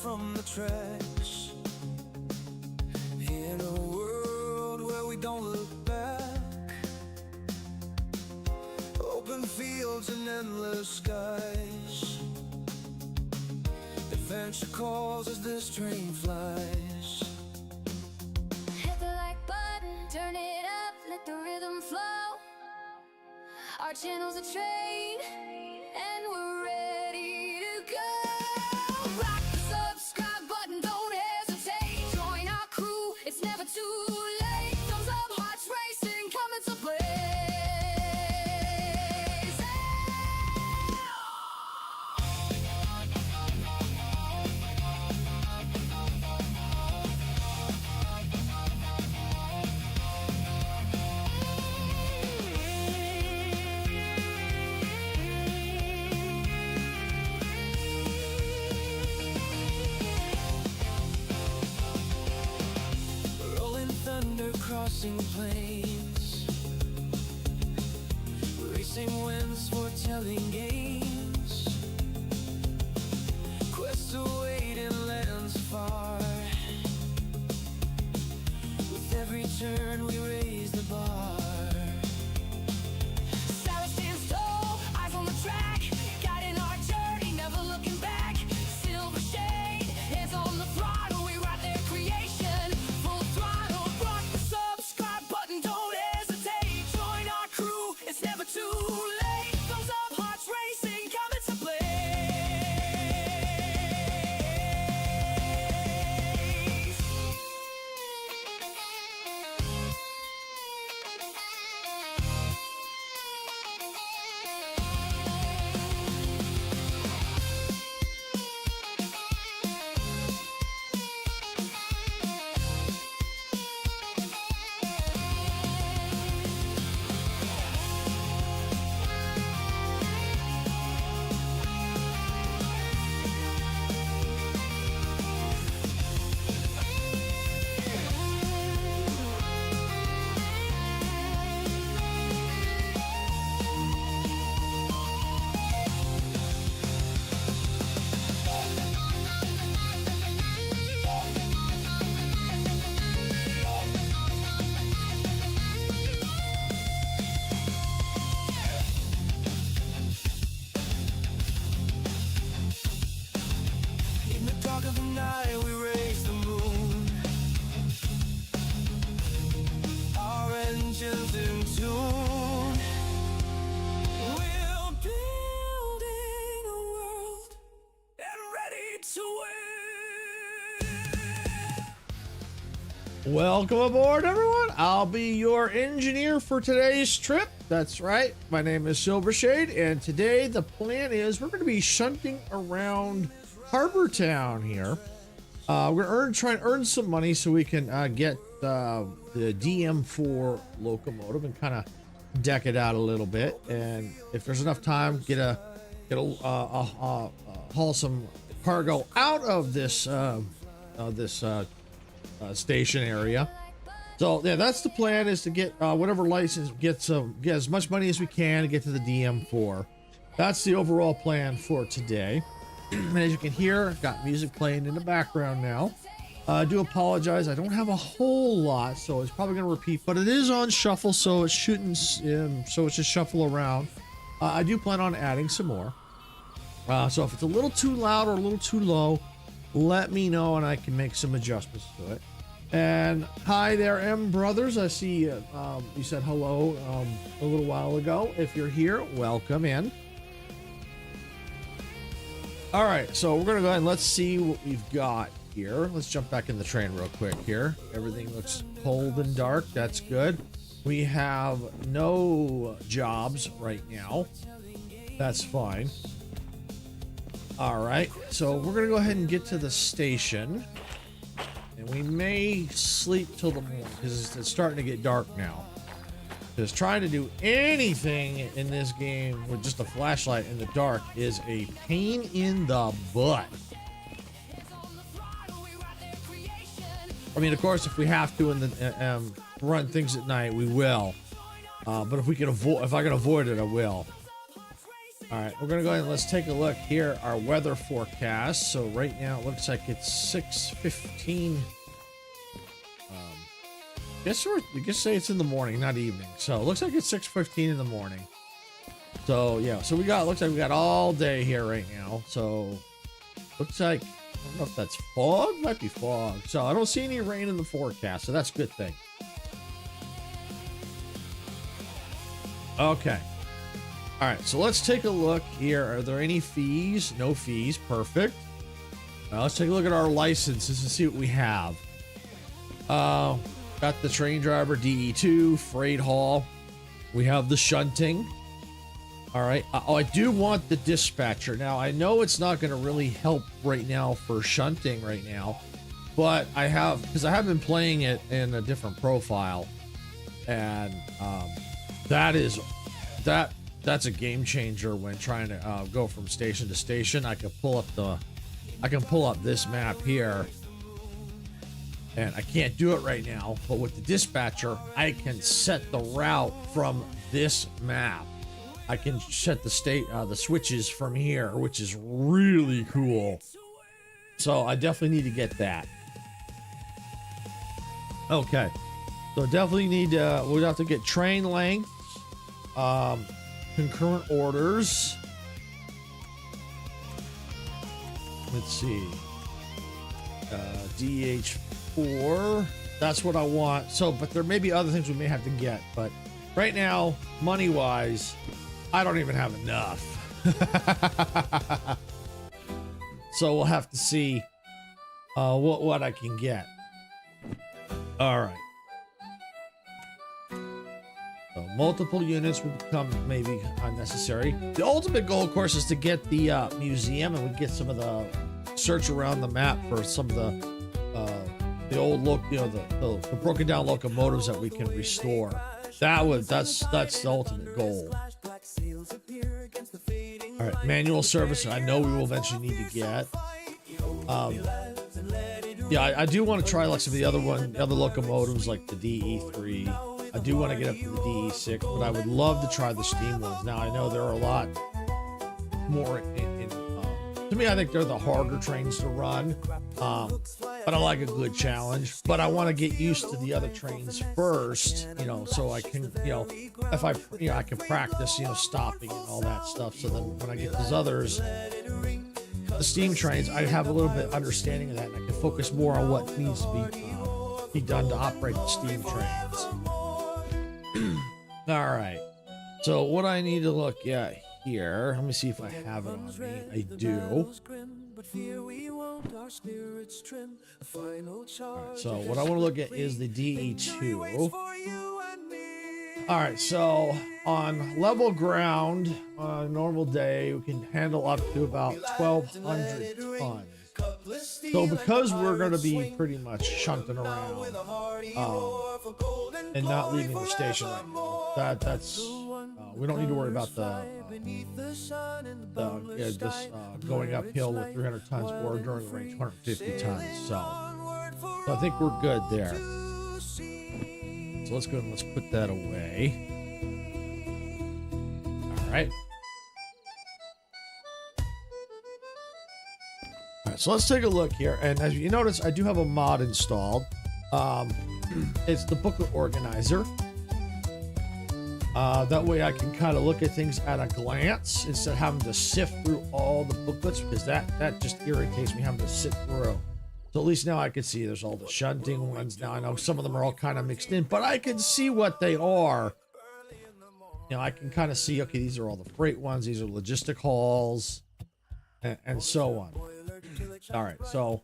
from the tracks. In a world where we don't look back, open fields and endless skies. Adventure calls as this train flies. Hit the like button, turn it up, let the rhythm flow. Our channel's a train, and we're ready to go. Rock the subscribe button, don't hesitate. Join our crew, it's never too late. Thumbs up, hearts racing, coming to play. Rolling thunder crossing plains, racing winds foretelling games. Quests await in lands far. With every turn we raise the bar. Silence stands tall, eyes on the track, guiding our journey, never looking back. Silver shade, hands on the throttle, we ride their creation. Full throttle, rock the subscribe button, don't hesitate. Join our crew, it's never too late. Thumbs up, hearts racing, coming to play. In the dark of the night we raise the moon. Our engines in tune. We're building a world and ready to win. Welcome aboard, everyone. I'll be your engineer for today's trip. That's right. My name is Silvershade, and today the plan is we're going to be shunting around Harbor Town here. We're going to try and earn some money so we can get the DM4 locomotive and kind of deck it out a little bit. And if there's enough time, haul some cargo out of this station area. So yeah, that's the plan, is to get whatever license, get as much money as we can to get to the DM4. That's the overall plan for today. And as you can hear, I've got music playing in the background now. I do apologize, I don't have a whole lot, so it's probably going to repeat, but it is on shuffle, so it shouldn't, so it's just shuffle around. I do plan on adding some more. So if it's a little too loud or a little too low, let me know and I can make some adjustments to it. And hi there, M Brothers. I see you said hello a little while ago. If you're here, welcome in. All right, so we're gonna go ahead and let's see what we've got here. Let's jump back in the train real quick here. Everything looks cold and dark. That's good. We have no jobs right now. That's fine. All right, so we're gonna go ahead and get to the station. And we may sleep till the morning because it's starting to get dark now. Because trying to do anything in this game with just a flashlight in the dark is a pain in the butt. I mean, of course, if we have to run things at night, we will. But if we can avoid, if I can avoid it, I will. All right, we're gonna go ahead and let's take a look here. Our weather forecast. So right now it looks like it's 6:15. You guess say it's in the morning, not evening. So it looks like it's 6:15 in the morning. So yeah, so looks like we got all day here right now. So looks like, I don't know if that's fog, might be fog. So I don't see any rain in the forecast, so that's a good thing. Okay. All right, so let's take a look here. Are there any fees? No fees. Perfect. Now let's take a look at our licenses and see what we have. Got the train driver, DE2, freight haul. We have the shunting. All right. I do want the dispatcher. Now, I know it's not going to really help right now for shunting right now, but because I have been playing it in a different profile, and that's a game changer when trying to go from station to station. I can pull up this map here, and I can't do it right now, but with the dispatcher, I can set the route from this map. I can set the switches from here, which is really cool. So I definitely need to get that. Okay. So definitely we'll have to get train lengths, concurrent orders. Let's see. DH4. That's what I want. So, but there may be other things we may have to get, but right now, money-wise, I don't even have enough. So we'll have to see what I can get. All right. So multiple units will become maybe unnecessary. The ultimate goal, of course, is to get the museum, and we get some of the search around the map for some of the old the broken down locomotives that we can restore. That's the ultimate goal. All right, manual service. I know we will eventually need to get. Yeah, I do want to try like some of the other locomotives, like the DE3. I do want to get up to the DE6, but I would love to try the steam ones. Now I know there are a lot more to me. I think they're the harder trains to run, but I like a good challenge. But I want to get used to the other trains first, so I can, if I can practice, stopping and all that stuff. So then when I get these others, the steam trains, I have a little bit understanding of that, and I can focus more on what needs to be done to operate the steam trains. All right. So what I need to look at here, let me see if I have it on me. I do. All right, so what I want to look at is the DE2. All right, so on level ground, on a normal day, we can handle up to about 1,200 tons. So because we're going to be pretty much shunting around and not leaving the station right now, that's we don't need to worry about going uphill with 300 tons or during the range 150 tons. So I think we're good there. So let's go and let's put that away. All right. All right, so let's take a look here. And as you notice, I do have a mod installed. It's the booklet organizer. That way I can kind of look at things at a glance instead of having to sift through all the booklets, because that just irritates me having to sit through. So at least now I can see there's all the shunting ones. Now I know some of them are all kind of mixed in, but I can see what they are. I can kind of see, okay, these are all the freight ones. These are logistic hauls and so on. All right, so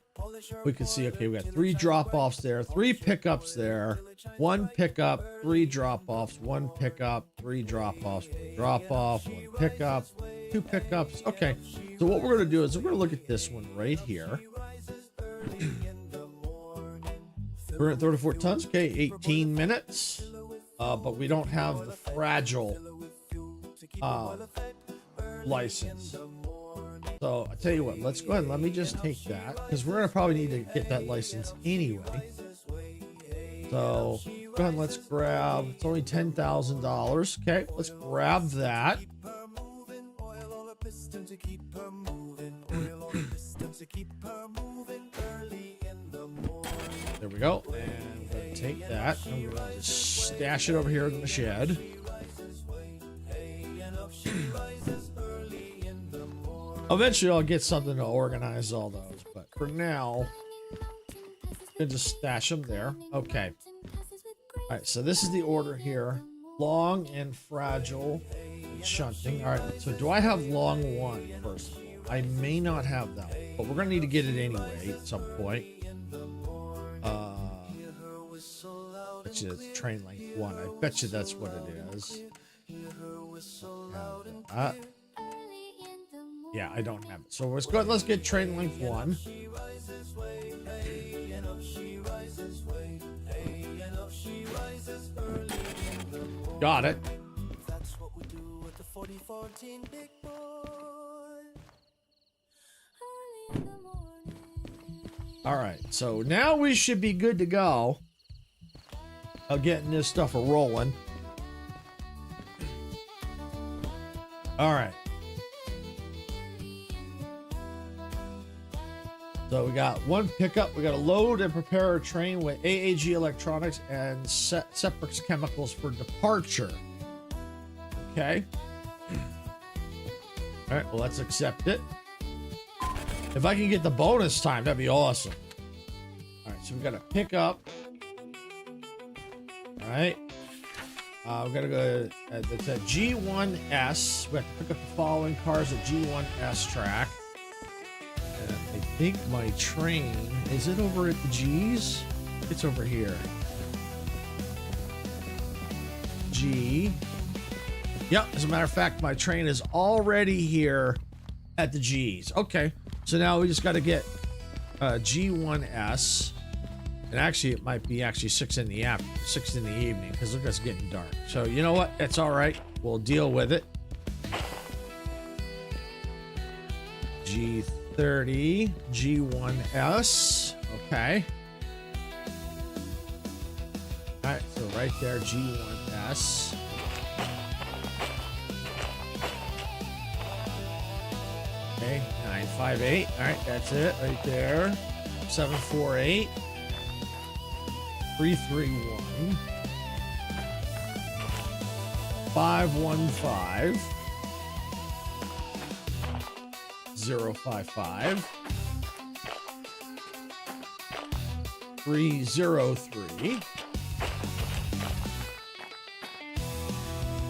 we can see, okay, we got 3 drop-offs there, 3 pickups there, 1 pickup, 3 drop-offs, 1 pickup, 3 drop-offs, 1 drop-off, 1 pickup, 2 pickups. Okay, so what we're going to do is we're going to look at this one right here. We're at 34 tons, okay, 18 minutes, but we don't have the fragile license. So I tell you what, let's go ahead and let me just take that, because we're going to probably need to get that license anyway. So go ahead and let's grab, it's only $10,000. Okay, let's grab that. There we go. And we're gonna take that. I'm gonna just stash it over here in the shed. Eventually, I'll get something to organize all those, but for now, I'm gonna just stash them there. Okay. All right. So this is the order here: long and fragile, and shunting. All right. So do I have long one first of all? I may not have that, but we're gonna need to get it anyway at some point. Bet you it's train length 1. I bet you that's what it is. Yeah, I don't have it. So let's go. Let's get train length 1. Got it. All right. So now we should be good to go. Getting this stuff rolling. All right. So we got one pickup. We got to load and prepare a train with AAG electronics and Separax chemicals for departure. Okay. All right. Well, let's accept it. If I can get the bonus time, that'd be awesome. All right. So we got to pick up. All right. We're going to go, it's at G1S. We have to pick up the following cars at G1S track. And I think my train, is it over at the G's? It's over here. G. Yep, as a matter of fact, my train is already here at the G's. Okay, so now we just got to get G1S. And actually, it might be actually 6 in the evening, because look, it's getting dark. So you know what? It's all right. We'll deal with it. G30, G1S. Okay. All right, so right there, G1S. Okay, 958. All right, that's it right there. 748. 331 515 055 303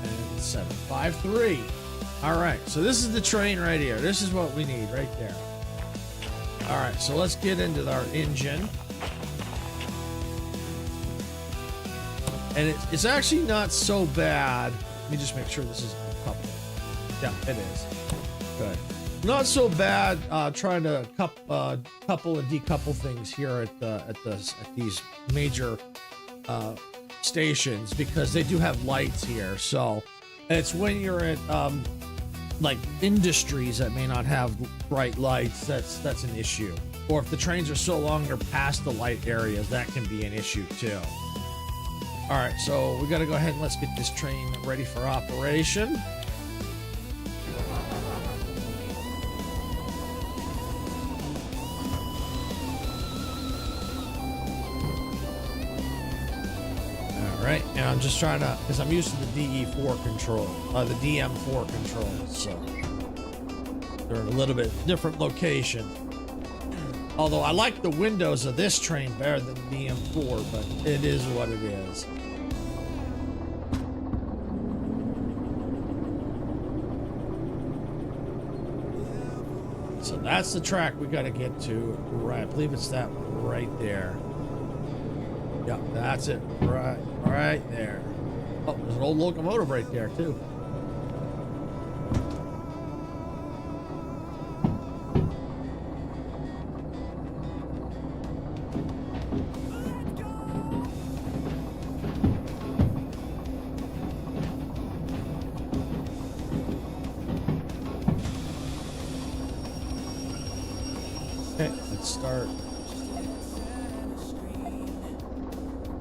and 753. All right, so this is the train right here. This is what we need right there. All right, so let's get into our engine. And it's actually not so bad. Let me just make sure this is coupled. Yeah, it is. Good. Not so bad trying to couple and decouple things here at these major stations, because they do have lights here. So it's when you're at like industries that may not have bright lights, that's an issue. Or if the trains are so long they're past the light areas, that can be an issue too. All right, so we got to go ahead and let's get this train ready for operation. All right, and I'm just trying to, because I'm used to the DE4 control, the DM4 controls, so they're in a little bit different location. Although I like the windows of this train better than the DM4, but it is what it is. So that's the track we got to get to. Right, I believe it's that one right there. Yep, that's it. Right there. Oh, there's an old locomotive right there too. Okay, let's start.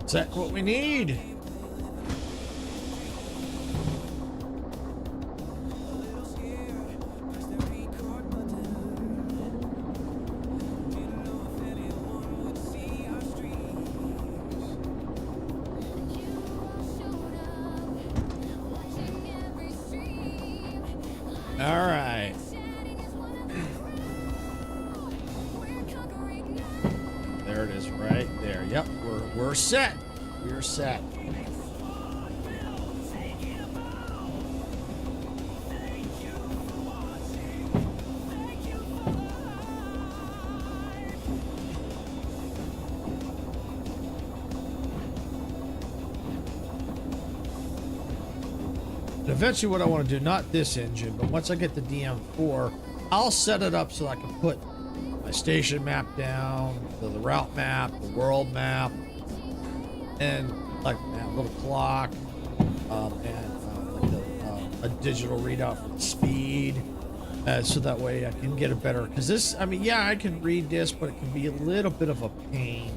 Is that what we need? All right. There it is, right there. Yep, we're set. We're set. Eventually what I want to do, not this engine, but once I get the DM4, I'll set it up so I can put my station map down, the route map, the world map, and like a little clock, and like a digital readout for the speed, so that way I can get a better, because this, I mean, yeah, I can read this, but it can be a little bit of a pain.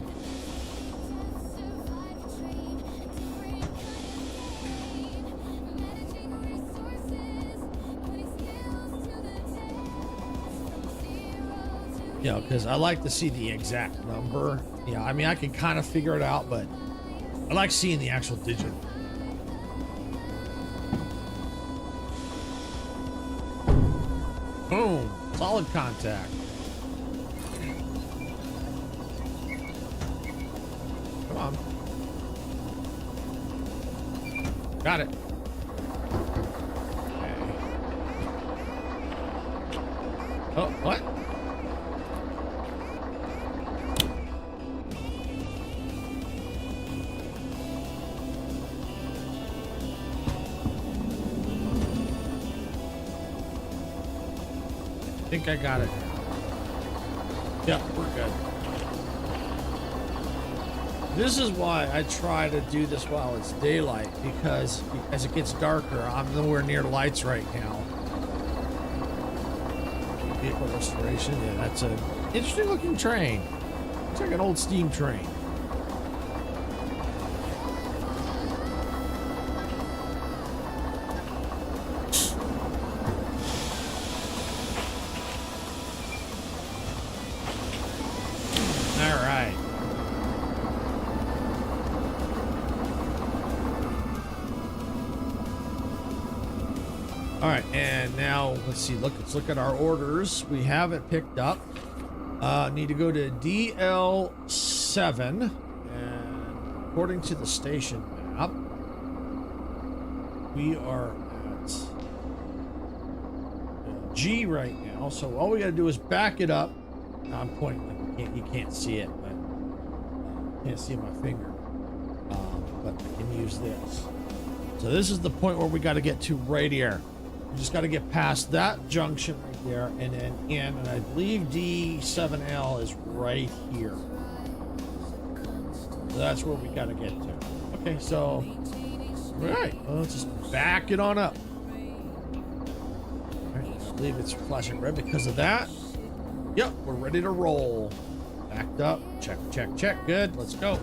You know, because I like to see the exact number. Yeah, I mean, I can kind of figure it out, but I like seeing the actual digit. Boom. Solid contact. Come on. Got it. Okay. Oh, what? I think I got it. Yeah, we're good. This is why I try to do this while it's daylight, because as it gets darker, I'm nowhere near lights right now. Vehicle restoration, yeah, that's an interesting looking train. It's like an old steam train. All right, and now let's see. Let's look at our orders. We have it picked up. Need to go to DL7, and according to the station map, we are at G right now. So all we got to do is back it up. Now I'm pointing like you can't see it, but can't see my finger. But I can use this. So this is the point where we got to get to right here. We just got to get past that junction right there and then in, and I believe D7L is right here. So that's where we got to get to. Okay, so, all right, well, let's just back it on up. All right, I believe it's flashing red because of that. Yep, we're ready to roll. Backed up, check, check, check, good, let's go.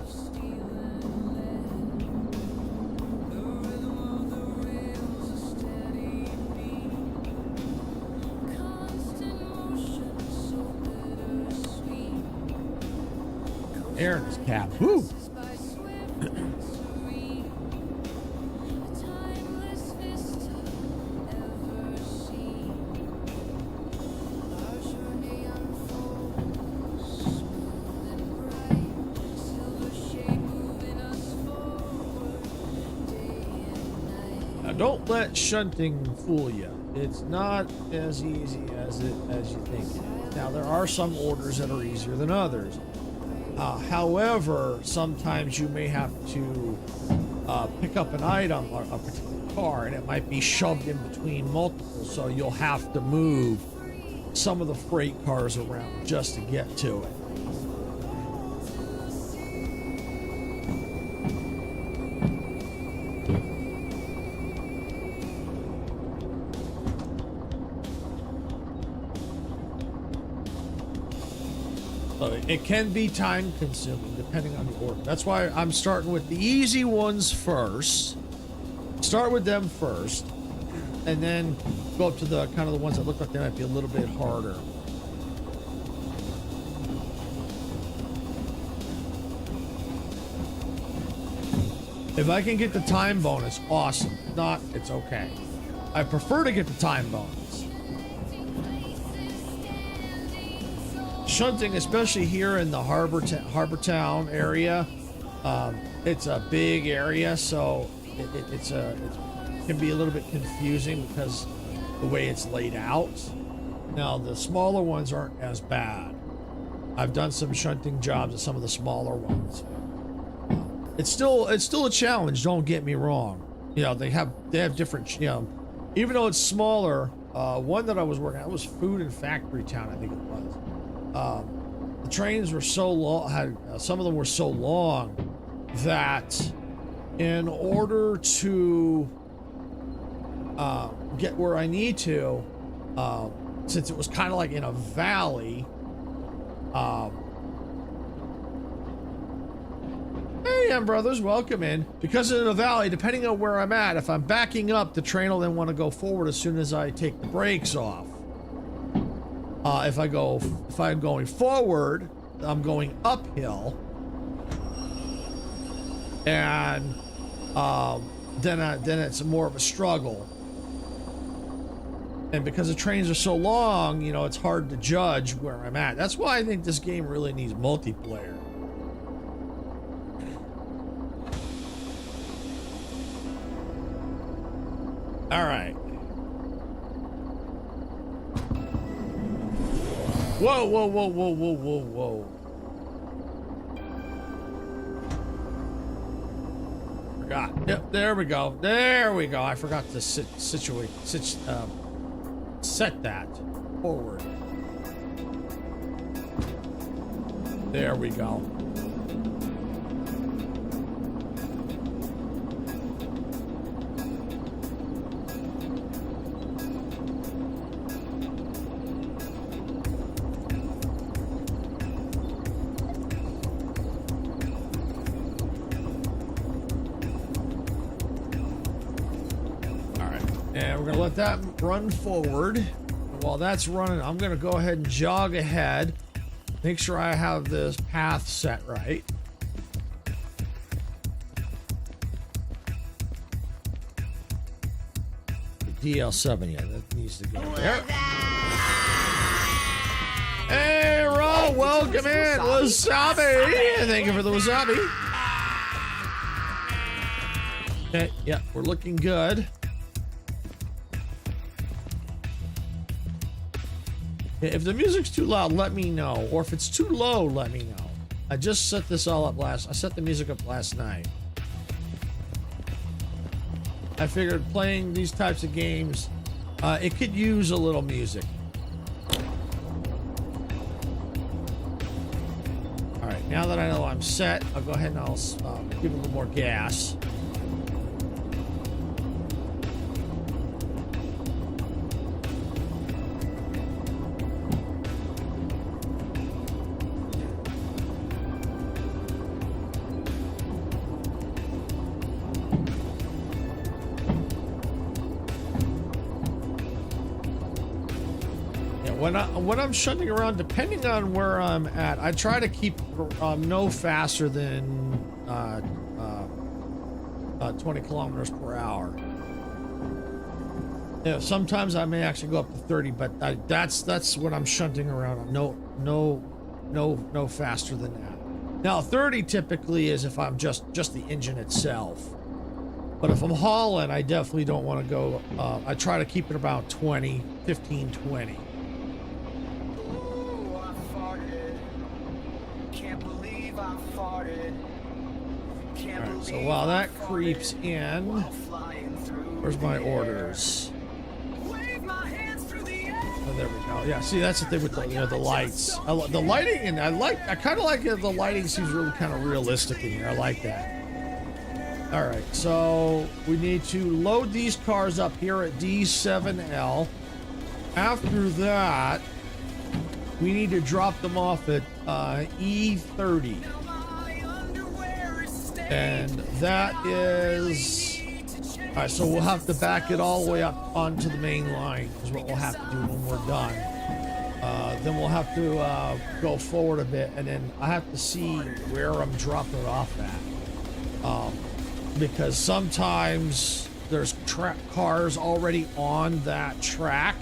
Air in his cab. Woo! Now don't let shunting fool you. It's not as easy as you think it is. Now there are some orders that are easier than others. However, sometimes you may have to pick up an item or a particular car, and it might be shoved in between multiple, so you'll have to move some of the freight cars around just to get to it. It can be time consuming depending on the order. That's why I'm starting with the easy ones first. Start with them first, and then go up to the kind of the ones that look like they might be a little bit harder. If I can get the time bonus, awesome. If not, it's okay. I prefer to get the time bonus. shunting, especially here in the Harbor Town area, it's a big area, so it can be a little bit confusing because the way it's laid out. Now the smaller ones aren't as bad. I've done some shunting jobs at some of the smaller ones. It's still a challenge. Don't get me wrong. You know, they have different. You know, even though it's smaller, one that I was working at was Food and Factory Town, I think it was. The trains were so long. Some of them were so long that in order to get where I need to, since it was kind of like in a valley. Hey, brothers, welcome in. Because in the valley, depending on where I'm at, if I'm backing up, the train will then want to go forward as soon as I take the brakes off. If I'm going forward, I'm going uphill, and then it's more of a struggle. And because the trains are so long, you know, it's hard to judge where I'm at. That's why I think this game really needs multiplayer. All right. Whoa, whoa, whoa, whoa, whoa, whoa, whoa. Forgot. Yep, there we go. There we go. I forgot to set that forward. There we go. Let that run forward. While that's running, I'm gonna go ahead and jog ahead, make sure I have this path set right. DL7, yeah, that needs to go there. Hey, Ro, welcome in, wasabi. Thank you for the wasabi. Okay, yeah, we're looking good. If the music's too loud, let me know. Or if it's too low, let me know. I just set this all up I set the music up last night. I figured playing these types of games, it could use a little music. All right, now that I know I'm set, I'll go ahead and I'll give it a little more gas. When I'm shunting around, depending on where I'm at, I try to keep no faster than 20 kilometers per hour. Yeah, sometimes I may actually go up to 30, but that's when I'm shunting around. No faster than that. Now 30 typically is if I'm just the engine itself. But if I'm hauling, I definitely don't want to go. I try to keep it about 20, 15, 20. Alright, so while that creeps in, where's my orders? Oh, there we go. Yeah, see, that's the thing with the lights. The lighting, and I kind of like it. The lighting seems really kind of realistic in here. I like that. All right, so we need to load these cars up here at D7L. After that, we need to drop them off at E30. And that is... Alright, so we'll have to back it all the way up onto the main line is what we'll have to do when we're done. Then we'll have to go forward a bit, and then I have to see where I'm dropping it off at. Because sometimes there's cars already on that track,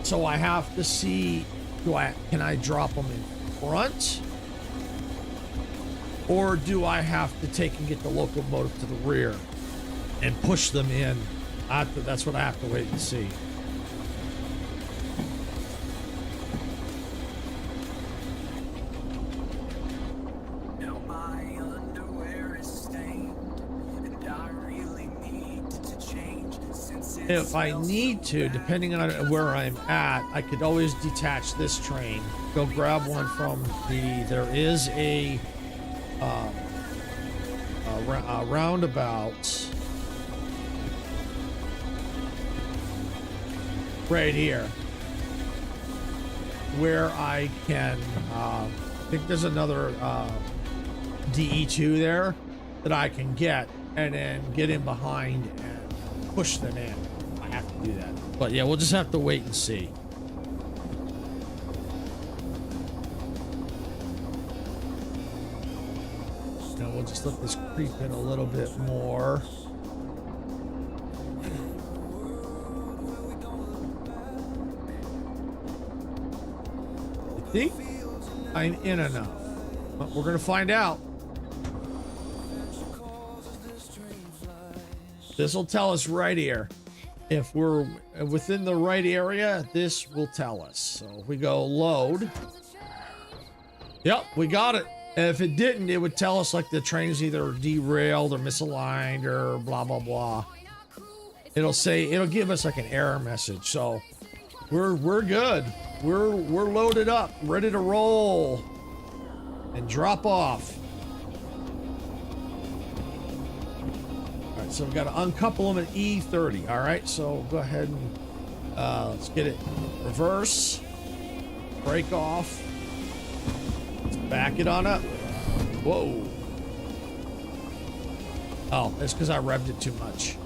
so I have to see, can I drop them in front? Or do I have to take and get the locomotive to the rear and push them in? That's what I have to wait and see. Now my underwear is stained, and I really need to change since it If I smells need so to, bad. depending on where I'm at, I could always detach this train, go grab one from there is a roundabout right here where I can I think there's another DE2 there that I can get and then get in behind and push them in. I have to do that, but yeah, we'll just have to wait and see. Now we'll just let this creep in a little bit more. I think I'm in enough, but we're gonna find out. This will tell us right here. If we're within the right area, this will tell us. So if we go load. Yep, we got it. And if it didn't, it would tell us like the train's either derailed or misaligned or blah, blah, blah. It'll give us like an error message. So we're good. We're loaded up, ready to roll and drop off. All right, so we've got to uncouple them at E30. All right, so go ahead and let's get it reverse, break off. Back it on up. Whoa. Oh, that's because I revved it too much.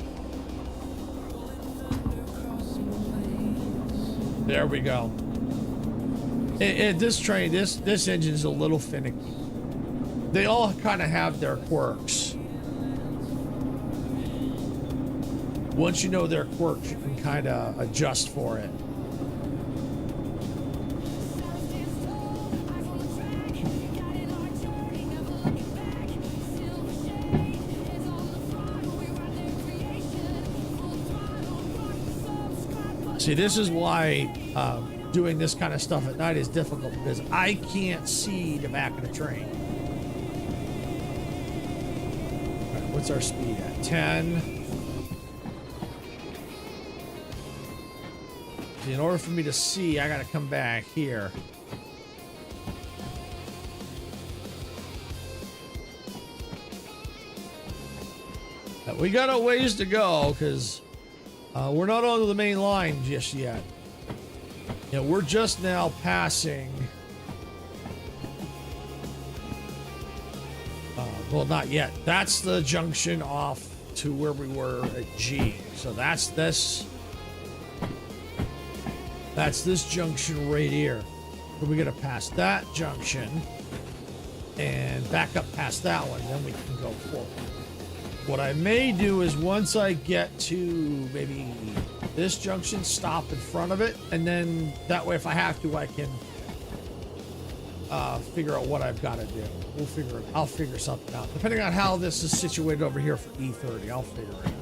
There we go. This train, this engine's a little finicky. They all kind of have their quirks. Once you know their quirks, you can kind of adjust for it. See, this is why doing this kind of stuff at night is difficult, because I can't see the back of the train. All right, what's our speed at? 10. In order for me to see, I got to come back here. We got a ways to go, because we're not on the main line just yet. Yeah, we're just now passing. Well, not yet. That's the junction off to where we were at G. So that's this. That's this junction right here. So we got to pass that junction and back up past that one. Then we can go forward. What I may do is once I get to maybe this junction, stop in front of it, and then that way if I have to, I can figure out what I've got to do. I'll figure something out. Depending on how this is situated over here for E30, I'll figure it out.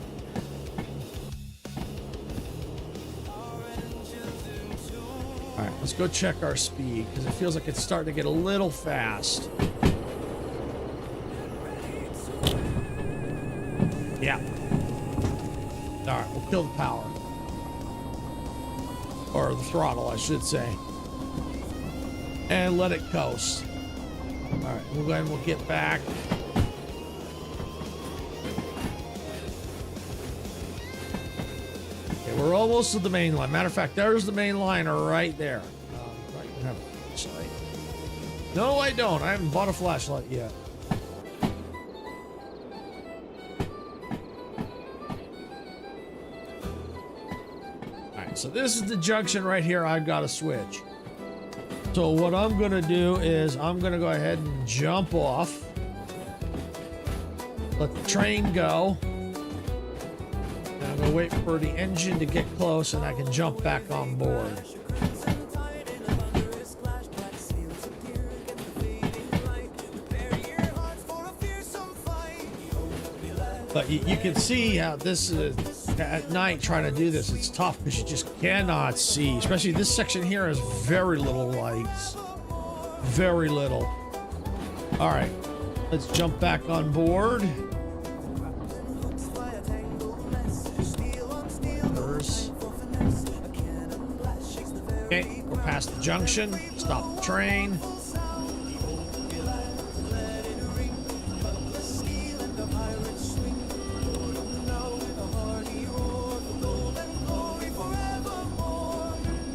All right, let's go check our speed, because it feels like it's starting to get a little fast. Yeah. All right, we'll kill the power. Or the throttle, I should say. And let it coast. All right, we'll go ahead and we'll get back. Okay, we're almost to the main line. Matter of fact, there's the main line right there. I don't have a flashlight. No, I don't. I haven't bought a flashlight yet. So this is the junction right here. I've got to switch. So what I'm going to do is I'm going to go ahead and jump off. Let the train go. And I'm going to wait for the engine to get close and I can jump back on board. But you can see how this is at night trying to do this. It's tough because you just cannot see. Especially this section here has very little lights. Very little. All right, let's jump back on board. Okay, we're past the junction. Stop the train.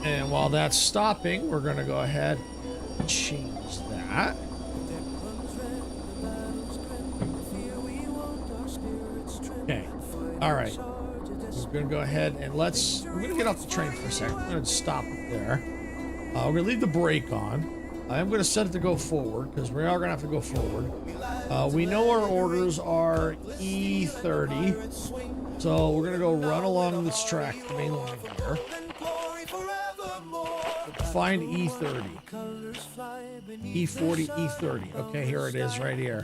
And while that's stopping, we're going to go ahead and change that. Okay. All right. We're going to go ahead and we're going to get off the train for a second. We're going to stop it there. We're going to leave the brake on. I'm going to set it to go forward because we are going to have to go forward. We know our orders are E30. So we're going to go run along this track, the main line here. Find E30. E40, E30. Okay, here it is right here.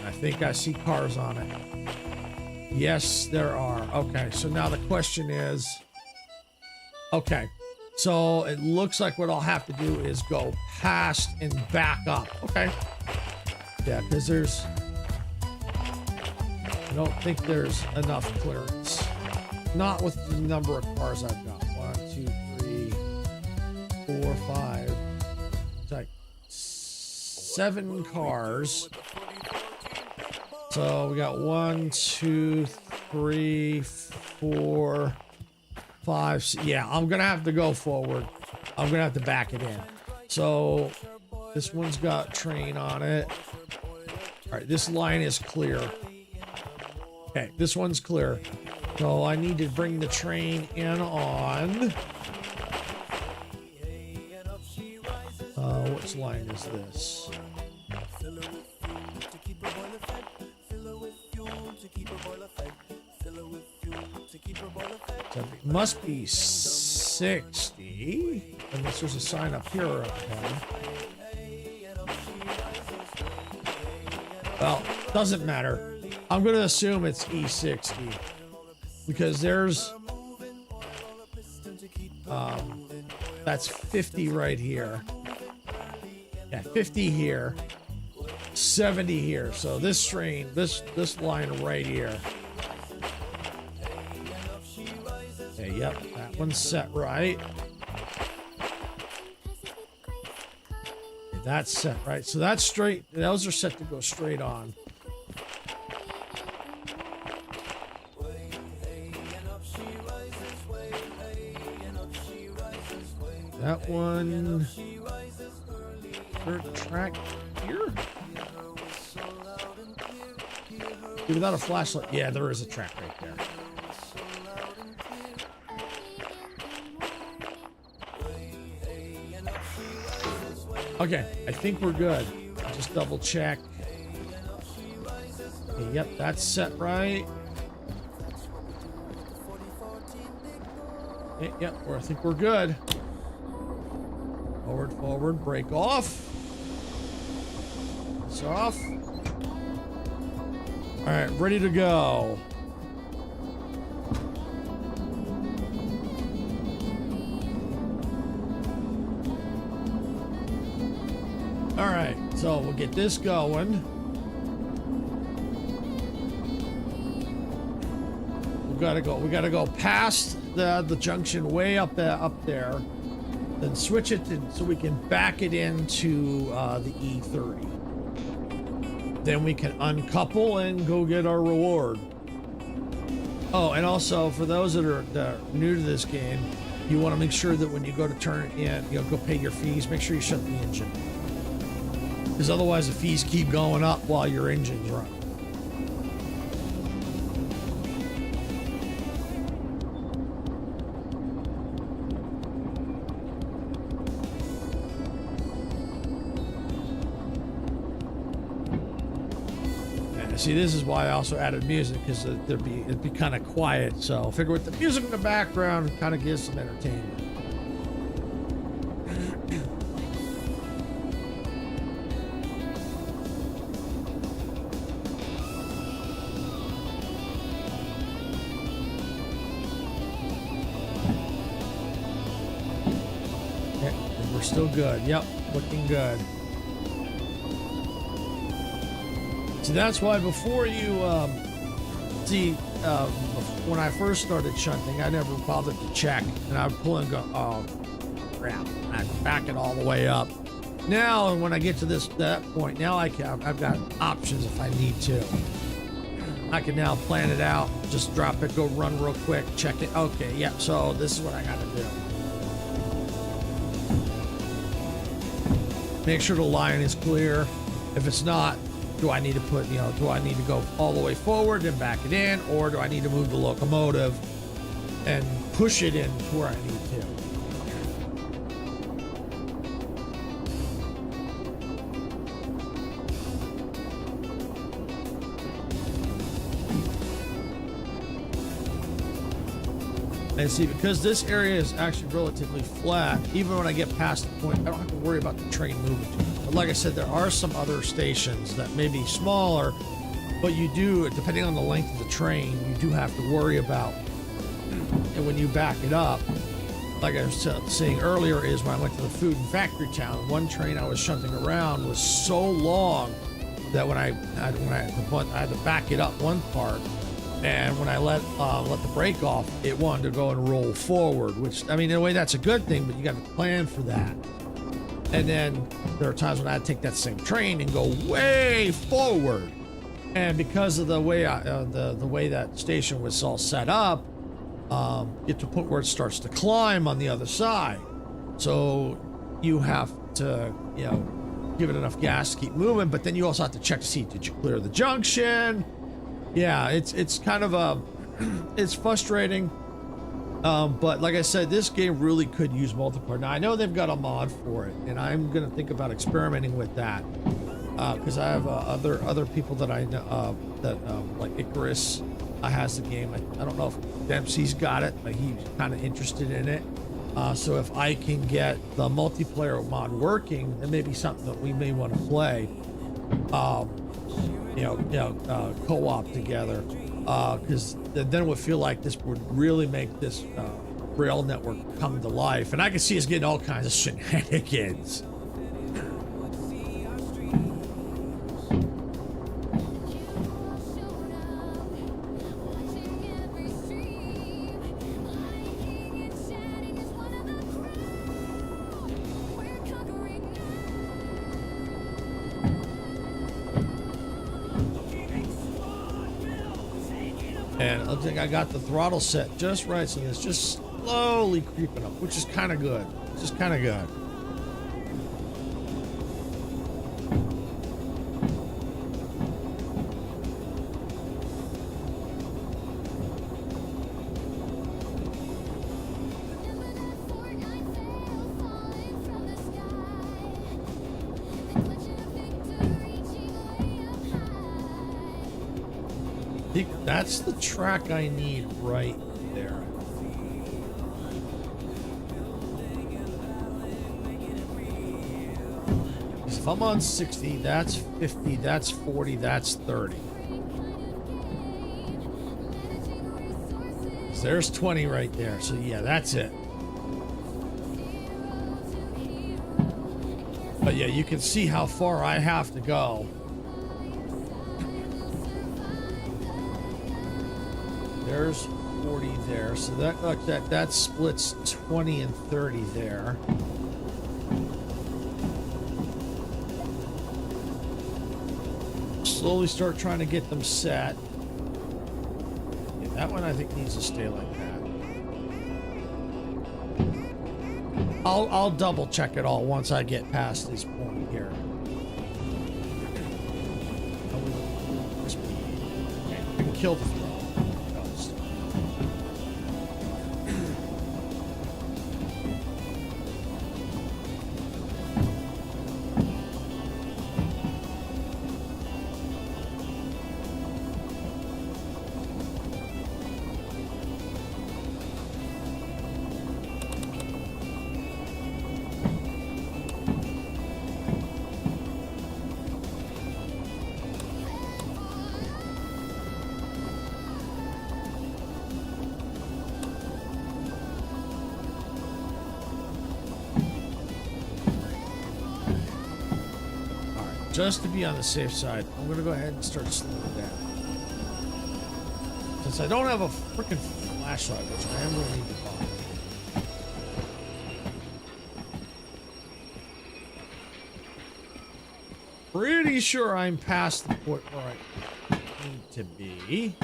I think I see cars on it. Yes, there are. Okay, so now the question is... Okay, so it looks like what I'll have to do is go past and back up. Okay. Yeah, because there's... I don't think there's enough clearance. Not with the number of cars I've got. 1, 2, 3, 4, 5. It's like 7 cars. So we got 1, 2, 3, 4, 5. Yeah, I'm gonna have to go forward. I'm gonna have to back it in. So this one's got train on it. All right, this line is clear. Okay, this one's clear. So I need to bring the train in on... which line is this? So it must be 60. Unless there's a sign up here or up ahead. Well, doesn't matter. I'm going to assume it's E60 because there's that's 50 right here. Yeah, 50 here, 70 here. So this train, this line right here. Okay, yep, that one's set right. Okay, that's set right. So that's straight. Those are set to go straight on. That one, third track here. Without a flashlight, yeah, there is a track right there. Okay, I think we're good. Just double check. Okay, yep, that's set right. Okay, yep, I think we're good. Forward, forward, brake off. It's off. All right, ready to go. All right, so we'll get this going. We gotta go past the junction way up there. Then switch it so we can back it into the E30. Then we can uncouple and go get our reward. Oh, and also for those that are new to this game, you want to make sure that when you go to turn it in, go pay your fees, make sure you shut the engine. Because otherwise the fees keep going up while your engine's running. See, this is why I also added music, because it'd be kind of quiet. So I figure with the music in the background, kind of gives some entertainment. still good. Yep, looking good. See, that's why before you when I first started shunting, I never bothered to check, and I would pull and go, oh crap, and I'd back it all the way up. Now, when I get to that point, now I've got options if I need to. I can now plan it out, just drop it, go run real quick, check it. Okay, yeah, so this is what I got to do. Make sure the line is clear. If it's not, do I need to put, do I need to go all the way forward and back it in, or do I need to move the locomotive and push it in to where I need to? And see, because this area is actually relatively flat, even when I get past the point, I don't have to worry about the train moving. But like I said, there are some other stations that may be smaller, but you do, depending on the length of the train, you do have to worry about. And when you back it up, like I was saying earlier, is when I went to the food and factory town, one train I was shunting around was so long that when I had to back it up one part, and when I let the brake off, it wanted to go and roll forward, which, I mean, in a way that's a good thing, but you got to plan for that. And then there are times when I take that same train and go way forward, and because of the way the way that station was all set up, get to a point where it starts to climb on the other side. So you have to, give it enough gas to keep moving, but then you also have to check to see, did you clear the junction? Yeah, it's kind of it's frustrating, but like I said, this game really could use multiplayer. Now I know they've got a mod for it, and I'm gonna think about experimenting with that, because I have other people that I know like Icarus has the game. I don't know if Dempsey's got it, but he's kind of interested in it. So if I can get the multiplayer mod working, it may be something that we may want to play. Co-op together, because then it would feel like this would really make this rail network come to life, and I can see us getting all kinds of shenanigans. And I think I got the throttle set just right, so it's just slowly creeping up, which is kind of good. Just kind of good. That's the track I need right there. If I'm on 60, that's 50, that's 40, that's 30. So there's 20 right there. So yeah, that's it. But yeah, you can see how far I have to go. There's 40 there, so that splits 20 and 30 there. Slowly start trying to get them set. Yeah, that one I think needs to stay like that. I'll double check it all once I get past this point here. Okay, we can kill the throttle. just to be on the safe side, I'm gonna go ahead and start slowing down. Since I don't have a freaking flashlight, which I am gonna need to buy. Pretty sure I'm past the point where I need to be.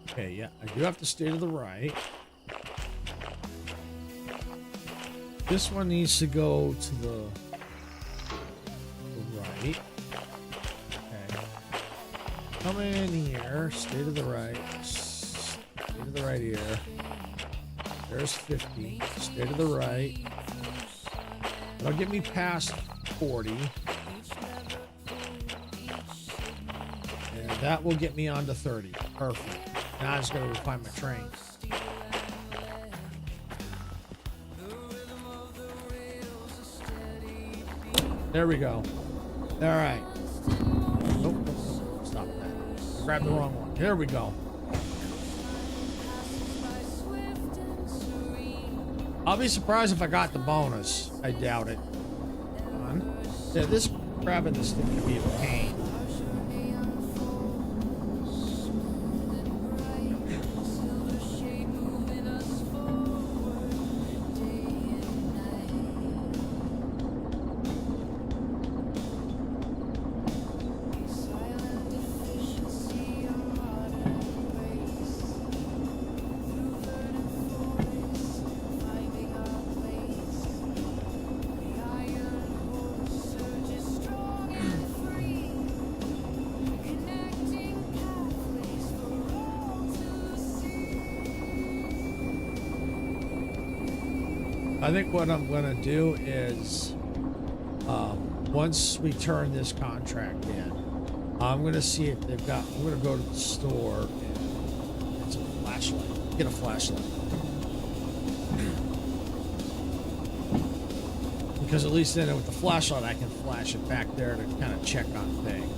Okay, yeah, I do have to stay to the right. This one needs to go to the right. Okay. Come in here, stay to the right. Stay to the right here. There's 50. Stay to the right. That'll get me past 40. And that will get me onto 30. Perfect. Now I just gotta find my train. There we go. All right. Nope. Stop that. Grab the wrong one. There we go. I'll be surprised if I got the bonus. I doubt it. Come on. Yeah, this grabbing this thing can be a pain. I think what I'm gonna do is, once we turn this contract in, I'm gonna see if they've got. I'm gonna go to the store and get some flashlight. Get a flashlight, because at least then with the flashlight I can flash it back there to kind of check on things.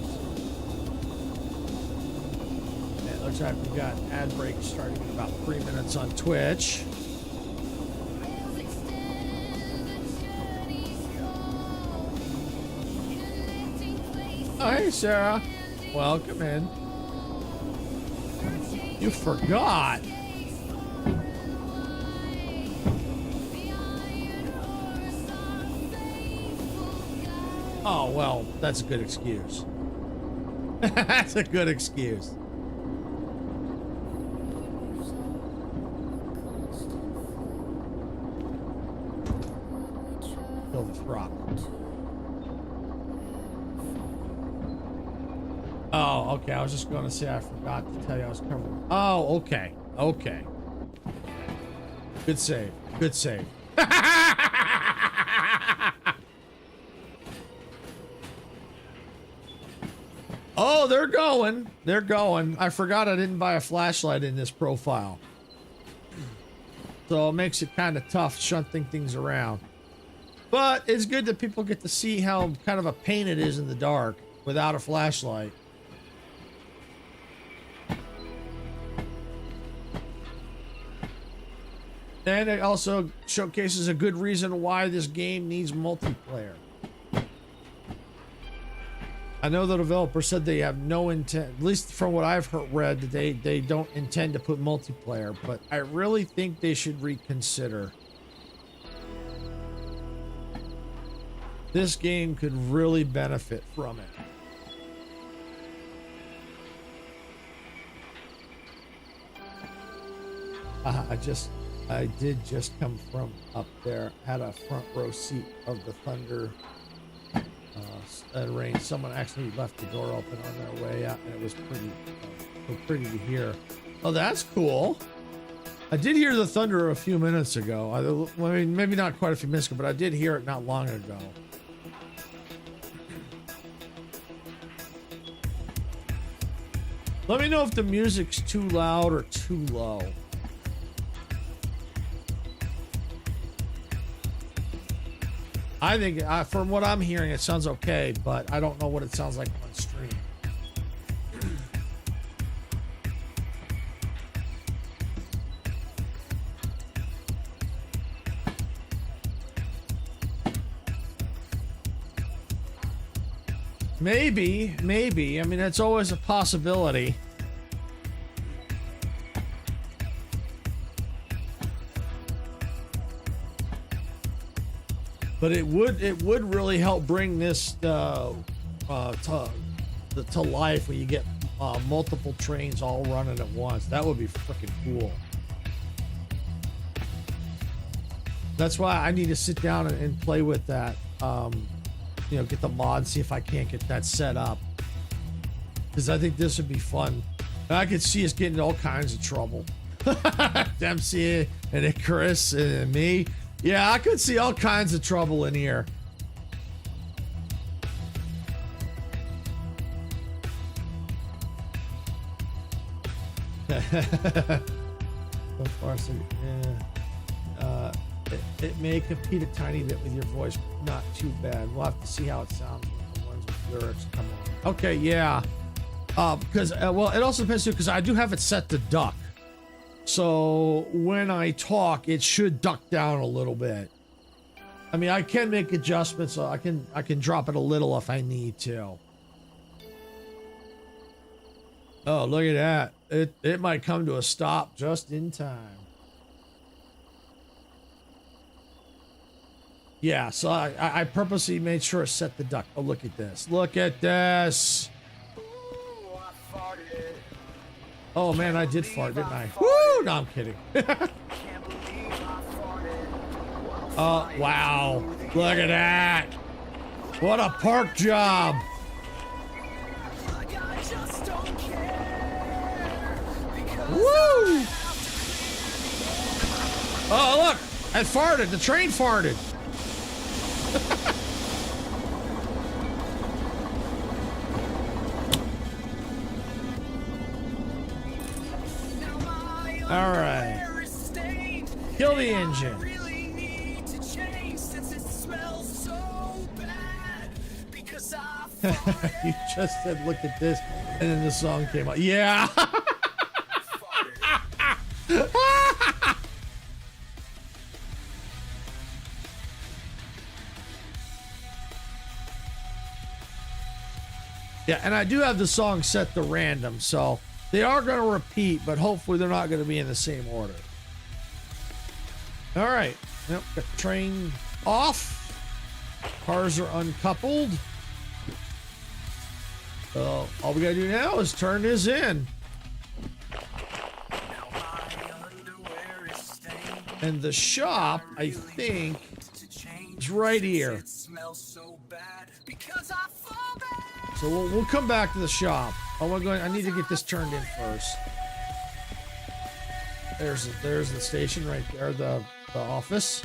And it looks like we got ad break starting in about 3 minutes on Twitch. Oh, hey, Sarah. Welcome in. You forgot. Oh, well, that's a good excuse. That's a good excuse. Kill the frog. Oh, okay. I was just going to say I forgot to tell you I was covering. Oh, okay. Okay. Good save. Good save. Oh, they're going. They're going. I forgot I didn't buy a flashlight in this profile. So it makes it kind of tough shunting things around. But it's good that people get to see how kind of a pain it is in the dark without a flashlight. And it also showcases a good reason why this game needs multiplayer. I know the developer said they have no intent, at least from what I've read, they don't intend to put multiplayer, but I really think they should reconsider. This game could really benefit from it. I did just come from up there, had a front row seat of the thunder and rain. Someone actually left the door open on their way out, and it was pretty to hear. Oh, that's cool. I did hear the thunder a few minutes ago. I mean, maybe not quite a few minutes ago, but I did hear it not long ago. Let me know if the music's too loud or too low. I think, from what I'm hearing, it sounds okay, but I don't know what it sounds like on stream. Maybe. I mean, that's always a possibility. But it would really help bring this to life when you get multiple trains all running at once. That would be freaking cool. That's why I need to sit down and play with that. You know, get the mod, see if I can't get that set up. Because I think this would be fun. And I could see us getting in all kinds of trouble. Dempsey and Icarus and me. Yeah, I could see all kinds of trouble in here. So far, so yeah. It may compete a tiny bit with your voice, but not too bad. We'll have to see how it sounds when the ones with lyrics come on. Okay, yeah. Because well, it also depends too, because I do have it set to duck. So when I talk, it should duck down a little bit. I mean, I can make adjustments, so I can drop it a little if I need to. Oh, look at that. It might come to a stop just in time. Yeah, so I purposely made sure to set the duck. Oh, look at this. Look at this. Oh, man, I did fart, didn't I? Woo! No, I'm kidding. Oh, wow. Look at that. What a park job. Woo! Oh, look. I farted. The train farted. All right. Kill the engine. You just said, look at this, and then the song came out. Yeah. Yeah, and I do have the song set to random, so they are going to repeat, but hopefully they're not going to be in the same order. All right. Yep, got the train off. Cars are uncoupled. So all we got to do now is turn this in. And the shop, I think, is right here. So we'll come back to the shop. Oh, I need to get this turned in first. There's the station right there, the office.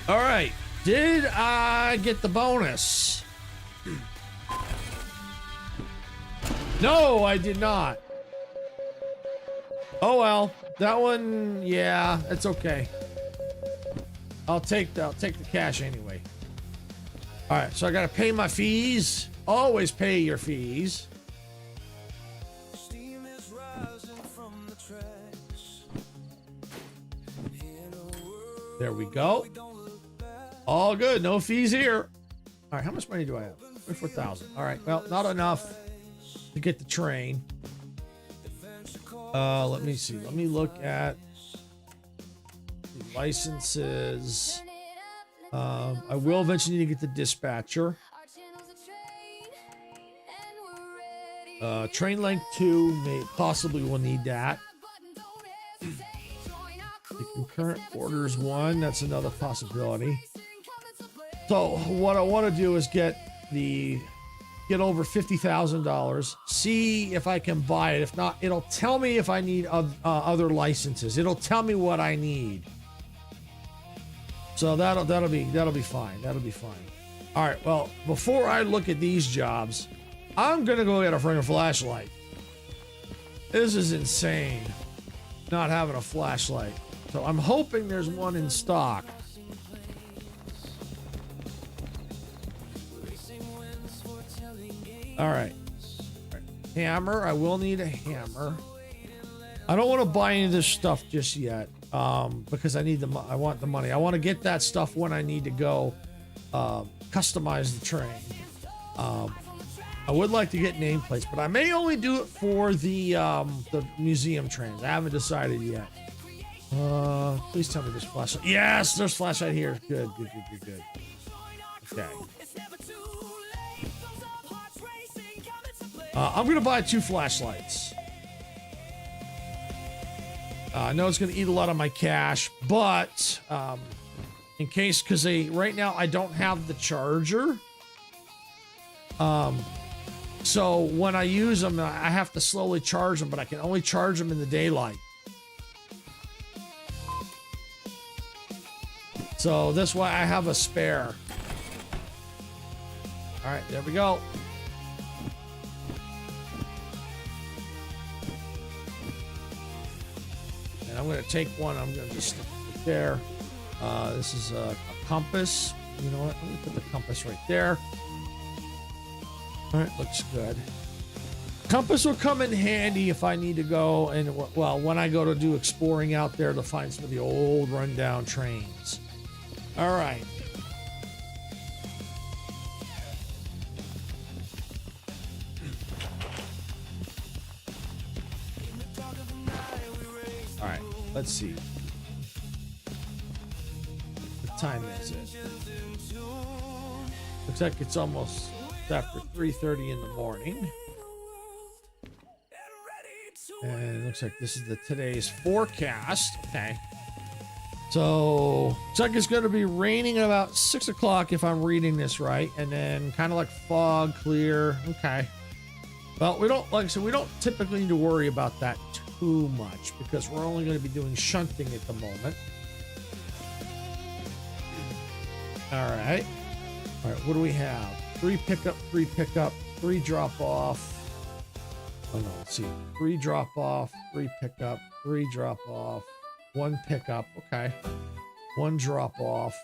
All right. Did I get the bonus? No, I did not. Oh well, that one, yeah, it's okay. I'll take the cash anyway. All right, so I gotta pay my fees. Always pay your fees. There we go. All good, no fees here. All right, how much money do I have? 24,000. All right, well, not enough to get the train. Let me see. Let me look at the licenses. I will eventually need to get the dispatcher. Train length 2, possibly will need that. The concurrent orders 1, that's another possibility. So what I want to do is get over $50,000. See if I can buy it. If not, it'll tell me if I need other licenses. It'll tell me what I need. So that'll be fine. That'll be fine. All right. Well, before I look at these jobs, I'm gonna go get a freaking flashlight. This is insane, not having a flashlight. So I'm hoping there's one in stock. All right. Hammer. I will need a hammer. I don't want to buy any of this stuff just yet, because I want the money. I want to get that stuff when I need to go customize the train. I would like to get nameplates, but I may only do it for the museum trains. I haven't decided yet. Please tell me there's flashlight. Yes, there's flashlight here. Good. Okay. I'm gonna buy 2 flashlights. I know it's gonna eat a lot of my cash, but in case, because right now I don't have the charger. So when I use them, I have to slowly charge them, but I can only charge them in the daylight. So that's why I have a spare. All right, there we go. And I'm going to take one. I'm going to just stick it there. This is a compass. You know what? Let me put the compass right there. All right, looks good. Compass will come in handy if I need to go and, well, when I go to do exploring out there to find some of the old rundown trains. All right. All right, let's see. What time is it? Looks like it's almost after 3:30 in the morning. And it looks like this is today's forecast. Okay. So, looks like it's going to be raining at about 6 o'clock if I'm reading this right. And then kind of like fog, clear. Okay. Well, we don't, like I said, we don't typically need to worry about that too much because we're only going to be doing shunting at the moment. All right. All right, what do we have? 3 pickup, 3 pickup, 3 drop off. Oh no, let's see. 3 drop off, 3 pickup, 3 drop off, 1 pickup. Okay. 1 drop off.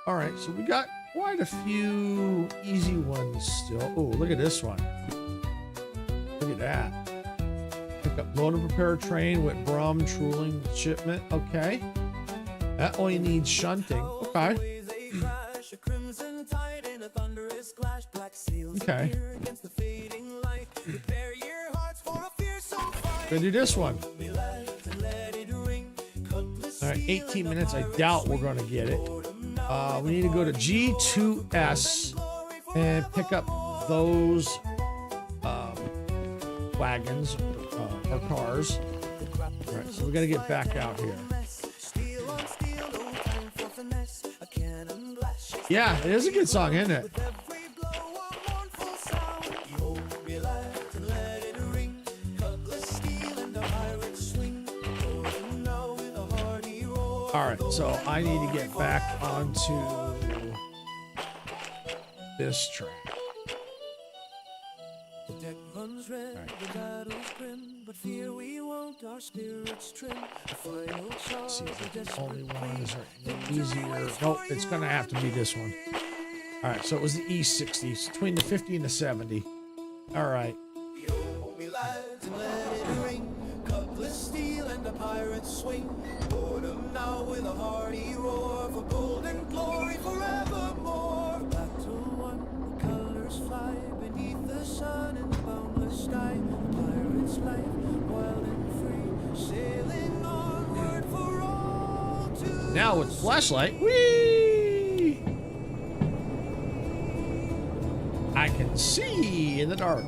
All right, so we got quite a few easy ones still. Oh, look at this one. Look at that. Pick up load and prepare train with Brum Truling shipment. Okay. That only needs shunting. Okay. Okay. Gonna do this one. All right, 18 minutes. I doubt we're gonna get it. We need to go to G2S and pick up those wagons or cars. All right, so we gotta get back out here. Yeah, it is a good song, isn't it? All right, so I need to get back onto this track. Let's see if the only ones are easier. Nope, it's going to have to be this one. All right, so it was the E60s, between the 50 and the 70. All right. Now with a hearty roar for golden glory forevermore. Back to one, the colors fly beneath the sun in the boundless sky. Pirate's life, wild and free, sailing onward for all to now with flashlight. Whee! I can see in the dark.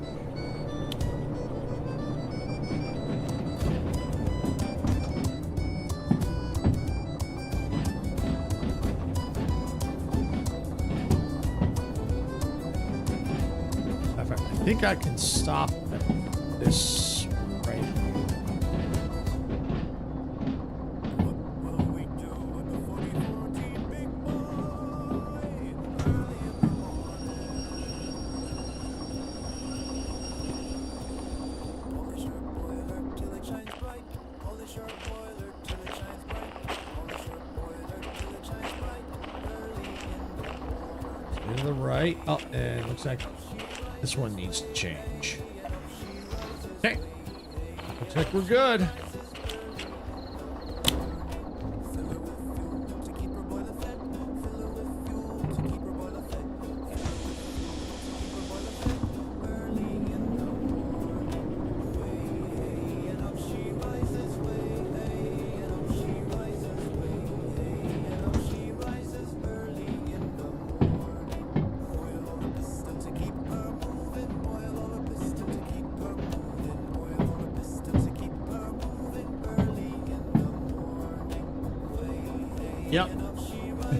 I think I can stop at this right. To the right. Oh, and it looks like this one needs to change. Okay. Looks like we're good.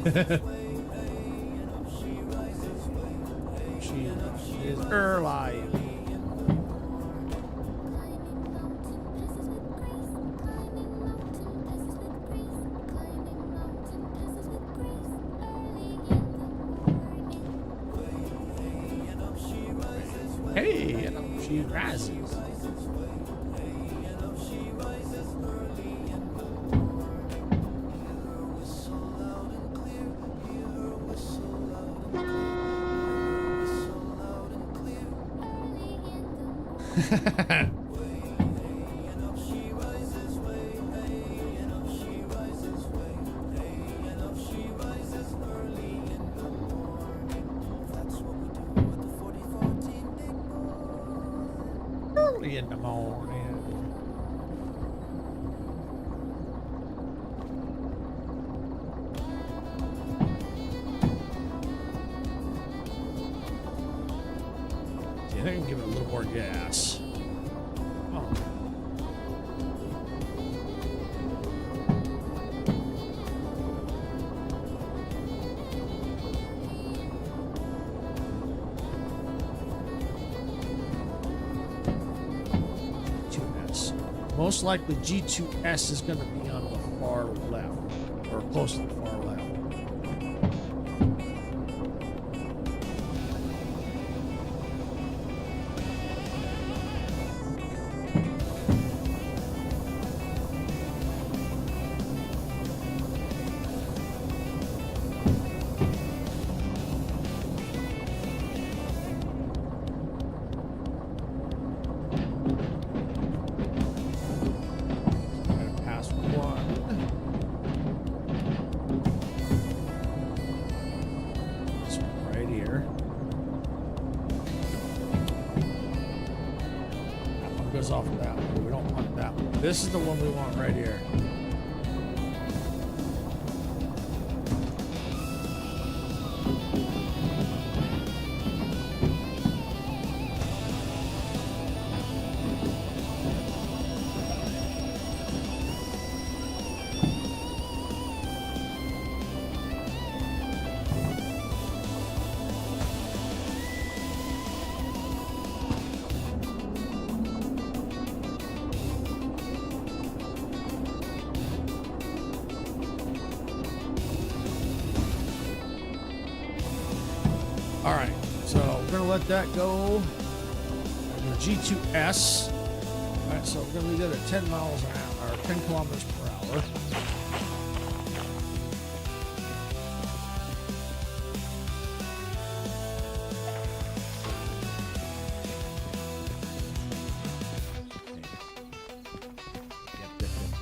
She is alive. Hey, and up she rises. Early in the morning. See, I think I can give it a little more gas. Oh. G2S. Most likely G2S is going to be on the far left, or close to the far left. Gotta pass one. This one right here. That one goes off of that one. We don't want that one. This is the one we want right here. All right, so we're gonna let that go. G2S. All right, so we're gonna leave that at 10 miles an hour, or 10 kilometers per hour.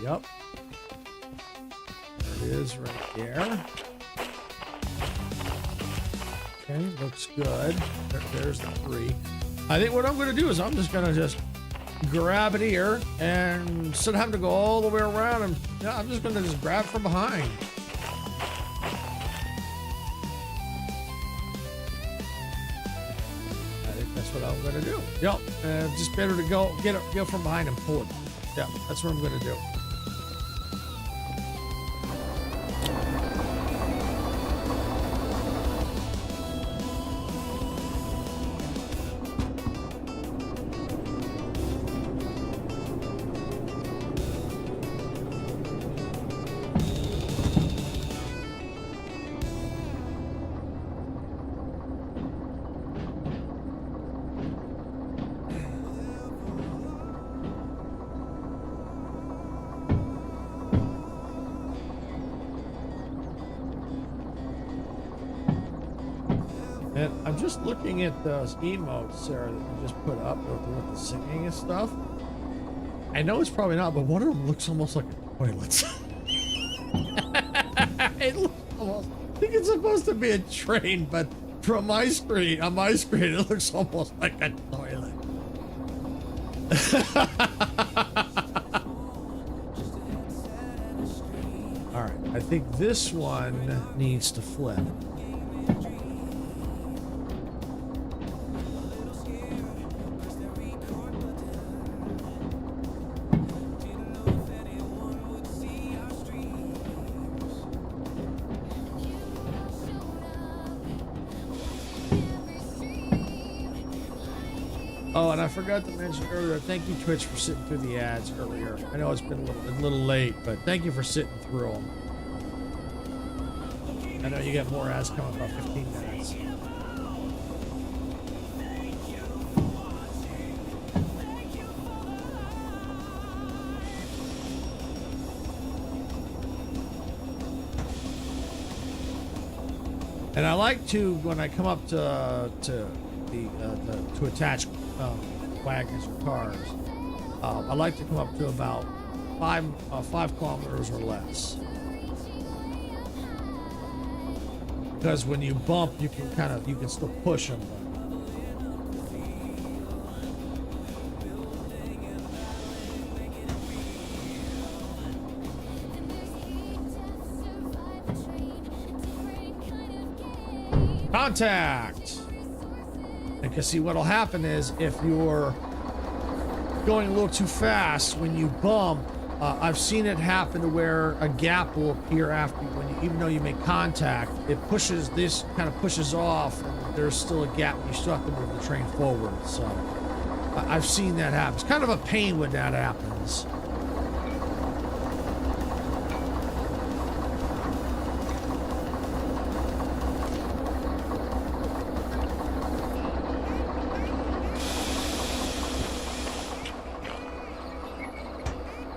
Yep. There it is right there. Okay, looks good. There's the 3. I think what I'm going to do is I'm just going to just grab it here, and instead of having to go all the way around, and I'm just going to just grab from behind. I think that's what I'm going to do. Yep, just better to go from behind and pull it. Yeah, that's what I'm going to do. And I'm just looking at those emotes, Sarah, that you just put up with the singing and stuff. I know it's probably not, but one of them looks almost like a toilet. It looks almost, I think it's supposed to be a train, but from my screen, on my screen, it looks almost like a toilet. All right, I think this one needs to flip. Oh, and I forgot to mention earlier, thank you, Twitch, for sitting through the ads earlier. I know it's been a little late, but thank you for sitting through them. I know you got more ads coming in about 15 minutes. And I like to, when I come up to attach wagons or cars, I like to come up to about 5 kilometers or less. Because when you bump, you can still push them. Contact! Because see, what'll happen is if you're going a little too fast, when you bump, I've seen it happen to where a gap will appear after when you, even though you make contact, it pushes, this kind of pushes off, and there's still a gap, and you still have to move the train forward. So I've seen that happen. It's kind of a pain when that happens.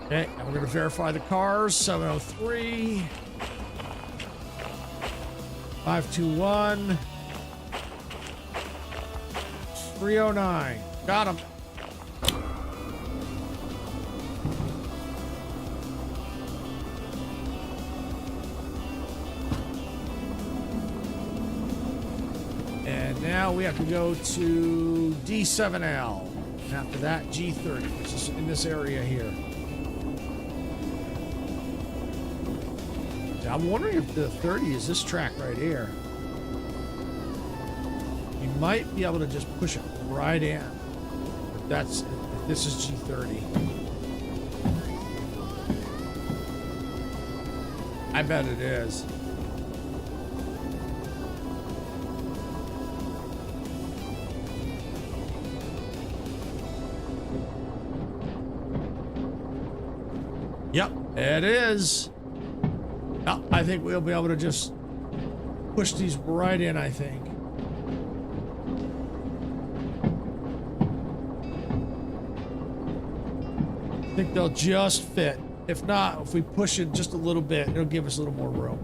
Okay, and we're going to verify the cars. 703, 521, 309. Got him. And now we have to go to D7L. And after that, G30, which is in this area here. I'm wondering if the 30 is this track right here. You might be able to just push it right in. If this is G30. I bet it is. Yep, it is. Oh, I think we'll be able to just push these right in, I think. I think they'll just fit. If not, if we push it just a little bit, it'll give us a little more room.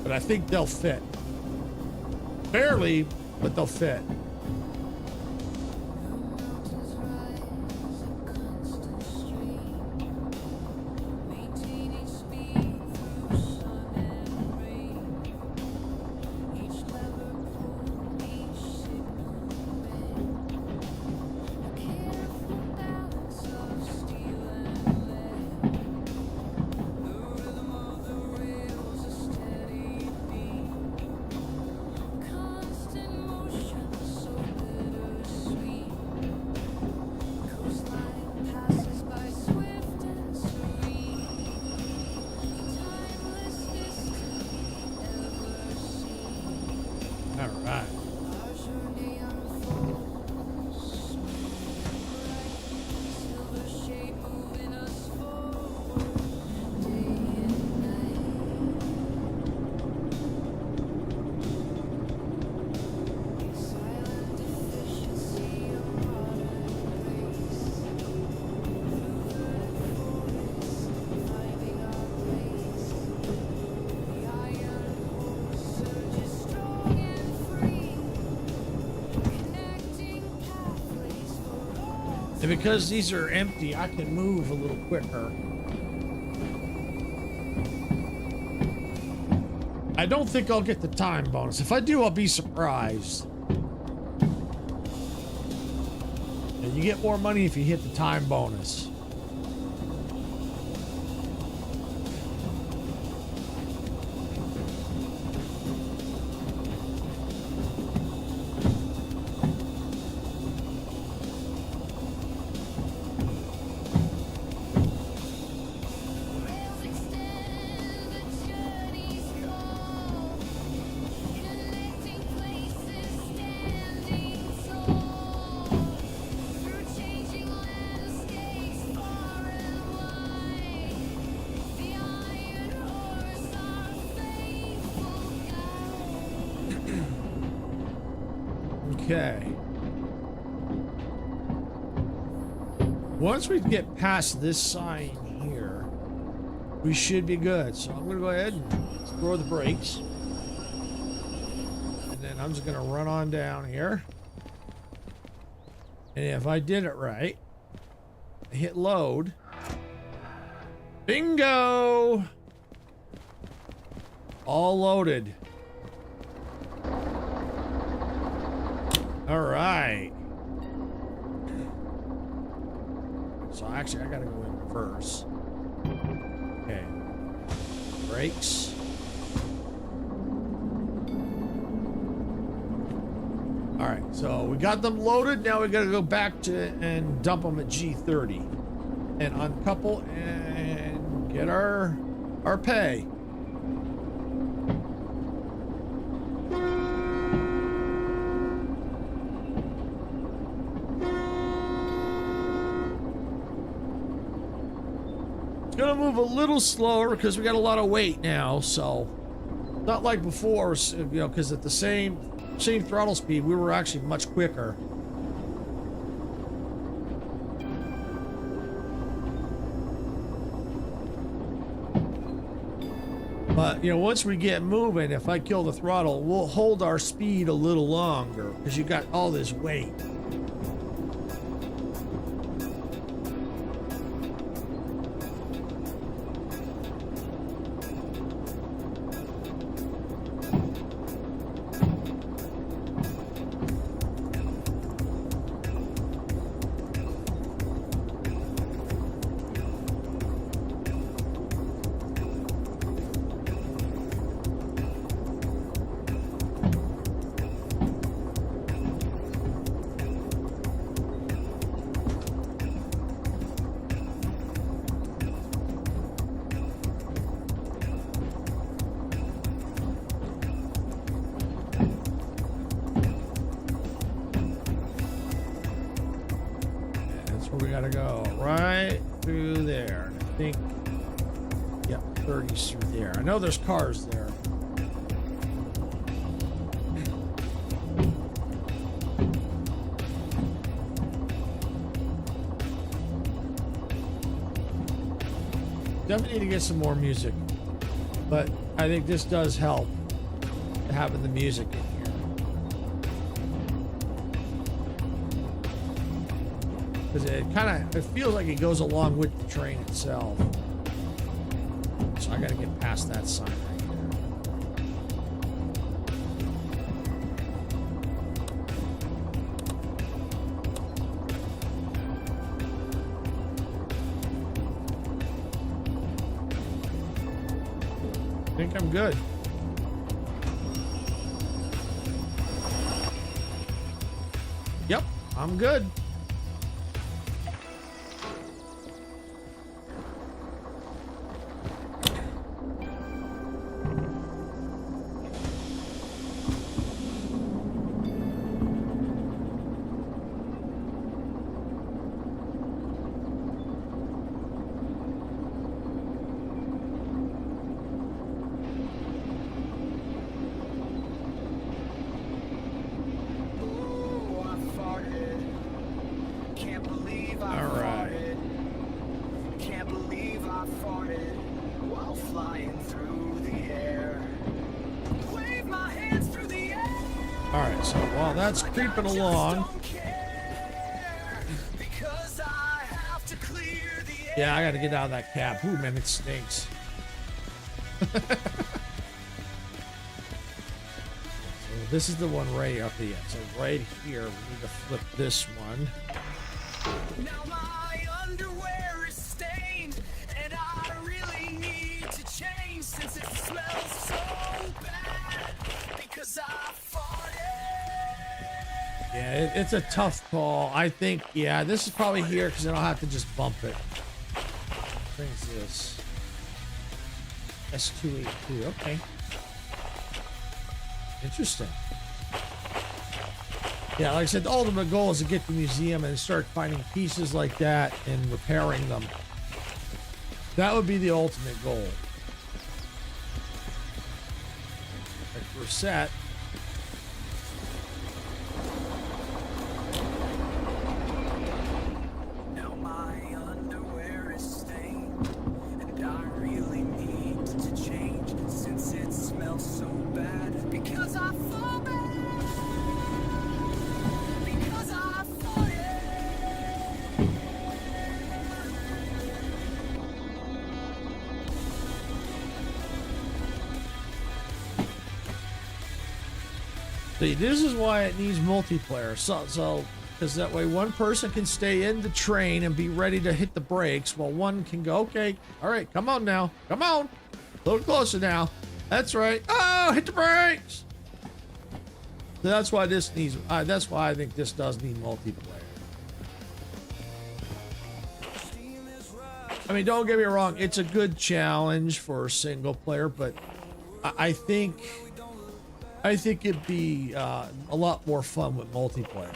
But I think they'll fit. Barely, but they'll fit. And because these are empty, I can move a little quicker. I don't think I'll get the time bonus. If I do, I'll be surprised. And you get more money if you hit the time bonus. Okay. Once we get past this sign here, we should be good. So I'm going to go ahead and throw the brakes. And then I'm just going to run on down here. And if I did it right, I hit load. Bingo! All loaded. All right. So actually, I gotta go in reverse. Okay. Brakes. All right. So we got them loaded. Now we gotta go back to and dump them at G30 and uncouple and get our pay. It's gonna move a little slower because we got a lot of weight now, so not like before, you know, because at the same throttle speed we were actually much quicker. But you know, once we get moving, if I kill the throttle, we'll hold our speed a little longer because you got all this weight. We gotta go right through there. I think, yep, 30's through there. I know there's cars there. Definitely need to get some more music, but I think this does help having the music in here. Because it feels like it goes along with the train itself. So I gotta get past that sign right there. I think I'm good. Yep, I'm good. Alright, so while that's creeping along. Yeah, I gotta get out of that cab. Ooh, man, it stinks. So this is the one right up here. So right here, we need to flip this one. Now my underwear is stained, and I really need to change since it smells so bad because I farted. Yeah, it's a tough call. I think, yeah, this is probably here because then I'll have to just bump it. What is this? S282, okay. Interesting. Yeah, like I said, the ultimate goal is to get to the museum and start finding pieces like that and repairing them. That would be the ultimate goal. Like we're set. See, this is why it needs multiplayer. So, because that way one person can stay in the train and be ready to hit the brakes, while one can go, okay, all right, come on now, come on, a little closer now. That's right. Oh, hit the brakes. So that's why this needs. That's why I think this does need multiplayer. I mean, don't get me wrong, it's a good challenge for a single player, but I think it'd be a lot more fun with multiplayer.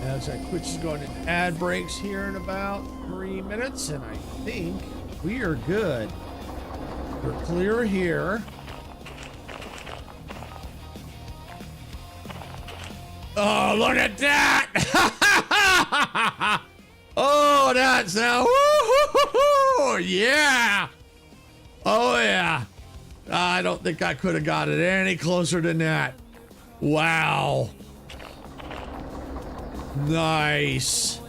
As which is going to ad breaks here in about 3 minutes, and I think we are good. We're clear here. Oh, look at that! Oh, that's now. Woo-hoo-hoo-hoo! Yeah. Oh yeah. I don't think I could have got it any closer than that. Wow. Nice.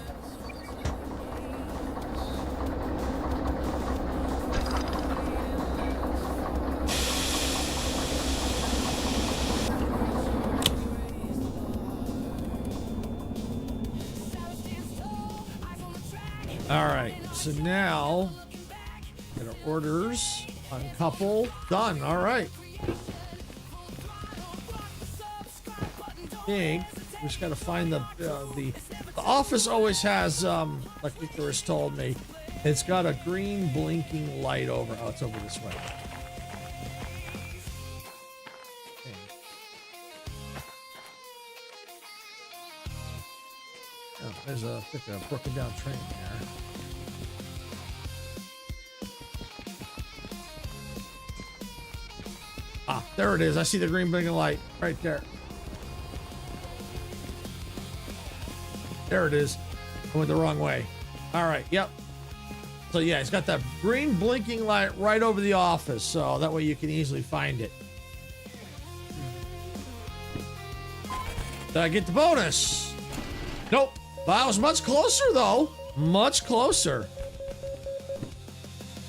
All right, so now get our orders, uncouple, done. All right. I think we just got to find the office always has like Icarus told me, it's got a green blinking light over. Oh, it's over this way. Okay. Oh, there's a broken down train there. Ah, there it is. I see the green blinking light right there. There it is. I went the wrong way. All right. Yep. So yeah, it's got that green blinking light right over the office, so that way you can easily find it. Did I get the bonus? Nope. Well, I was much closer though. Much closer.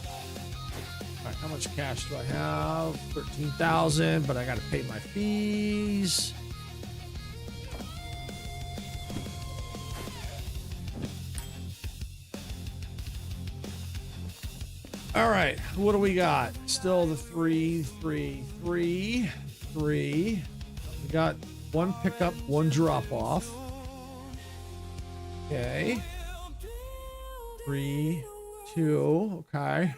All right. How much cash do I have? 13,000, but I got to pay my fees. All right, what do we got? Still the 3, 3, 3, 3. We got one pickup, one drop off. Okay. 3, 2. Okay.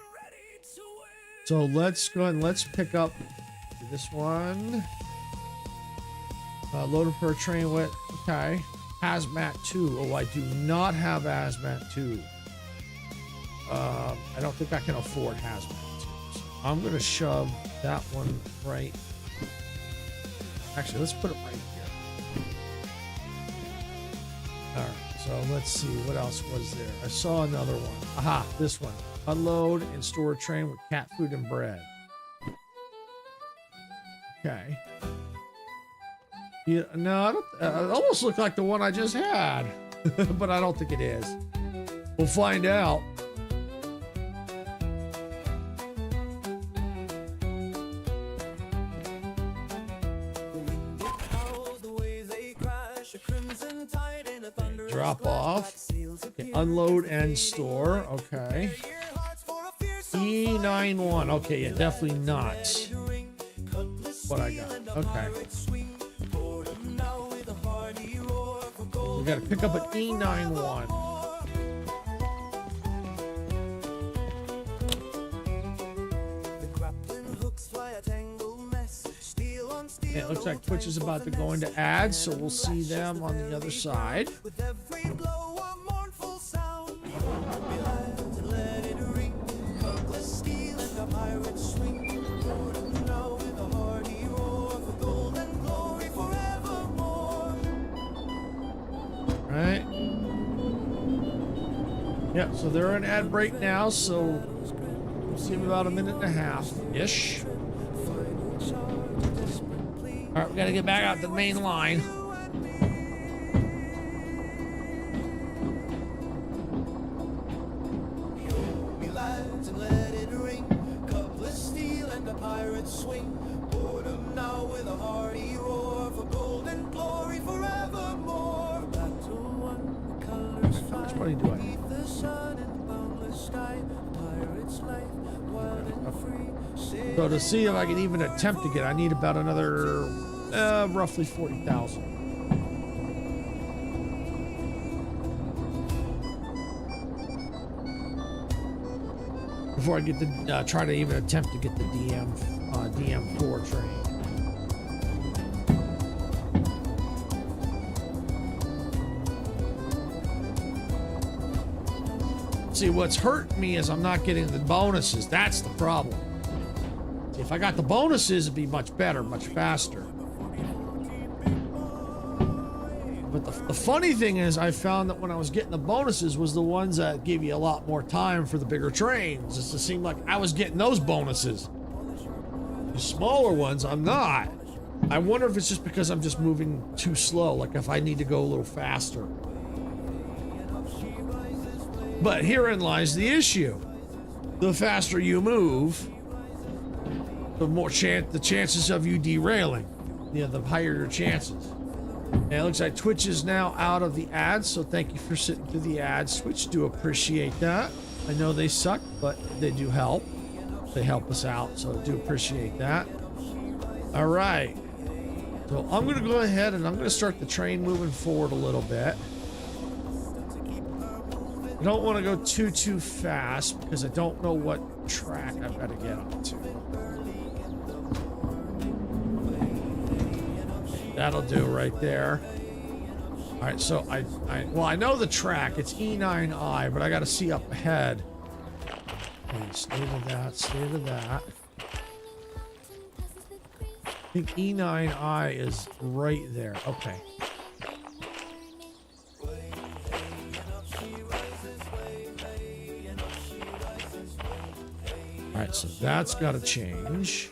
So let's go and let's pick up this one. Loaded per train with. Okay. Hazmat 2. Oh, I do not have Hazmat 2. I don't think I can afford hazmat. So I'm gonna shove that one right. Actually, let's put it right here. All right. So let's see what else was there. I saw another one. Aha, this one. Unload and store a train with cat food and bread. Okay. Yeah, no, I don't. It almost looked like the one I just had, but I don't think it is. We'll find out. Drop off. Okay, unload and store. Okay. E91. Okay, yeah, definitely not what I got. Okay. We got to pick up an E91. Yeah, it looks like Twitch is about to go into ads, so we'll see them on the other side. Yeah, so they're on ad break now, so we'll see them about a minute and a half-ish. All right, we got to get back out the main line. What do you do? So to see if I can even attempt to get, I need about another roughly 40,000. Before I get to try to even attempt to get the DM4 train. See, what's hurting me is I'm not getting the bonuses. That's the problem. See, if I got the bonuses, it'd be much better, much faster. But the funny thing is, I found that when I was getting the bonuses was the ones that gave you a lot more time for the bigger trains. It just seemed like I was getting those bonuses. The smaller ones, I'm not. I wonder if it's just because I'm just moving too slow, like if I need to go a little faster. But herein lies the issue. The faster you move, the more the chances of you derailing. You know, the higher your chances. And it looks like Twitch is now out of the ads, so thank you for sitting through the ads. Twitch, do appreciate that. I know they suck, but they do help. They help us out, so I do appreciate that. All right. So I'm going to go ahead and I'm going to start the train moving forward a little bit. I don't want to go too fast because I don't know what track I've got to get onto. That'll do right there. All right, so I know the track. It's E9I, but I got to see up ahead. Okay, stay to that, stay to that. I think E9I is right there. Okay. All right, so that's got to change.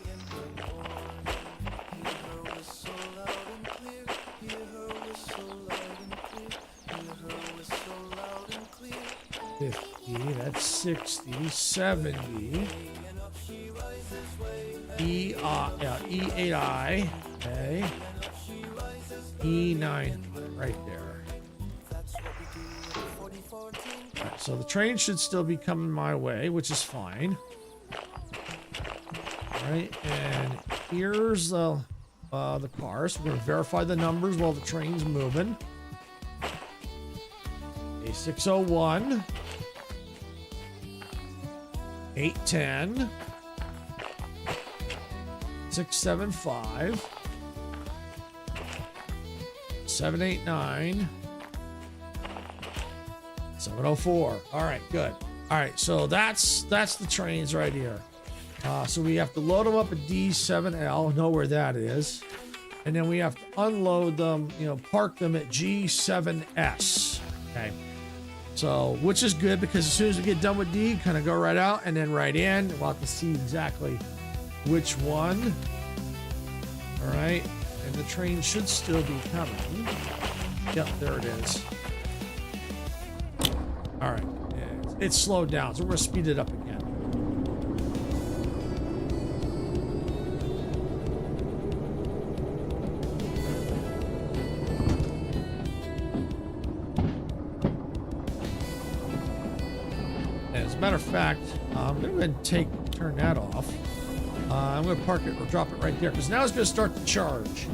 That's 60, 70. E8I, okay. E9 right there. All right, so the train should still be coming my way, which is fine. All right, and here's the cars. We're going to verify the numbers while the train's moving. A601. 810. 675. 789. 704. All right, good. All right, so that's the trains right here. So we have to load them up at D7L, know where that is. And then we have to unload them, you know, park them at G7S. Okay. So, which is good because as soon as we get done with D, kind of go right out and then right in. We'll have to see exactly which one. All right. And the train should still be coming. Yep, there it is. All right. Yeah, it's slowed down, so we're going to speed it up again. Matter of fact, I'm going to go ahead and turn that off. I'm going to park it or drop it right there because now it's going to start to charge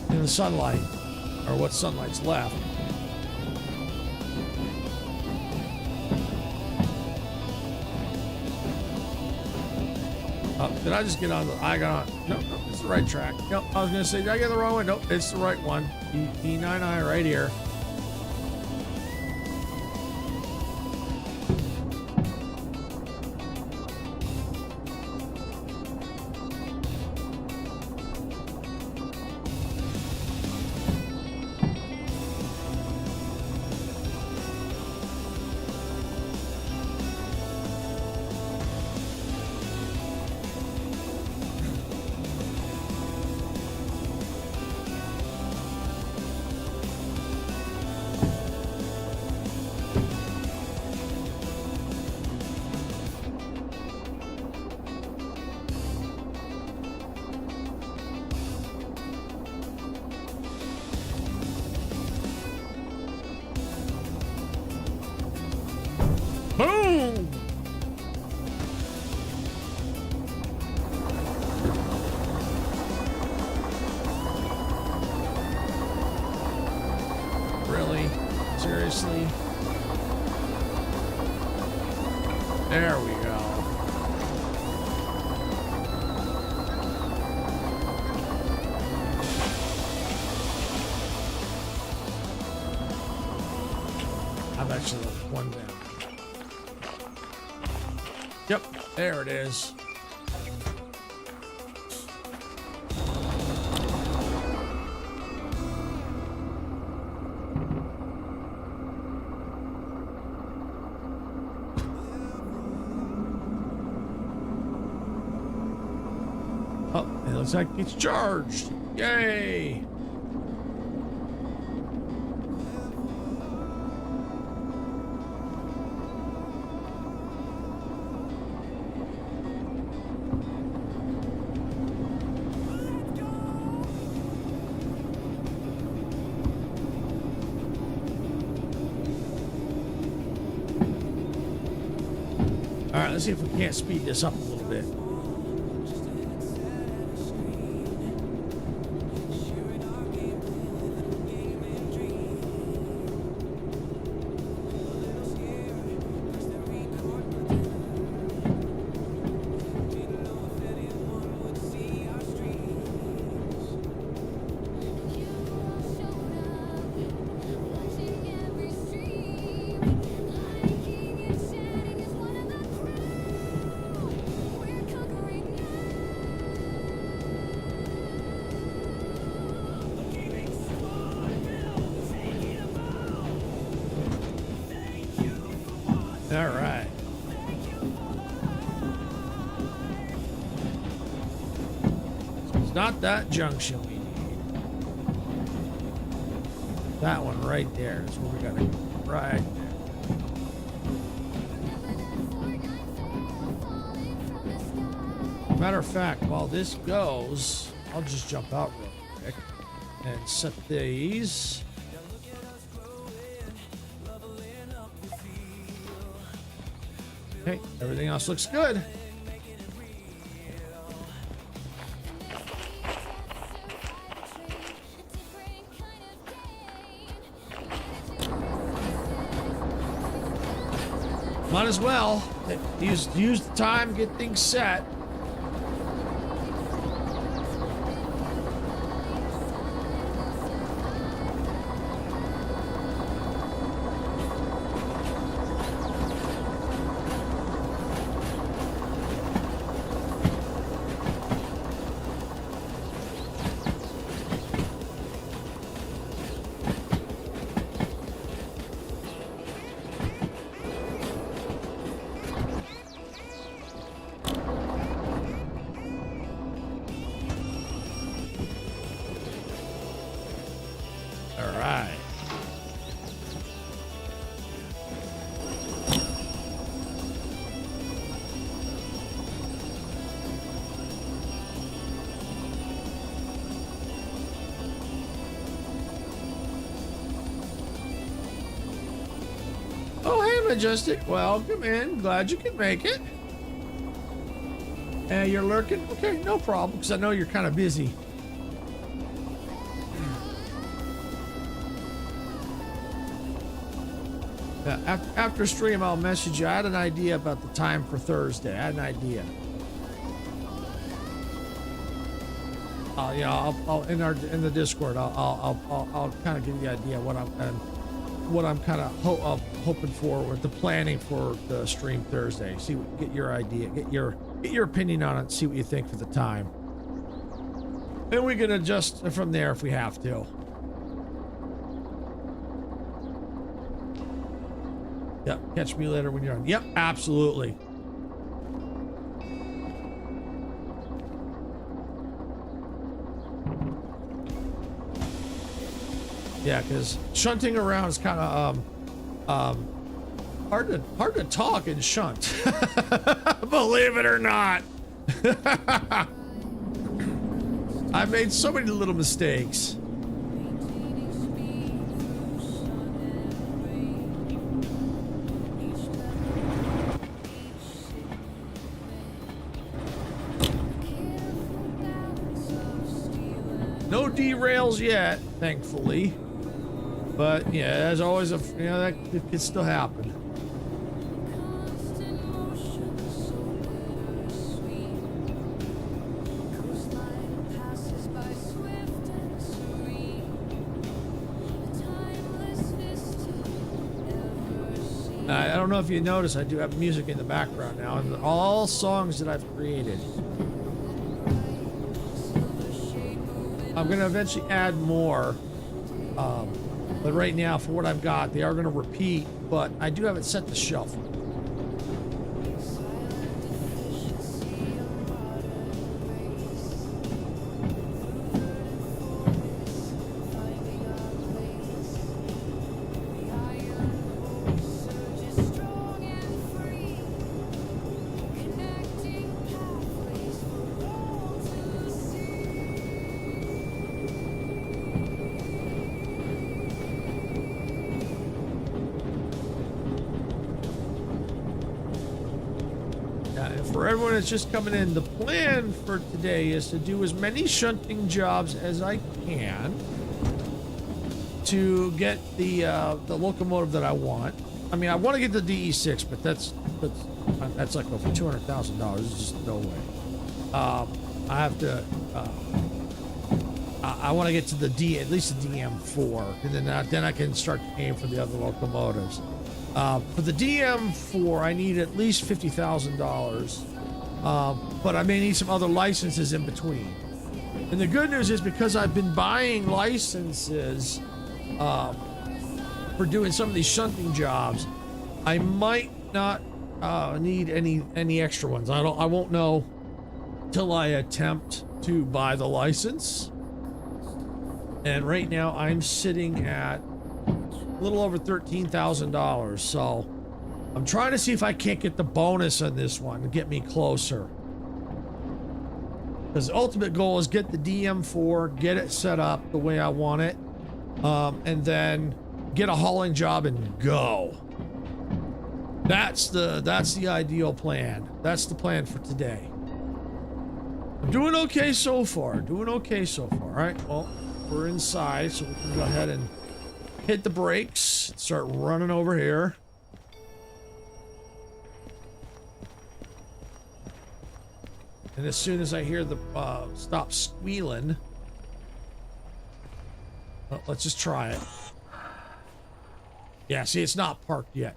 in the sunlight, or what sunlight's left. Did I just get on I got on? Nope, it's the right track. Nope, I was going to say, did I get the wrong one? Nope, it's the right one. E9I right here. There we go. I'm actually one down. Yep, there it is. Oh, it looks like it's charged. Yay! All right, let's see if we can't speed this up a little bit. All right. So it's not that junction we need. That one right there is where we gotta go. Right there. Matter of fact, while this goes, I'll just jump out real quick and set these. Okay, everything else looks good. Might as well use the time, get things set. All right. Oh, hey, Majestic. Welcome in. Glad you could make it. And you're lurking? Okay, no problem, because I know you're kind of busy. After stream, I'll message you. I had an idea about the time for Thursday. I had an idea. I'll in the Discord. I'll kind of give you the idea what I'm kind of hoping for with the planning for the stream Thursday. Get your idea, get your opinion on it. See what you think for the time, and we can adjust from there if we have to. Yep, catch me later when you're on. Yep, absolutely. Yeah, because shunting around is kind of hard to talk and shunt. Believe it or not. I've made so many little mistakes. No derails yet, thankfully. But yeah, there's always that it could still happen. I don't know if you notice, I do have music in the background now, and they're all songs that I've created. I'm going to eventually add more, but right now, for what I've got, they are going to repeat, but I do have it set to shuffle. For everyone that's just coming in, the plan for today is to do as many shunting jobs as I can to get the locomotive that I want. I mean, I want to get the DE6, but that's like over $200,000. There's just no way. I have to. I want to get to the at least the DM4, and then I can start to aim for the other locomotives. For the DM4, I need at least $50,000, but I may need some other licenses in between. And the good news is, because I've been buying licenses for doing some of these shunting jobs, I might not need any extra ones. I won't know till I attempt to buy the license. And right now, I'm sitting at a little over $13,000, so I'm trying to see if I can't get the bonus on this one to get me closer. Because the ultimate goal is get the DM4, get it set up the way I want it, and then get a hauling job and go. That's the ideal plan. That's the plan for today. I'm doing okay so far. All right, well, we're inside, so we can go ahead and hit the brakes, start running over here. And as soon as I hear the stop squealing, well, let's just try it. Yeah, see, it's not parked yet.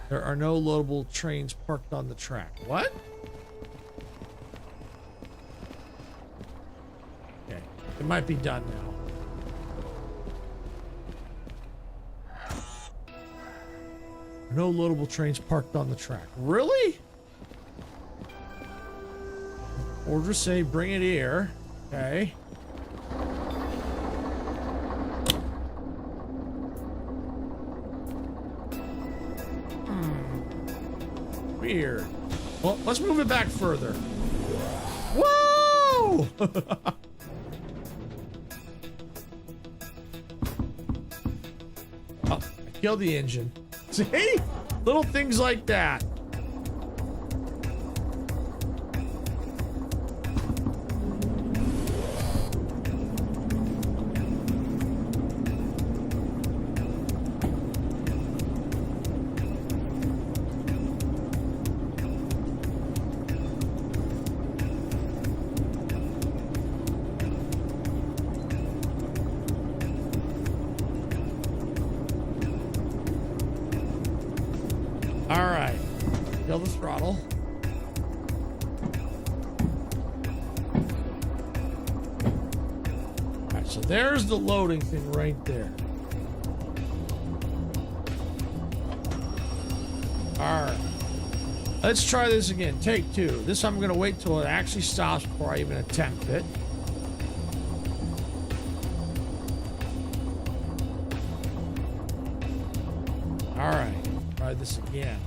There are no loadable trains parked on the track. What? Okay, it might be done now. No loadable trains parked on the track. Really? Orders say bring it here. Okay. Weird. Well, let's move it back further. Whoa! Oh, I killed the engine. See? Little things like that. Kill the throttle. Alright, so there's the loading thing right there. Alright. Let's try this again. Take two. This time I'm going to wait till it actually stops before I even attempt it. Alright. Try this again.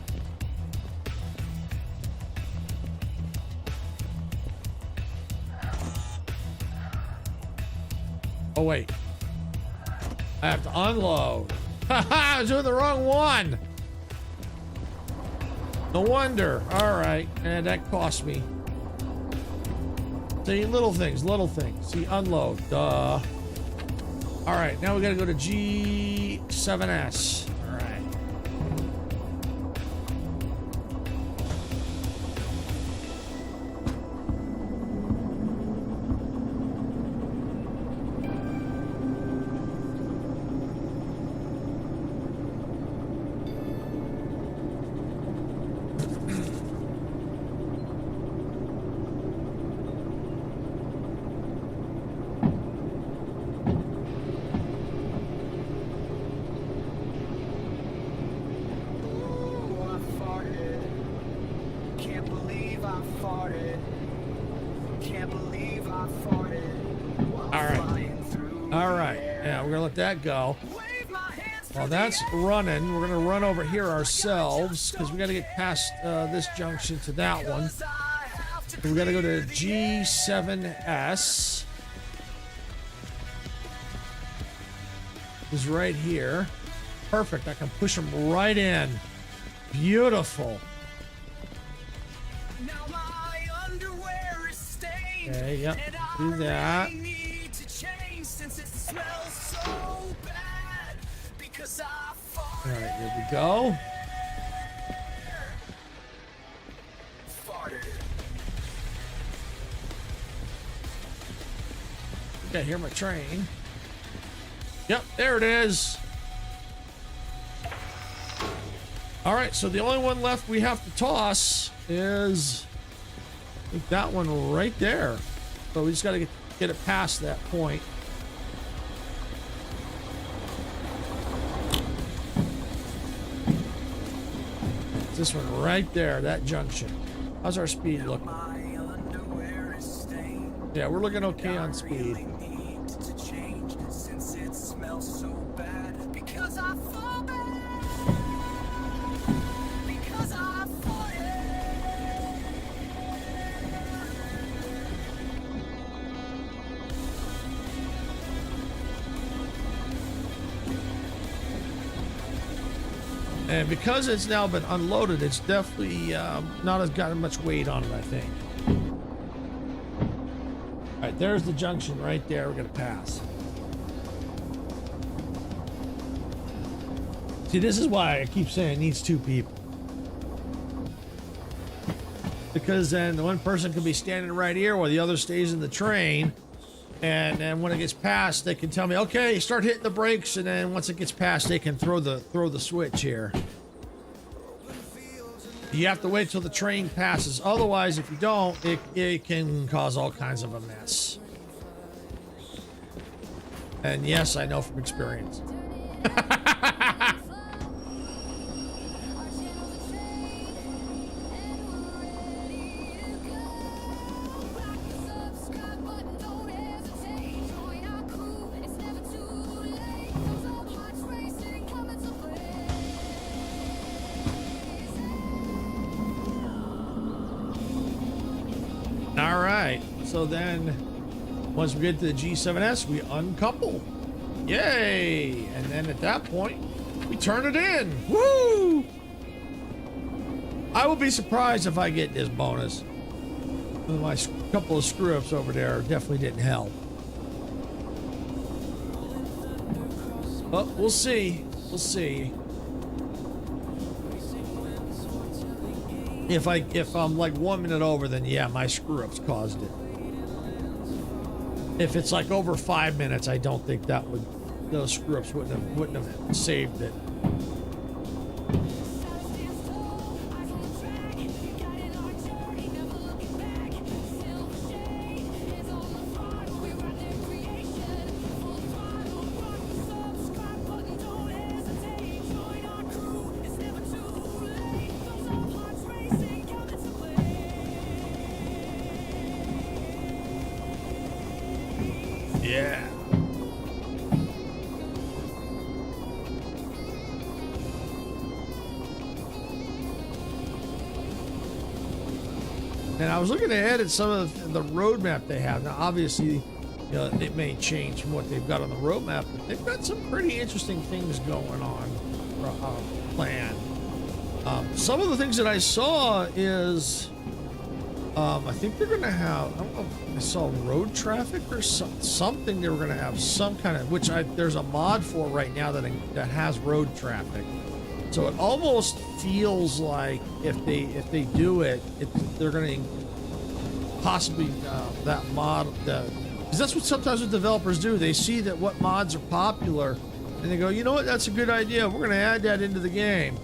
Oh, wait. I have to unload. Haha, I was doing the wrong one. No wonder. All right. And that cost me. See, little things. See, unload. Duh. All right. Now we got to go to G7S. All right. farted. Can't believe I farted. While All right. flying through All the right. air. Yeah, we're gonna let that go. Wave my hands While to that's the air. running, we're gonna run over here ourselves because we got to get past this junction to that one. 'Cause I have to So we got to go to breathe the air. G7S. Is right here. Perfect. I can push them right in. Beautiful. Now my underwear is stained. Okay, yep, And I do that. really need to change since it smells so bad. Because I All farted. right, here we go. Farted. Okay, hear my train. Yep, there it is. All right, so the only one left we have to toss is I think that one right there. So we just got to get it past that point. It's this one right there, that junction. How's our speed looking? My underwear is stained. Yeah, we're looking okay on I speed. really need to change since it smells so bad. Because I fall bad. Because I farted. And because it's now been unloaded, it's definitely not as got much weight on it, I think. All right, there's the junction right there. We're gonna pass. See, this is why I keep saying it needs two people. Because then the one person could be standing right here while the other stays in the train. And then when it gets past, they can tell me, okay, start hitting the brakes. And then once it gets past, they can throw the switch here. You have to wait till the train passes. Otherwise, if you don't, it can cause all kinds of a mess. And yes, I know from experience. All right, so then once we get to the G7S, we uncouple. Yay! And then at that point, we turn it in. Woo! I will be surprised if I get this bonus. My couple of screw-ups over there definitely didn't help. But we'll see. We'll see. If I'm like 1 minute over, then yeah, my screw-ups caused it. If it's like over 5 minutes, I don't think those screw-ups wouldn't have saved it. Yeah. And I was looking ahead at some of the roadmap they have. Now, obviously, you know, it may change from what they've got on the roadmap, but they've got some pretty interesting things going on planned. Some of the things that I saw is, I think they're going to have, I don't know if I saw road traffic or something. They were going to have some kind of, there's a mod for right now that has road traffic. So it almost feels like if they do it, they're going to possibly that mod, because that's what sometimes what developers do. They see that what mods are popular, and they go, you know what, that's a good idea. We're going to add that into the game.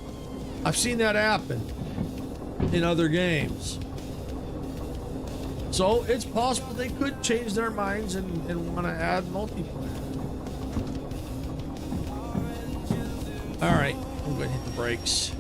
I've seen that happen in other games. So it's possible they could change their minds and want to add multiplayer. All right, I'm going to hit the brakes.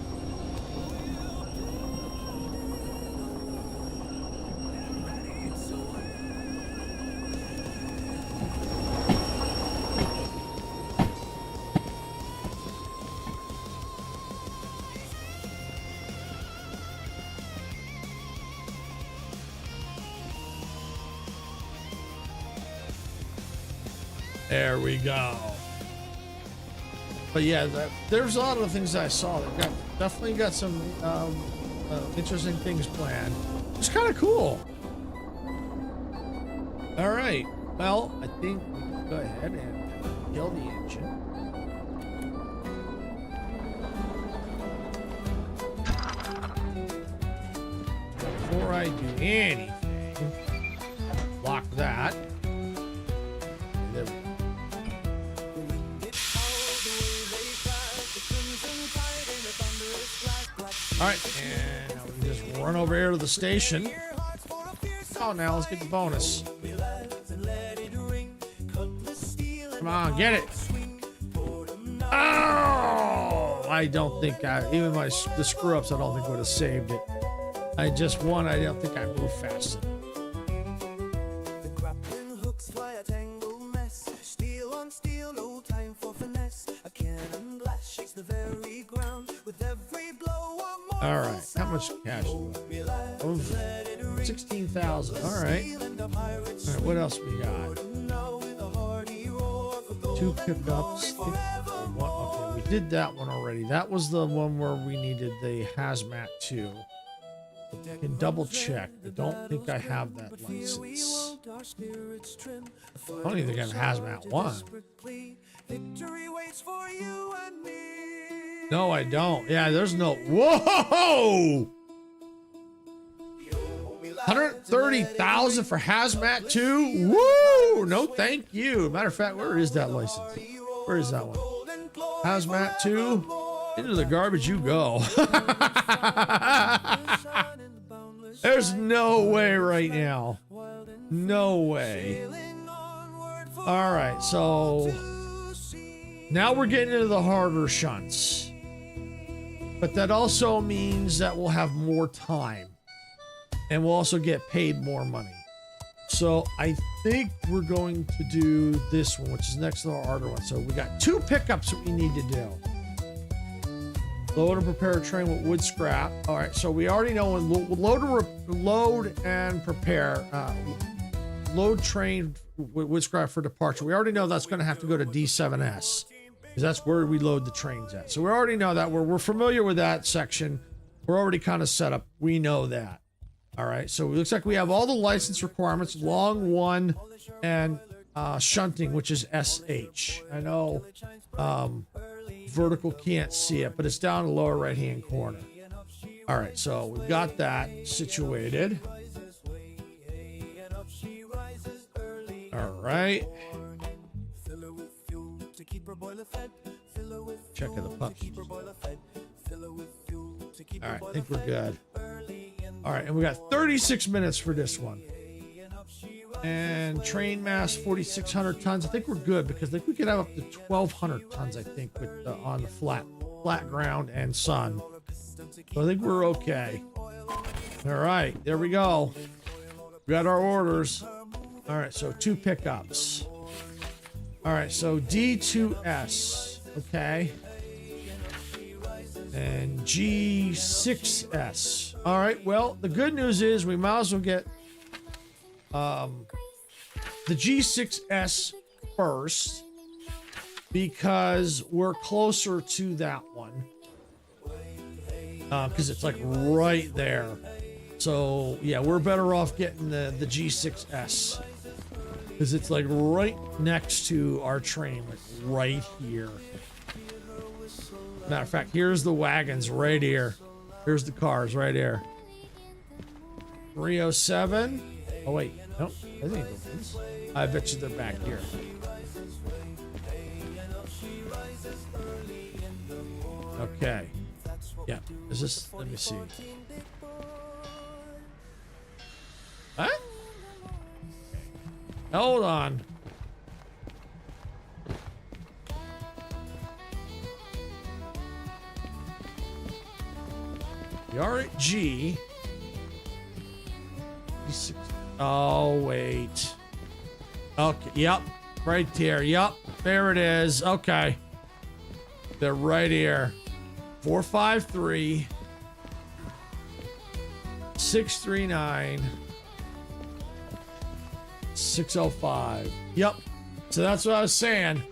There we go. But yeah, there's a lot of the things I saw that definitely got some interesting things planned. It's kind of cool. All right. Well, I think we can go ahead and kill the engine. Before I do anything, lock that. There we go. All right, and now we can just run over here to the station. Oh, now let's get the bonus. Come on, get it. Oh, I don't think even the screw ups, I don't think would have saved it. I just won. I don't think I moved fast enough. All right, how much cash do we have? Oh, 16,000. All right. All right, what else we got? 2 pickups. Okay, we did that one already. That was the one where we needed the hazmat 2. I can double check. I don't think I have that license. I don't even think I have hazmat 1. No, I don't. Yeah, there's no. Whoa! 130,000 for hazmat 2. Woo! No, thank you. Matter of fact, where is that license? Where is that one? Hazmat 2. Into the garbage you go. There's no way right now. No way. All right, so now we're getting into the harder shunts. But that also means that we'll have more time. And we'll also get paid more money. So I think we're going to do this one, which is next to the harder one. So we got 2 pickups that we need to do. Load and prepare a train with wood scrap. All right, so we already know when load and prepare. Load train with wood scrap for departure. We already know that's going to have to go to D7S. Because that's where we load the trains at. So we already know that. We're familiar with that section. We're already kind of set up. We know that. All right, so it looks like we have all the license requirements, long 1 and shunting, which is SH. I know vertical can't see it, but it's down in the lower right-hand corner. All right, so we've got that situated. All right. Checking the puppies. All right, I think we're good. All right, and we got 36 minutes for this one. And train mass 4,600 tons. I think we're good because I think we could have up to 1,200 tons. I think with on the flat ground and sun. So I think we're okay. All right, there we go. We got our orders. All right, so 2 pickups. All right, so D2S. Okay. And G6S. All right, well, the good news is we might as well get the G6S first because we're closer to that one. Because it's like right there. So, yeah, we're better off getting the G6S. Because it's like right next to our train, like right here. Matter of fact, here's the wagons right here. Here's the cars right here. 307. Oh, wait. Nope. I think it is. I bet you they're back here. Okay. Yeah. Is this? Let me see. Huh? Hold on. We are at G. Oh, wait. Okay. Yep. Right here. Yep. There it is. Okay. They're right here. 453. 639. 605. Yep. So that's what I was saying.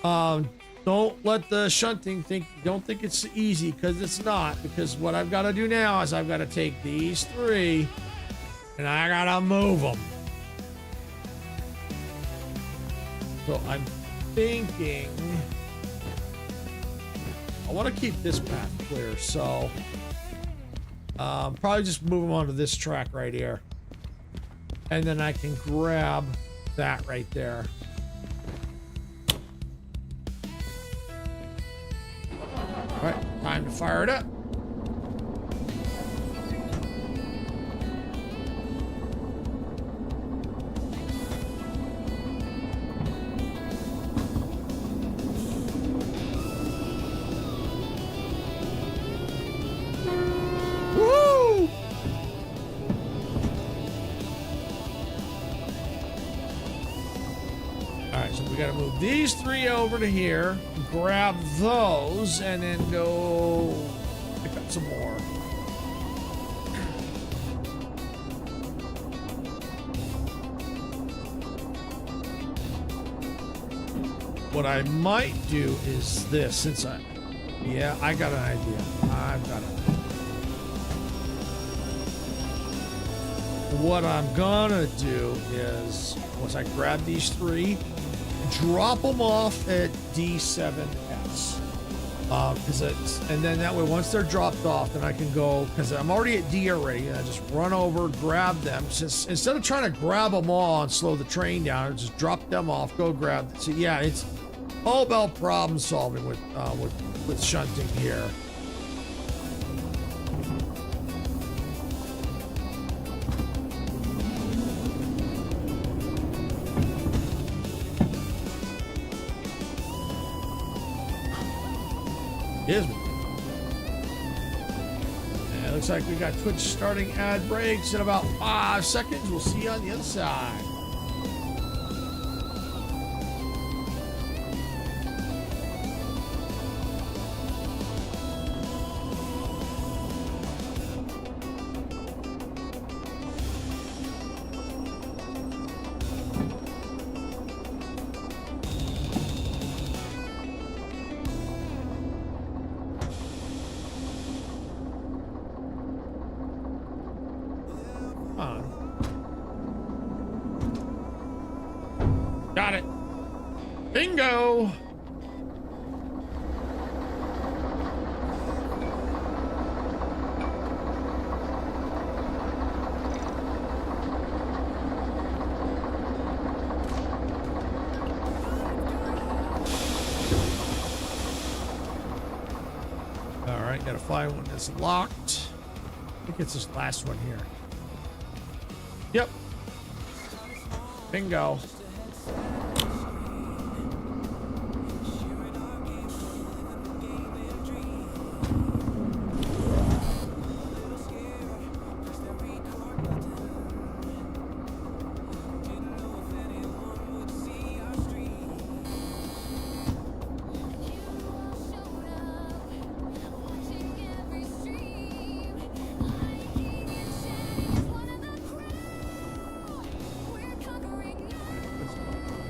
Don't let the shunting don't think it's easy, because it's not. Because what I've got to do now is I've got to take these 3 and I got to move them. So I'm thinking I want to keep this path clear. So probably just move them onto this track right here. And then I can grab that right there. All right, time to fire it up. Woo! All right, so we got to move these 3 over to here, grab those, and then go pick up some more. What I might do is this, since yeah, I got an idea. I've got it. What I'm gonna do is, once I grab these 3, drop them off at D7S. And then that way, once they're dropped off, then I can go, because I'm already at D already, and I just run over, grab them. Since instead of trying to grab them all and slow the train down, I just drop them off, go grab them. So yeah, it's all about problem solving with shunting here. Is me. And it looks like we got Twitch starting ad breaks in about 5 seconds. We'll see you on the other side. Got it. Bingo. All right, gotta find one that's locked. I think it's this last one here. Yep. Bingo.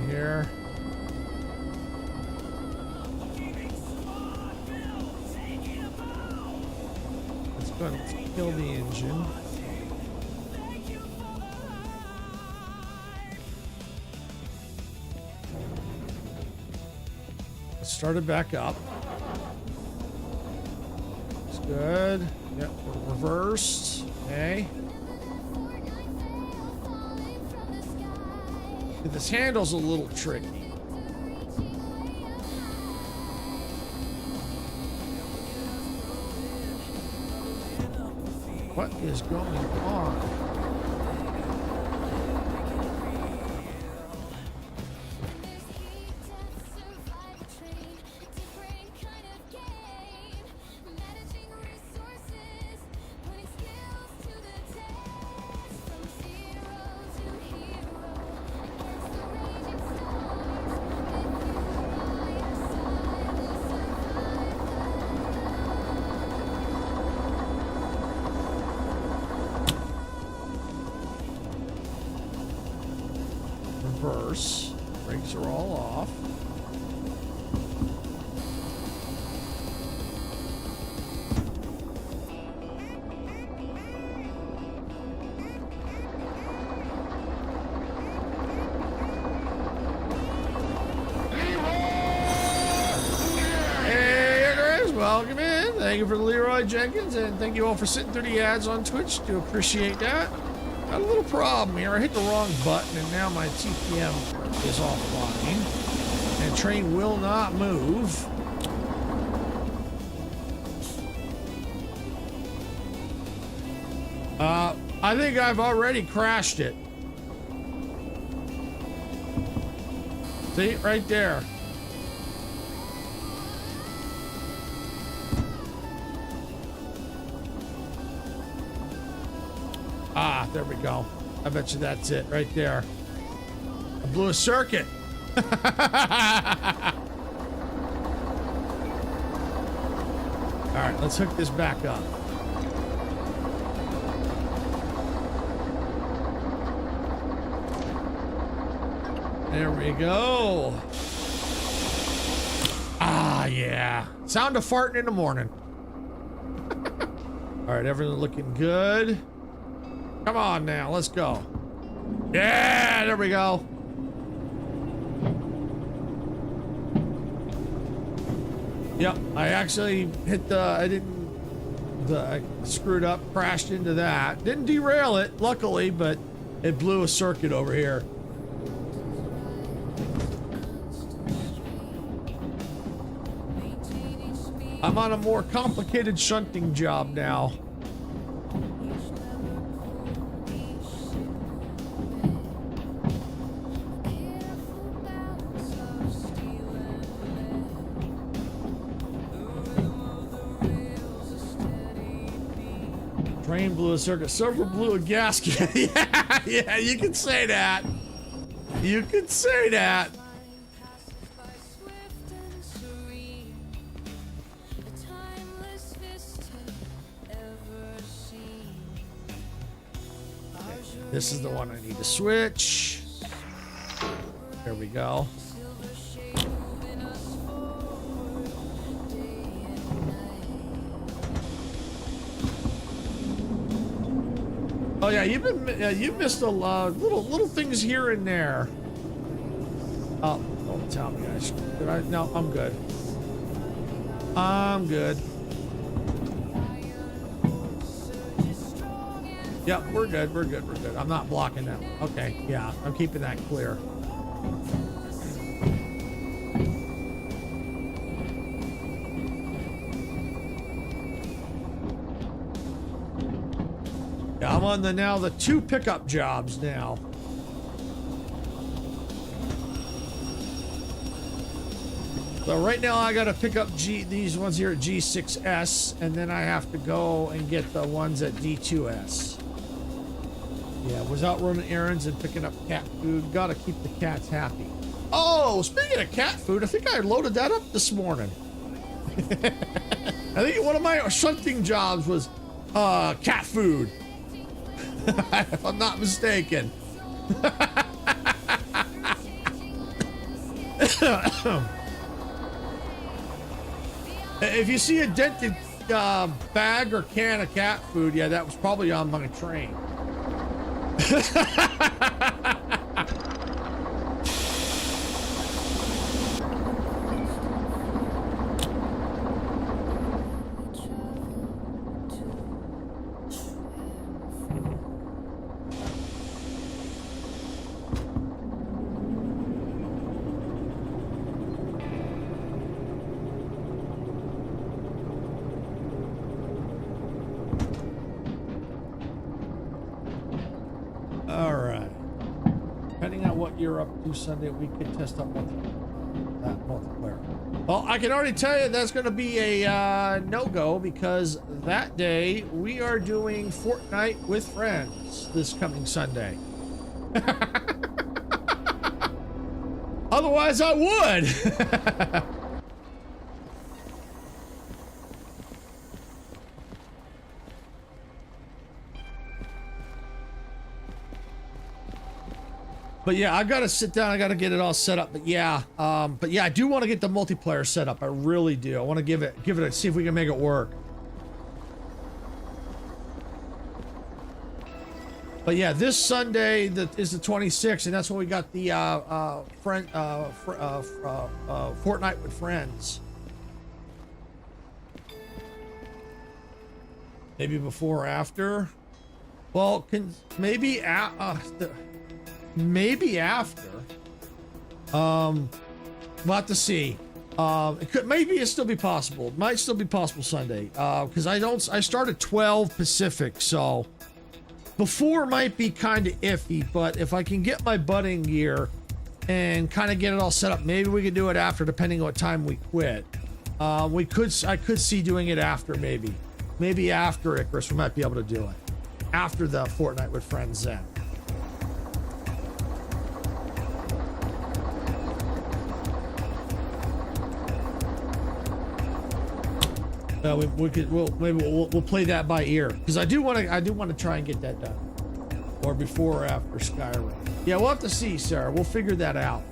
Here. Let's go ahead and kill the engine. Let's start it back up. It's good. Yep, we're reversed. Okay. This handle's a little tricky. What is going on? Reverse. Brakes are all off. welcome in. Thank you for the Leroy Jenkins, and thank you all for sitting through the ads on Twitch. Do appreciate that. Got a little problem here. I hit the wrong button, and now my TPM is offline. And train will not move. I think I've already crashed it. See, right there. Ah, there we go. I bet you that's it right there. I blew a circuit. All right, let's hook this back up. There we go. Ah, yeah. Sound of farting in the morning. All right, everything looking good. Come on now, let's go. Yeah, there we go. Yep, I actually hit the, I screwed up, crashed into that. Didn't derail it, luckily, but it blew a circuit over here. I'm on a more complicated shunting job now. Train blew a circuit. Server blew a gasket. yeah, you can say that. You can say that. This is the one I need to switch. There we go. Oh yeah, you missed a lot little things here and there. Oh, don't tell me no, I'm good. I'm good. Yep, we're good. We're good. We're good. I'm not blocking that one. Okay, yeah, I'm keeping that clear. Yeah, I'm on the 2 pickup jobs now. So right now I got to pick up these ones here at G6S, and then I have to go and get the ones at D2S. Yeah, was out running errands and picking up cat food. Gotta keep the cats happy. Oh, speaking of cat food, I think I loaded that up this morning. I think one of my shunting jobs was cat food. If I'm not mistaken. If you see a dented bag or can of cat food, yeah, that was probably on my train. You're up to Sunday, we could test out multiplayer. Well, I can already tell you that's going to be a no-go, because that day we are doing Fortnite with friends this coming Sunday. Otherwise, I would. But yeah, I gotta sit down. I gotta get it all set up. But yeah, I do want to get the multiplayer set up. I really do. I want to give it a see if we can make it work. But yeah, this Sunday is the 26th, and that's when we got the Fortnite with friends. Maybe before or after. Well, maybe maybe after. We'll have to see. Maybe it still be possible. It might still be possible Sunday. Because I start at 12 Pacific, so before might be kind of iffy, but if I can get my budding gear and kind of get it all set up, maybe we could do it after, depending on what time we quit. I could see doing it after, maybe after Icarus, we might be able to do it after the Fortnite with Friends then. We'll play that by ear, because I do want to try and get that done, or before or after Skyrim. Yeah, we'll have to see, Sarah. We'll figure that out.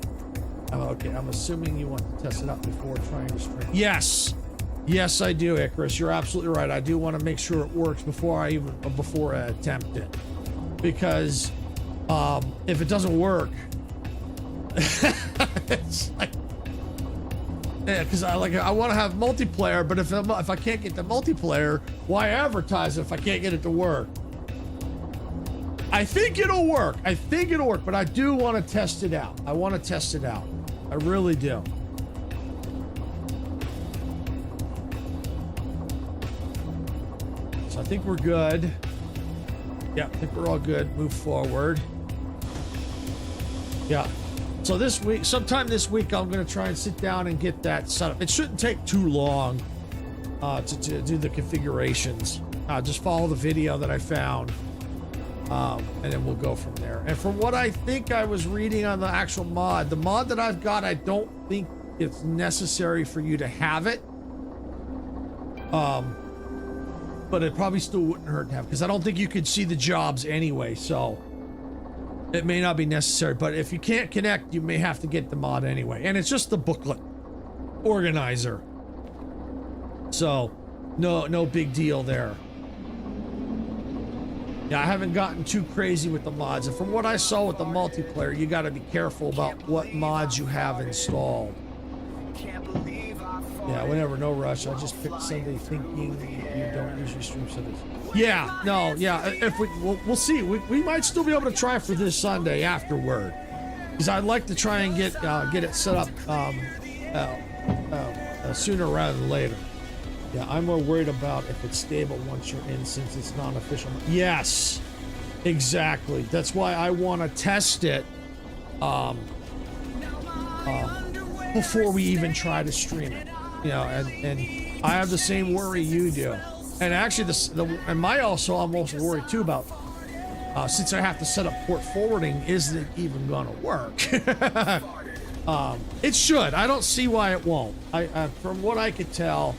Okay, I'm assuming you want to test it out before trying to stream. Yes, I do, Icarus. You're absolutely right. I do want to make sure it works before I attempt it, because if it doesn't work, it's like. Yeah, because I want to have multiplayer, but if I can't get the multiplayer, why advertise it if I can't get it to work? I think it'll work. But I do want to test it out. I really do. So I think we're good. Yeah, I think we're all good. Move forward. Yeah. So sometime this week, I'm going to try and sit down and get that set up. It shouldn't take too long to do the configurations. Just follow the video that I found, and then we'll go from there. And from what I think I was reading on the actual mod, the mod that I've got, I don't think it's necessary for you to have it. But it probably still wouldn't hurt to have, because I don't think you could see the jobs anyway, so it may not be necessary. But if you can't connect, you may have to get the mod anyway. And it's just the booklet organizer, so no big deal there. Yeah, I haven't gotten too crazy with the mods, and from what I saw with the multiplayer, you got to be careful about what mods you have installed. Yeah, whatever, no rush. I just picked Sunday thinking you don't usually stream Sundays. Yeah, no, yeah. If we'll see. We might still be able to try for this Sunday afterward, because I'd like to try and get it set up sooner rather than later. Yeah, I'm more worried about if it's stable once you're in, since it's non-official. Yes, exactly. That's why I want to test it before we even try to stream it. You know, and I have the same worry you do. And actually, I'm also worried too about, since I have to set up port forwarding, is it even gonna work? It should. I don't see why it won't. From what I could tell,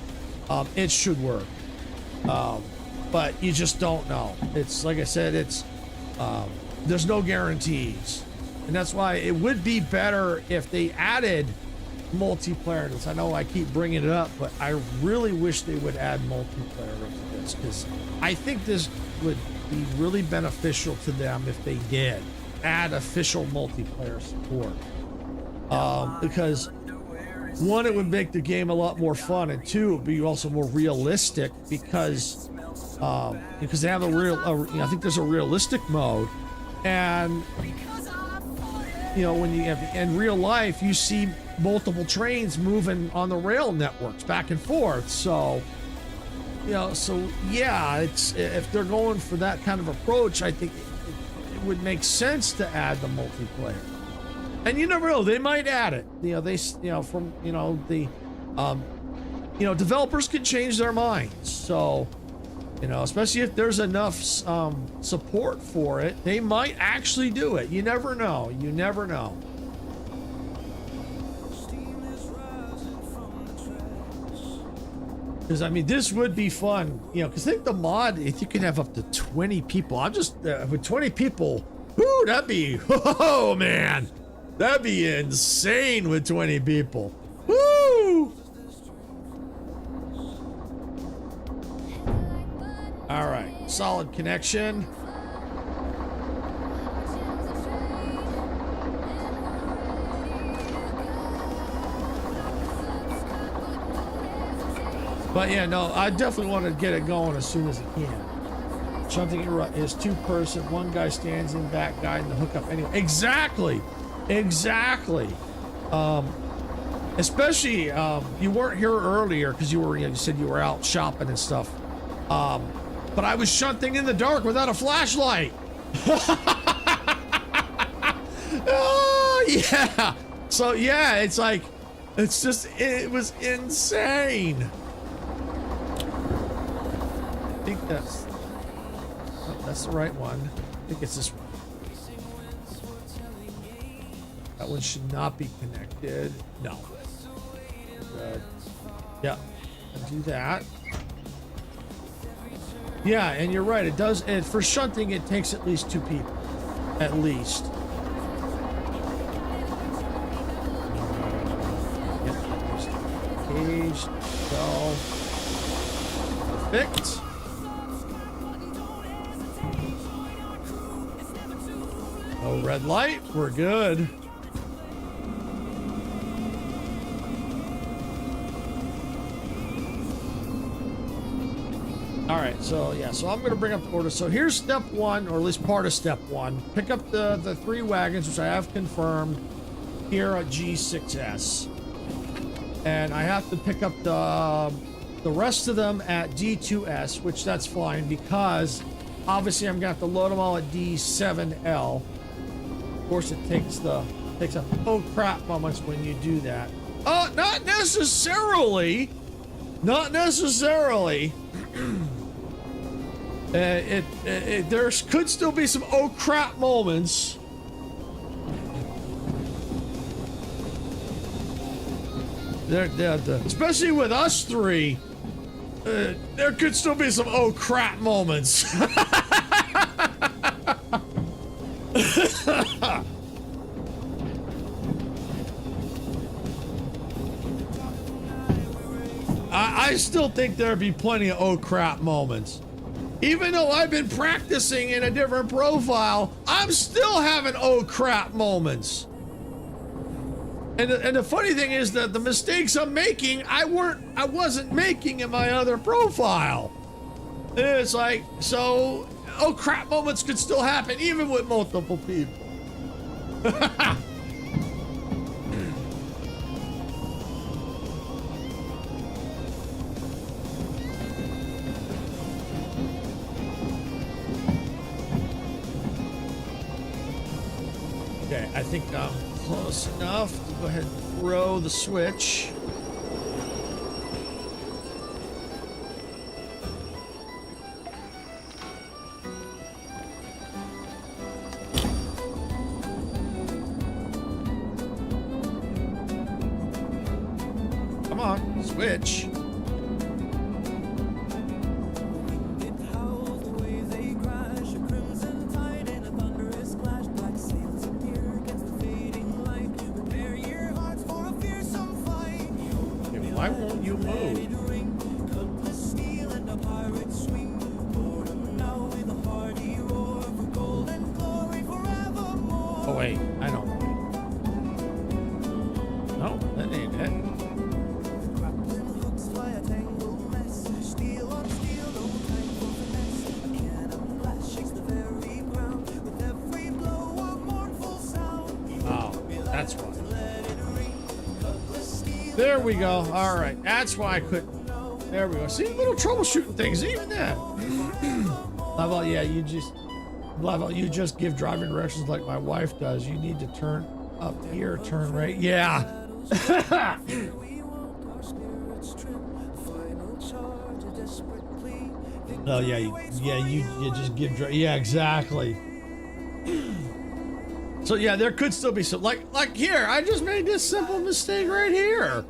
it should work. But you just don't know. It's like I said, there's no guarantees. And that's why it would be better if they added multiplayer to this. I know I keep bringing it up, but I really wish they would add multiplayer into this, because I think this would be really beneficial to them if they did add official multiplayer support. Because one, it would make the game a lot more fun, and two, it would be also more realistic, because they have I think there's a realistic mode, and when you have in real life, you see multiple trains moving on the rail networks back and forth. So yeah, it's, if they're going for that kind of approach, I think it would make sense to add the multiplayer. And you never know, they might add it. Developers can change their minds. So, especially if there's enough support for it, they might actually do it. You never know. You never know. Because, I mean, this would be fun, because I think the mod, if you can have up to 20 people, I'm just, with 20 people, whoo, that'd be, oh, man, that'd be insane with 20 people. Woo! All right, solid connection. But yeah, no, I definitely want to get it going as soon as I can. Shunting is 2-person, one guy stands in back guiding the hookup anyway. Exactly. Exactly. Especially, you weren't here earlier because you said you were out shopping and stuff. But I was shunting in the dark without a flashlight. Oh, yeah. So yeah, it's like, it was insane. I think that's the right one. I think it's this one. That one should not be connected. No. Good. Yeah. Do that. Yeah, and you're right. It does. And for shunting, it takes at least 2 people. At least. Cage. Go. Perfect. No red light. We're good. All right, so yeah, so I'm going to bring up the order. So here's step 1, or at least part of step 1. Pick up the 3 wagons, which I have confirmed here at G6S. And I have to pick up the rest of them at D2S, which that's fine because obviously I'm going to have to load them all at D7L. Of course, it takes a oh crap moments when you do that. Oh, not necessarily. Not necessarily. There could still be some oh crap moments. Especially with us 3, there could still be some oh crap moments. I still think there'd be plenty of oh crap moments. Even though I've been practicing in a different profile, I'm still having oh crap moments. And the funny thing is that the mistakes I'm making, I wasn't making in my other profile. And it's like, so oh crap moments could still happen even with multiple people. Okay, I think I'm close enough to go ahead and throw the switch. Come on, switch. Why won't you move? Oh wait, I know. No, that ain't it. Oh, that's why. There we go. All right. That's why I couldn't. There we go. See, little troubleshooting things. Even that. How about, yeah, you just give driving directions like my wife does. You need to turn up here, turn right. Yeah. Oh, yeah. You just give, yeah, exactly. So yeah, there could still be some like here. I just made this simple mistake right here.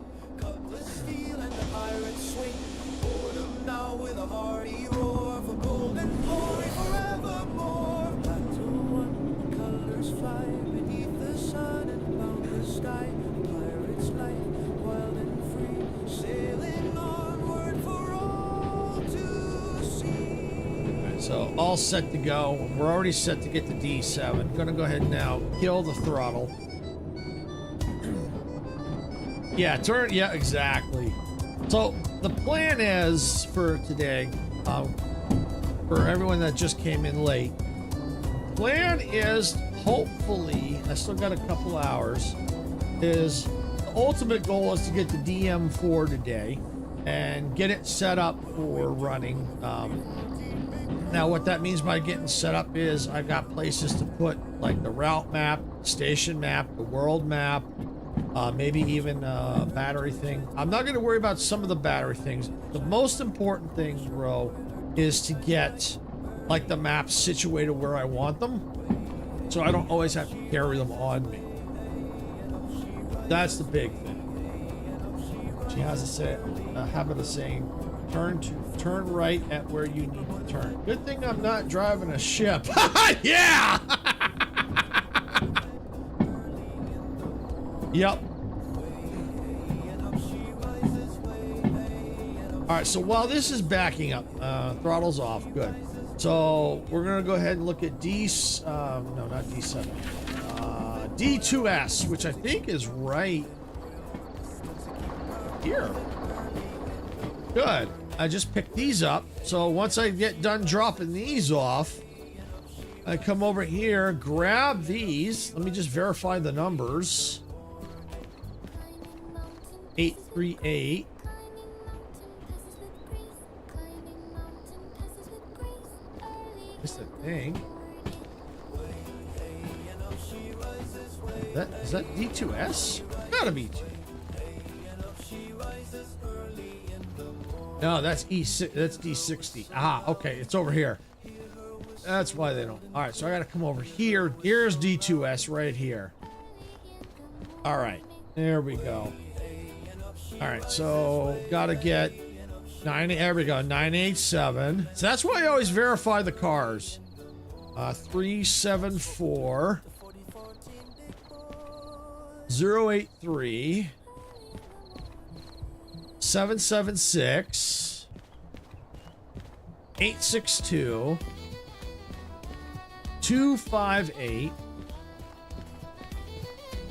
So all set to go. We're already set to get to D7. Gonna go ahead now, kill the throttle. Yeah, turn, yeah, exactly. So the plan is for today, for everyone that just came in late, plan is hopefully, I still got a couple hours, is the ultimate goal is to get the DM4 today and get it set up for running. Now what that means by getting set up is I got places to put like the route map, station map, the world map, maybe even a battery thing. I'm not going to worry about some of the battery things. The most important thing, bro, is to get like the maps situated where I want them, so I don't always have to carry them on me. That's the big thing. She has a habit of saying, turn right at where you need to turn. Good thing I'm not driving a ship. Yeah! Yep. All right, so while this is backing up, throttle's off, good. So we're gonna go ahead and look at no, not D7. D2S, which I think is right here. Good. I just picked these up. So once I get done dropping these off, I come over here, grab these. Let me just verify the numbers. 838. What's the thing? Is that D2S? Gotta be. No, that's E6. That's D60. Ah, okay, it's over here. That's why they don't. All right, so I gotta come over here. Here's D2S right here. All right, there we go. All right, so gotta get 9. There we go. 987. So that's why I always verify the cars. 374 083 776 862 258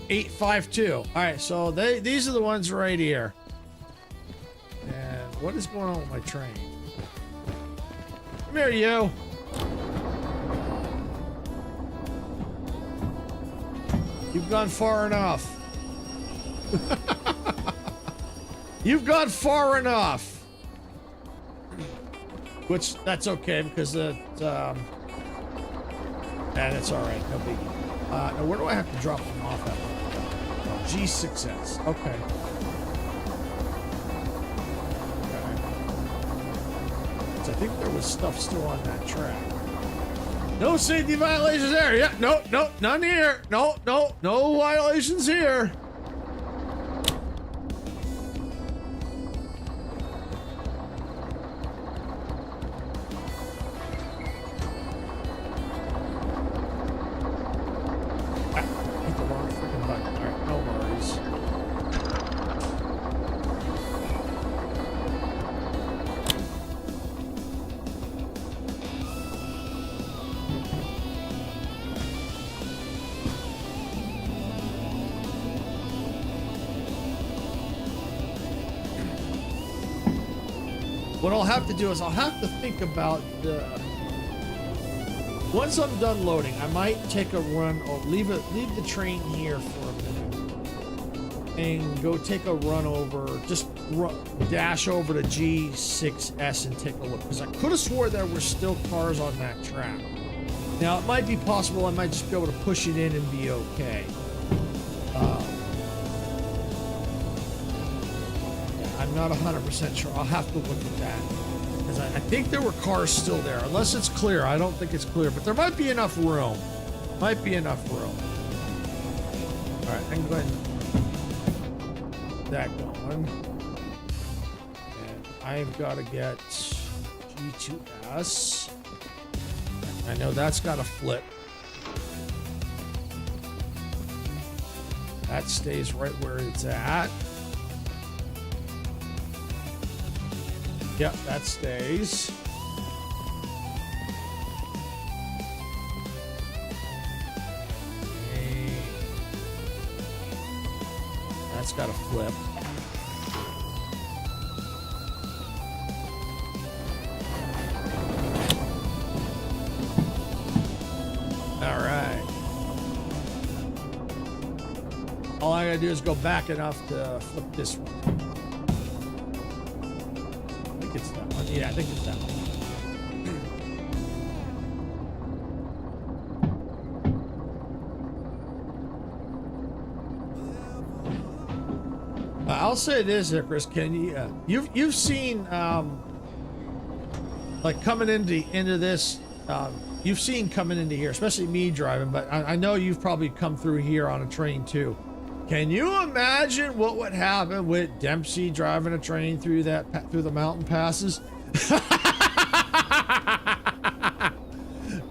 852. All right, so these are the ones right here. And what is going on with my train? Come here, you. You've gone far enough. You've gone far enough. Which, that's okay, because and it's all right, no biggie. Now where do I have to drop them off at? Oh, G6S. Okay. So I think there was stuff still on that track. No safety violations there. Yeah, no, none here. No violations here. What I'll have to do is I'll have to think about once I'm done loading, I might take a run or leave the train here for a minute and go take a run over, just dash over to G6S and take a look, because I could have swore there were still cars on that track. Now it might be possible I might just be able to push it in and be okay. I'm not 100% sure. I'll have to look at that, because I think there were cars still there. Unless it's clear. I don't think it's clear, but there might be enough room. Might be enough room. All right, I can go ahead and get that going. And I've got to get G2S. I know that's got to flip. That stays right where it's at. Yep, that stays. Okay. That's got to flip. gotta do is go back enough to flip this one. I think it's that one. Yeah, I think it's that one. I'll say this, Chris. Can you? You've seen like coming into this. You've seen coming into here, especially me driving. But I know you've probably come through here on a train too. Can you imagine what would happen with Dempsey driving a train through the mountain passes?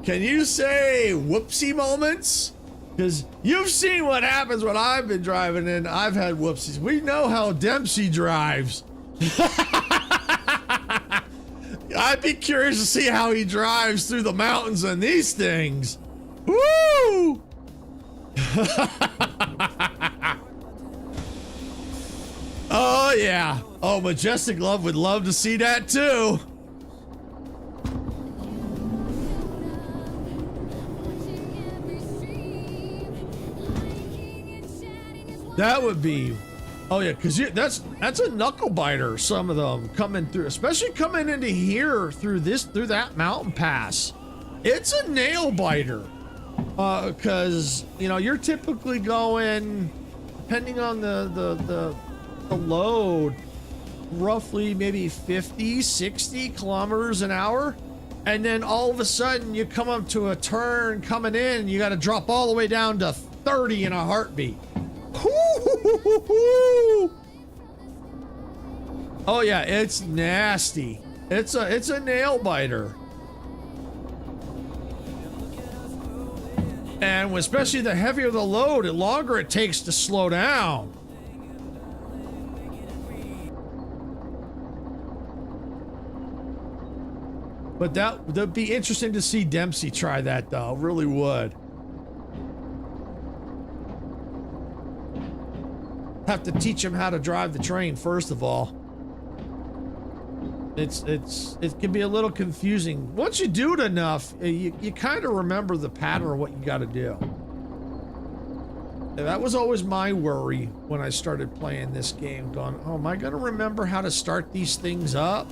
Can you say whoopsie moments? Because you've seen what happens when I've been driving and I've had whoopsies. We know how Dempsey drives. I'd be curious to see how he drives through the mountains on these things. Woo! Oh, yeah. Oh, Majestic Love would love to see that too. That would be, oh yeah, because that's a knuckle biter. Some of them coming through, especially coming into here through that mountain pass. It's a nail biter, because you're typically going, depending on the load, roughly maybe 50, 60 kilometers an hour, and then all of a sudden you come up to a turn coming in, and you got to drop all the way down to 30 in a heartbeat. Oh yeah, it's nasty. It's a nail biter. And especially the heavier the load, the longer it takes to slow down. But that'd be interesting to see Dempsey try that though, really would. Have to teach him how to drive the train first of all. It can be a little confusing. Once you do it enough, you kind of remember the pattern of what you got to do. And that was always my worry when I started playing this game, going, oh, am I going to remember how to start these things up?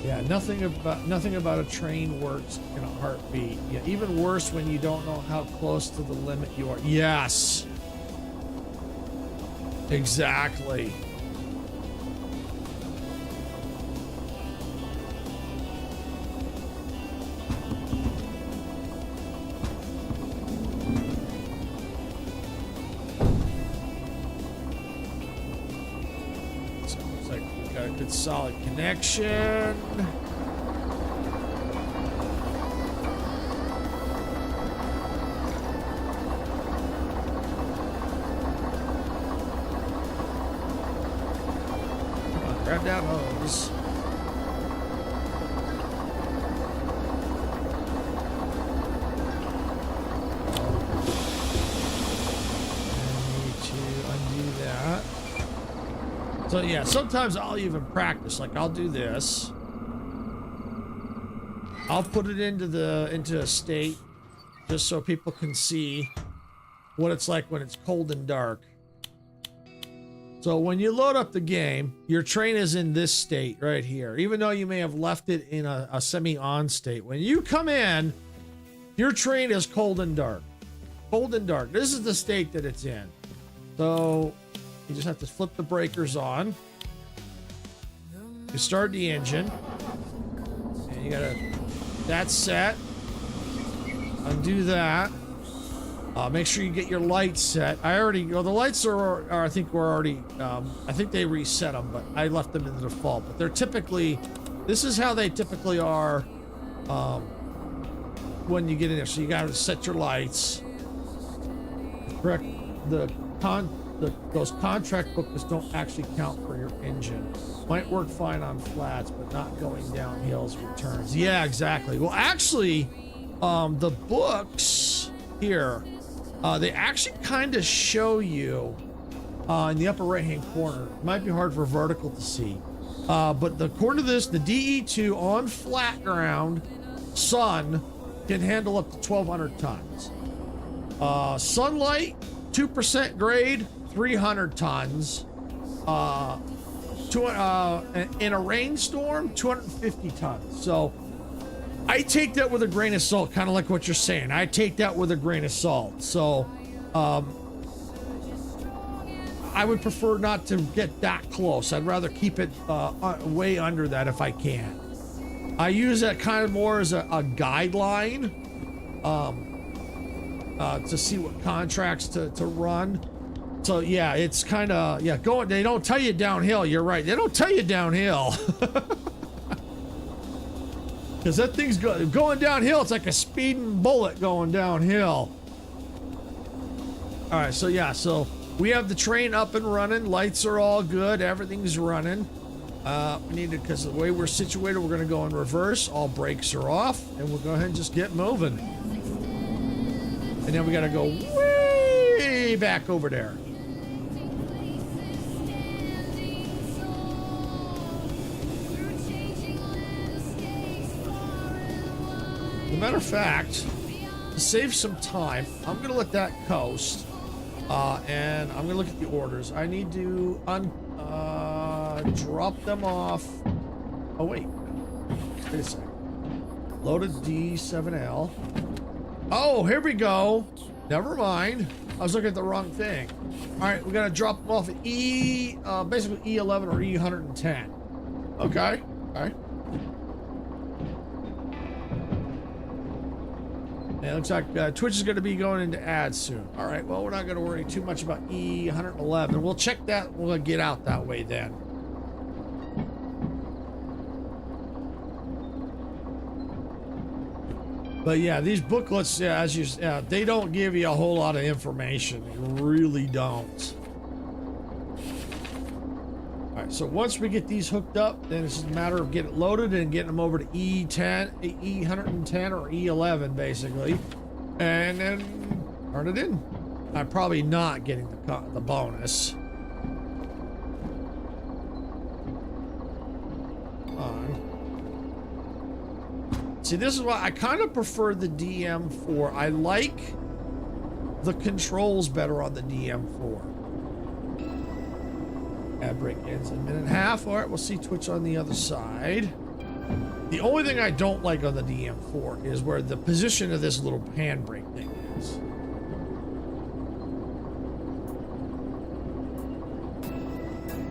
Yeah, nothing about a train works in a heartbeat. Yeah, even worse when you don't know how close to the limit you are. Yes. Exactly. So looks like we got a good solid connection. Grab that hose. I need to undo that. So yeah, sometimes I'll even practice. Like I'll do this. I'll put it into a state just so people can see what it's like when it's cold and dark. So when you load up the game, your train is in this state right here, even though you may have left it in a semi-on state. When you come in, your train is cold and dark. Cold and dark. This is the state that it's in. So you just have to flip the breakers on. You start the engine. And you gotta, that's set. Undo that. Make sure you get your lights set. The lights are I think we're already, I think they reset them, but I left them in the default. But they're typically, this is how they typically are when you get in there. So you got to set your lights. Correct. Those contract booklets don't actually count for your engine. Might work fine on flats, but not going down hills with turns. Yeah, exactly. Well, actually, the books here, they actually kind of show you in the upper right-hand corner. It might be hard for vertical to see. But according to this, the DE2 on flat ground, sun, can handle up to 1,200 tons. Sunlight, 2% grade, 300 tons. In a rainstorm, 250 tons. So I take that with a grain of salt, kind of like what you're saying. I take that with a grain of salt. So I would prefer not to get that close. I'd rather keep it way under that if I can. I use that kind of more as a guideline to see what contracts to run. So yeah, it's kind of, yeah, they don't tell you downhill. You're right. They don't tell you downhill. Because that thing's going downhill. It's like a speeding bullet going downhill. All right, so yeah, so we have the train up and running. Lights are all good. Everything's running. We need to, because of the way we're situated, we're going to go in reverse. All brakes are off, and we'll go ahead and just get moving. And then we got to go way back over there. As a matter of fact, to save some time, I'm going to let that coast. And I'm going to look at the orders. I need to drop them off. Oh, wait. Wait a second. Loaded D7L. Oh, here we go. Never mind. I was looking at the wrong thing. All right, we got to drop them off at basically E11 or E110. Okay. All right. Yeah, it looks like Twitch is going to be going into ads soon. All right, well, we're not going to worry too much about E111. We'll check that. We'll get out that way then. But yeah, these booklets, yeah, they don't give you a whole lot of information. They really don't. All right, so once we get these hooked up, then it's just a matter of getting it loaded and getting them over to E110 or E11, basically, and then turn it in. I'm probably not getting the bonus. See, this is why I kind of prefer the DM4. I like the controls better on the DM4. Ad break ends in a minute and a half. All right, we'll see Twitch on the other side. The only thing I don't like on the DM4 is where the position of this little handbrake thing is.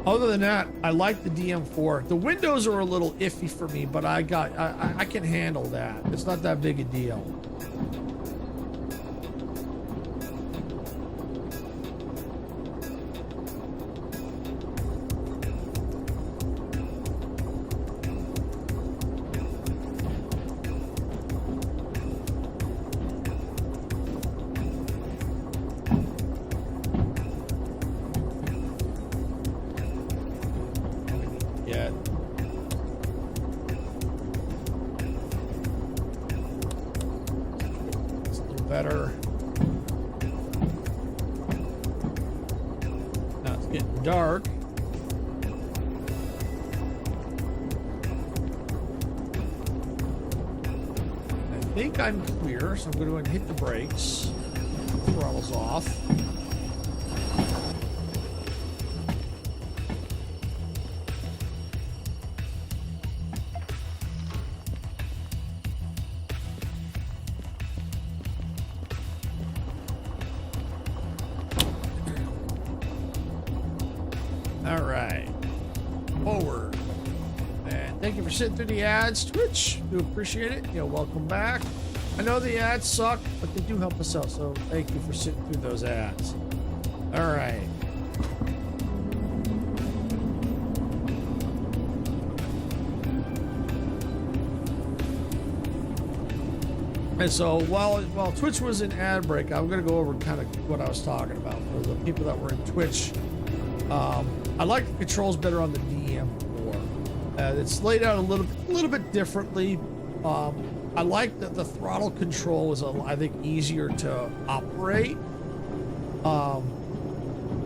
Other than that, I like the DM4. The windows are a little iffy for me, but I can handle that. It's not that big a deal. Better. Now it's getting dark. I think I'm clear, so I'm going to go ahead and hit the brakes. Throttle's off. Sitting through the ads, Twitch, do appreciate it. You know, welcome back. I know the ads suck, but they do help us out, so thank you for sitting through those ads. All right. And so while Twitch was in ad break, I'm going to go over kind of what I was talking about for the people that were in Twitch. I like the controls better on the DM4. It's laid out a little bit differently. I like that the throttle control is, I think, easier to operate.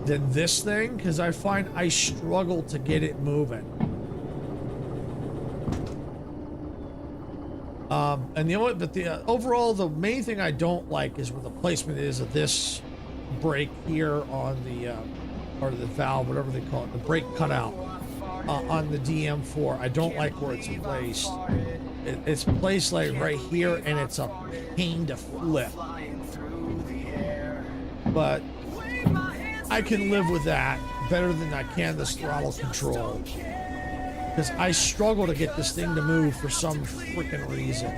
than this thing, because I find I struggle to get it moving. And the only, but the overall, the main thing I don't like is where the placement is of this brake here on the or the valve, whatever they call it, the brake cutout on the DM4. I don't like where it's placed. It's placed like right here, and it's a pain to flip. But I can live with that better than I can this throttle control, because I struggle to get this thing to move for some freaking reason.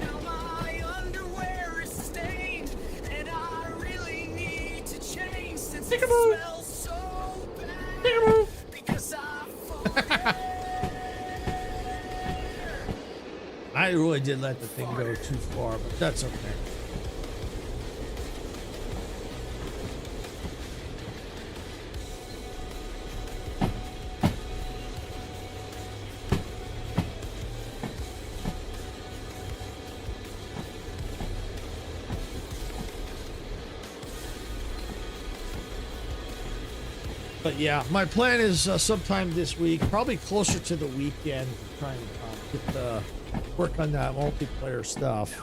Now my underwear is stained, and I really need to change since it smells so bad. Because I forget. I really did let the thing go too far, but that's okay. But yeah, my plan is sometime this week, probably closer to the weekend, to try and get work on that multiplayer stuff.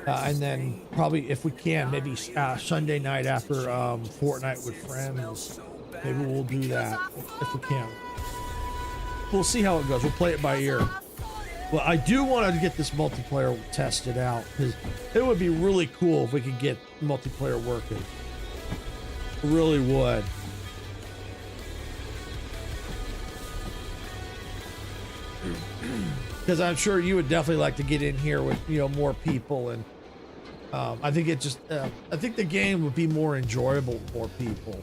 And then probably, if we can, maybe Sunday night after Fortnite with friends, maybe we'll do that if we can. We'll see how it goes. We'll play it by ear. Well, I do want to get this multiplayer tested out, because it would be really cool if we could get multiplayer working. It really would. Because I'm sure you would definitely like to get in here with, you know, more people, and I think it just I think the game would be more enjoyable with more people.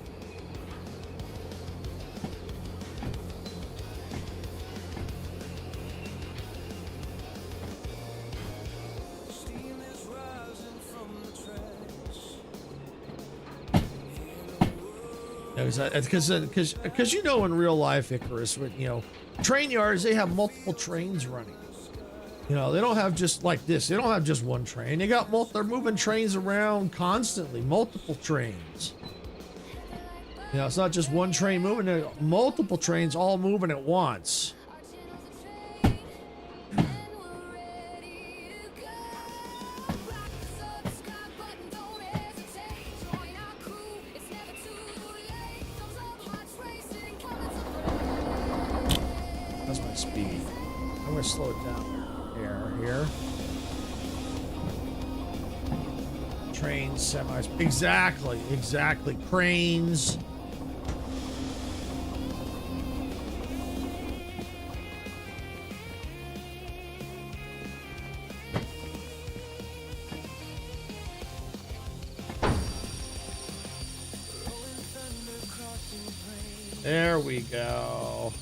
Because you know, in real life, Icarus, with, you know, train yards, they have multiple trains running. You know, they don't have just like this. They don't have just one train. They got they're moving trains around constantly, multiple trains. You know, it's not just one train moving, there are multiple trains all moving at once. That's my speed. I'm gonna slow it down here. Trains, semis, exactly. Cranes. There we go.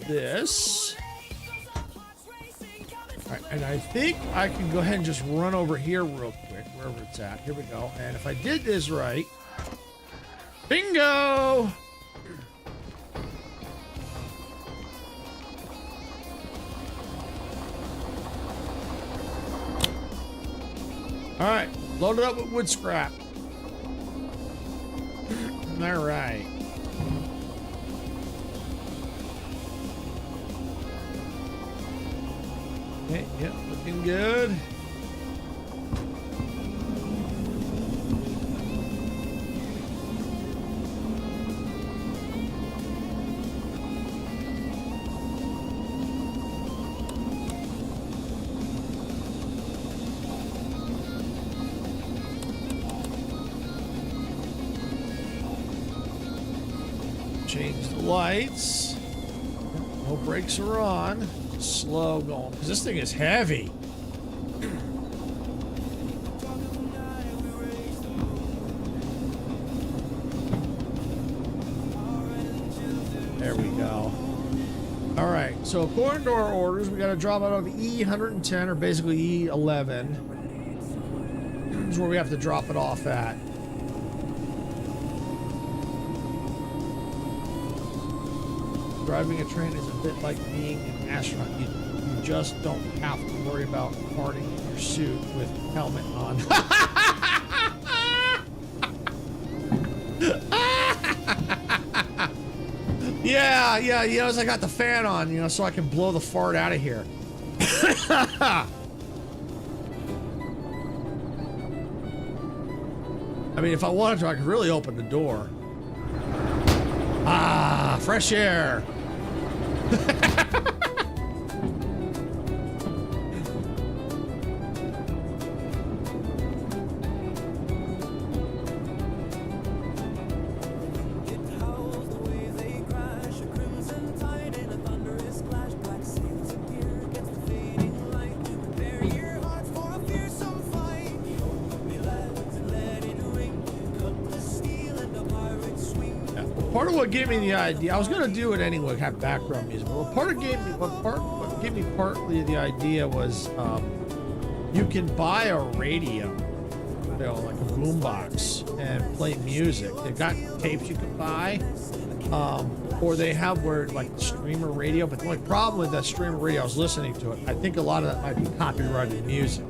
This. All right, and I think I can go ahead and just run over here real quick, wherever it's at. Here we go. And if I did this right, bingo! All right, load it up with wood scrap. All right. Okay, yep, looking good. change the lights. No brakes are on. Slow going, because this thing is heavy. There we go. All right, so according to our orders, we got to drop out of E110, or basically E11. This is where we have to drop it off at. Driving a train is a bit like being an astronaut. You just don't have to worry about farting in your suit with helmet on. Yeah, you know, as I got the fan on, you know, so I can blow the fart out of here. I mean, if I wanted to, I could really open the door. Ah, fresh air. Part of what gave me the idea, I was gonna do it anyway, have background music. But what gave me partly the idea was, you can buy a radio, you know, like a boombox, and play music. They've got tapes you can buy, or they have where like streamer radio. But the only problem with that streamer radio, I was listening to it. I think a lot of that might be copyrighted music.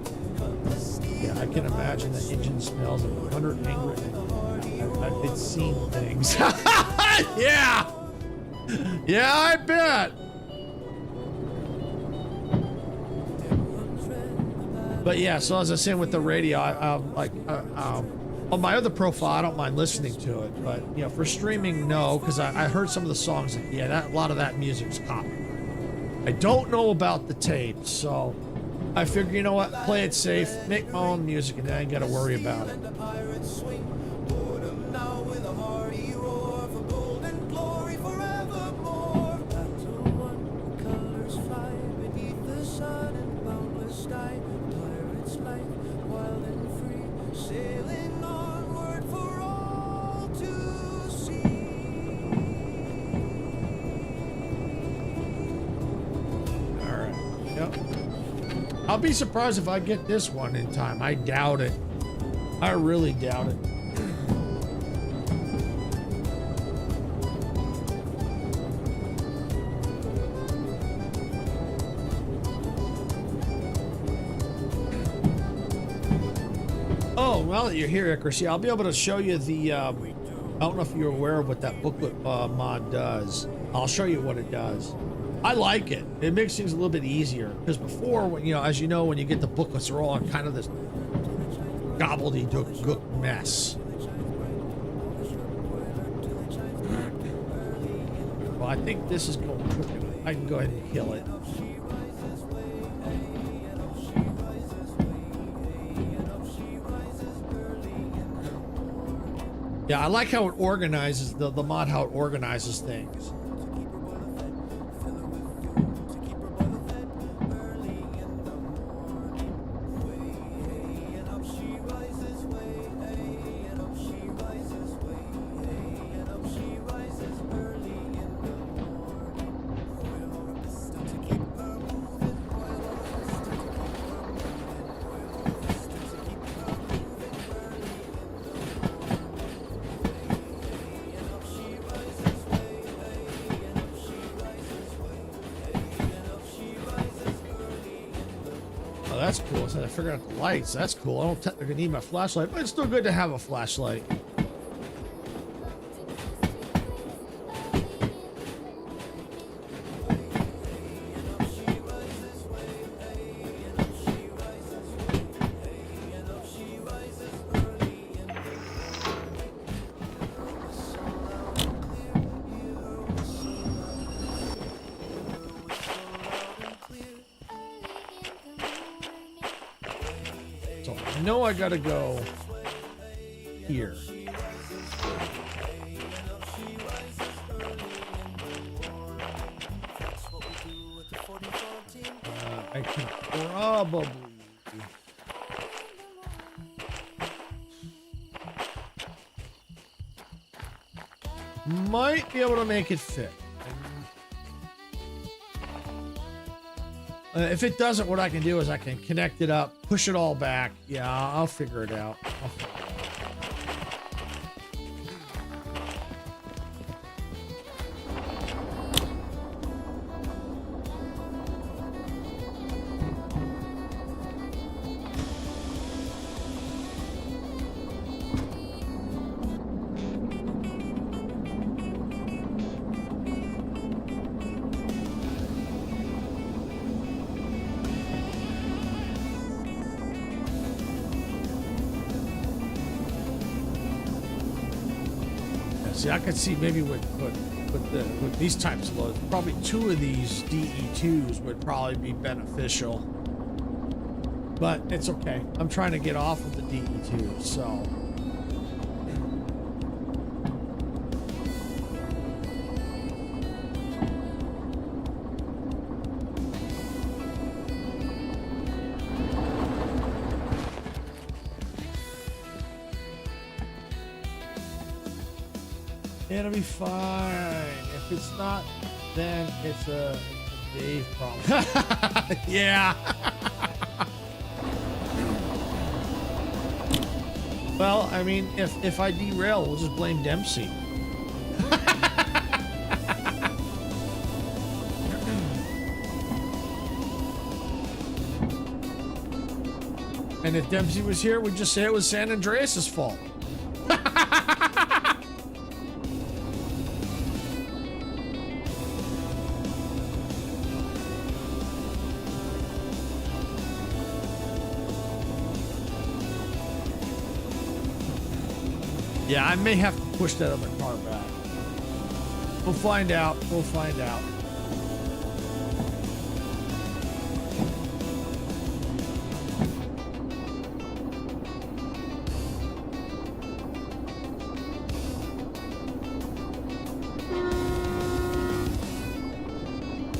Yeah, I can imagine the engine smells of 100 angry. I've seen things. Yeah, I bet. But yeah, so as I was saying with the radio, on my other profile, I don't mind listening to it, but you know, for streaming, no, because I heard some of the songs. And, yeah, a lot of that music's copyrighted. I don't know about the tapes, so I figure, you know what, play it safe, make my own music, and then I ain't got to worry about it. I'll be surprised if I get this one in time. I doubt it. I really doubt it. Oh, now that you're here, Icarus, yeah, I'll be able to show you the, I don't know if you're aware of what that booklet mod does. I'll show you what it does. I like it. It makes things a little bit easier, because before, when, you know, as you know, when you get the booklets, they're all on kind of this gobbledygook mess. Well, I think this is going quick enough. I can go ahead and kill it. Yeah, I like how it organizes the mod, how it organizes things. That's cool. So I figured out the lights. That's cool. I don't technically need my flashlight, but it's still good to have a flashlight. I gotta go here. Probably. Might be able to make it fit. If it doesn't, what I can do is I can connect it up, push it all back. Yeah, I'll figure it out. See, I could see maybe with these types of loads, probably 2 of these DE2s would probably be beneficial. But it's okay. I'm trying to get off of the DE2, so. It'll be fine. If it's not, then it's a Dave problem. Yeah. Well, I mean, if I derail, we'll just blame Dempsey. And if Dempsey was here, we'd just say it was San Andreas' fault. Yeah, I may have to push that other car back. We'll find out. We'll find out.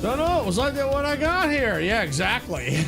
No, it was like that when I got here. Yeah, exactly.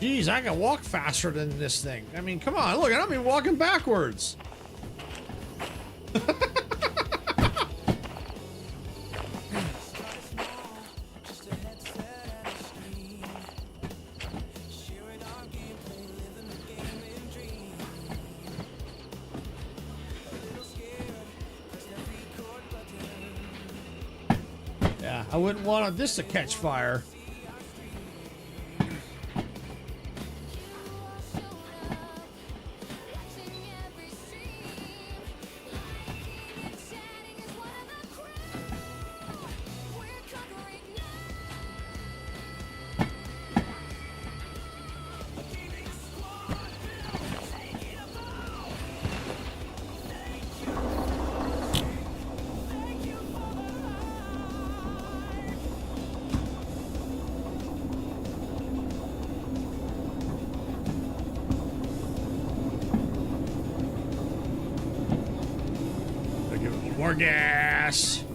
Jeez, I can walk faster than this thing. I mean, come on, look, I'm even walking backwards. Yeah, I wouldn't want this to catch fire. More gas.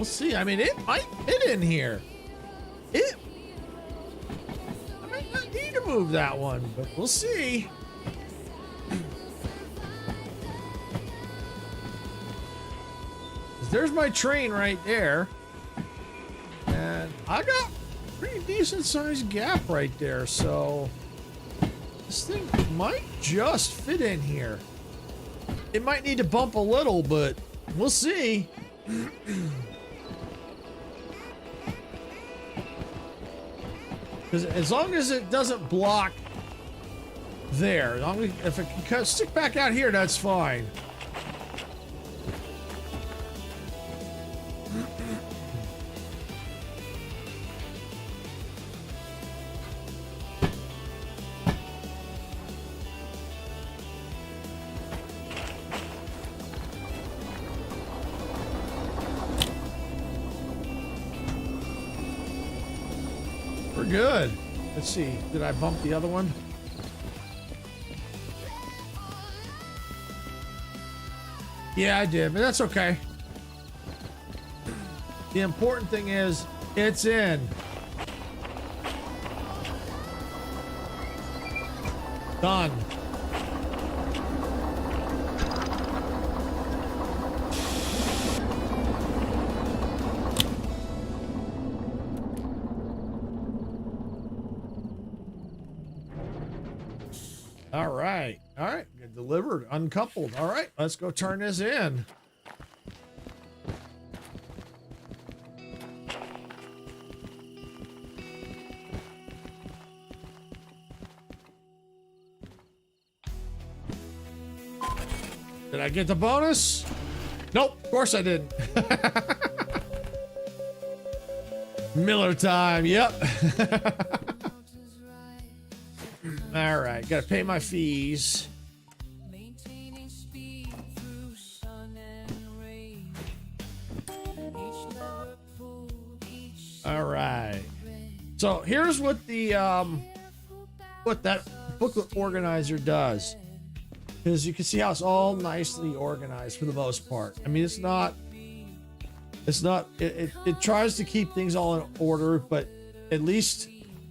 see. I mean, it might fit in here. I might not need to move that one, but we'll see. 'Cause there's my train right there. And I got a pretty decent sized gap right there, so this thing might just fit in here. It might need to bump a little, but we'll see. Because as long as it doesn't block there, as long as, if it can stick back out here, that's fine. We're good. Let's see. Did I bump the other one? Yeah, I did, but that's okay. The important thing is it's in. Done. All right. All right. Get delivered, uncoupled. All right. Let's go turn this in. Did I get the bonus? Nope. Of course I didn't. Miller time. Yep. All right, gotta pay my fees. All right. So here's what the what that booklet organizer does. Because you can see how it's all nicely organized for the most part. I mean, it tries to keep things all in order, but at least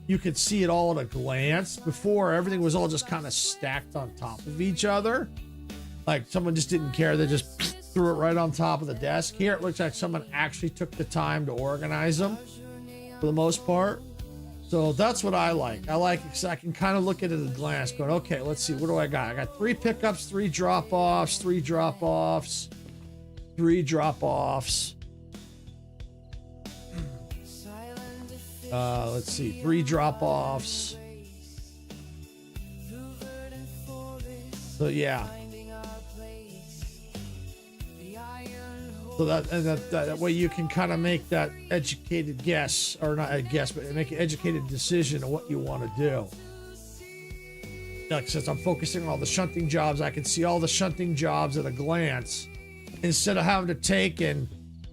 you could see it all at a glance. Before, everything was all just kind of stacked on top of each other. Like someone just didn't care. They just threw it right on top of the desk. Here, it looks like someone actually took the time to organize them for the most part. So that's what I like. I like it because I can kind of look at it at a glance going, okay, let's see. What do I got? I got 3 pickups, 3 drop-offs, 3 drop-offs, 3 drop-offs. Let's see, 3 drop-offs. So yeah. So that way you can kind of make that educated guess, or not a guess, but make an educated decision on what you want to do. Like, since I'm focusing on all the shunting jobs, I can see all the shunting jobs at a glance instead of having to take and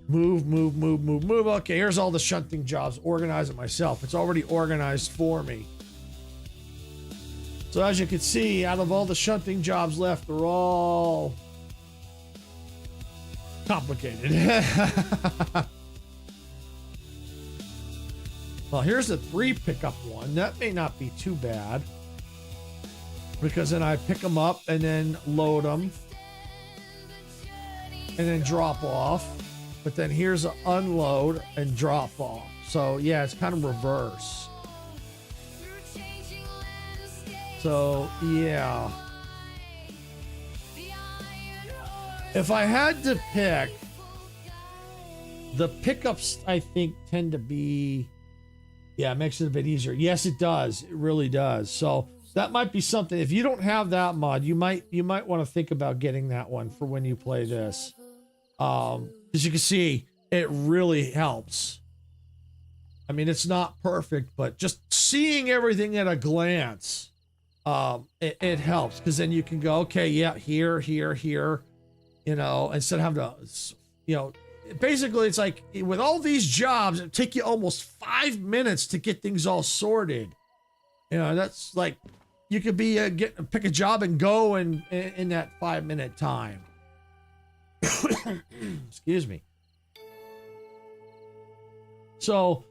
move. Okay, here's all the shunting jobs. Organize it myself. It's already organized for me. So as you can see, out of all the shunting jobs left, they're all complicated. Well, here's the 3 pickup one. That may not be too bad, because then I pick them up and then load them and then drop off. But then here's an unload and drop off. So yeah, it's kind of reverse. So yeah. If I had to pick, the pickups I think tend to be, yeah, it makes it a bit easier. Yes, it does. It really does. So that might be something. If you don't have that mod, you might want to think about getting that one for when you play this. As you can see, it really helps. I mean, it's not perfect, but just seeing everything at a glance, it helps, because then you can go, okay, yeah, here, you know, instead of having to, you know, basically it's like with all these jobs, it take you almost 5 minutes to get things all sorted. You know, that's like, you could be pick a job and go in that 5-minute time. Excuse me. So,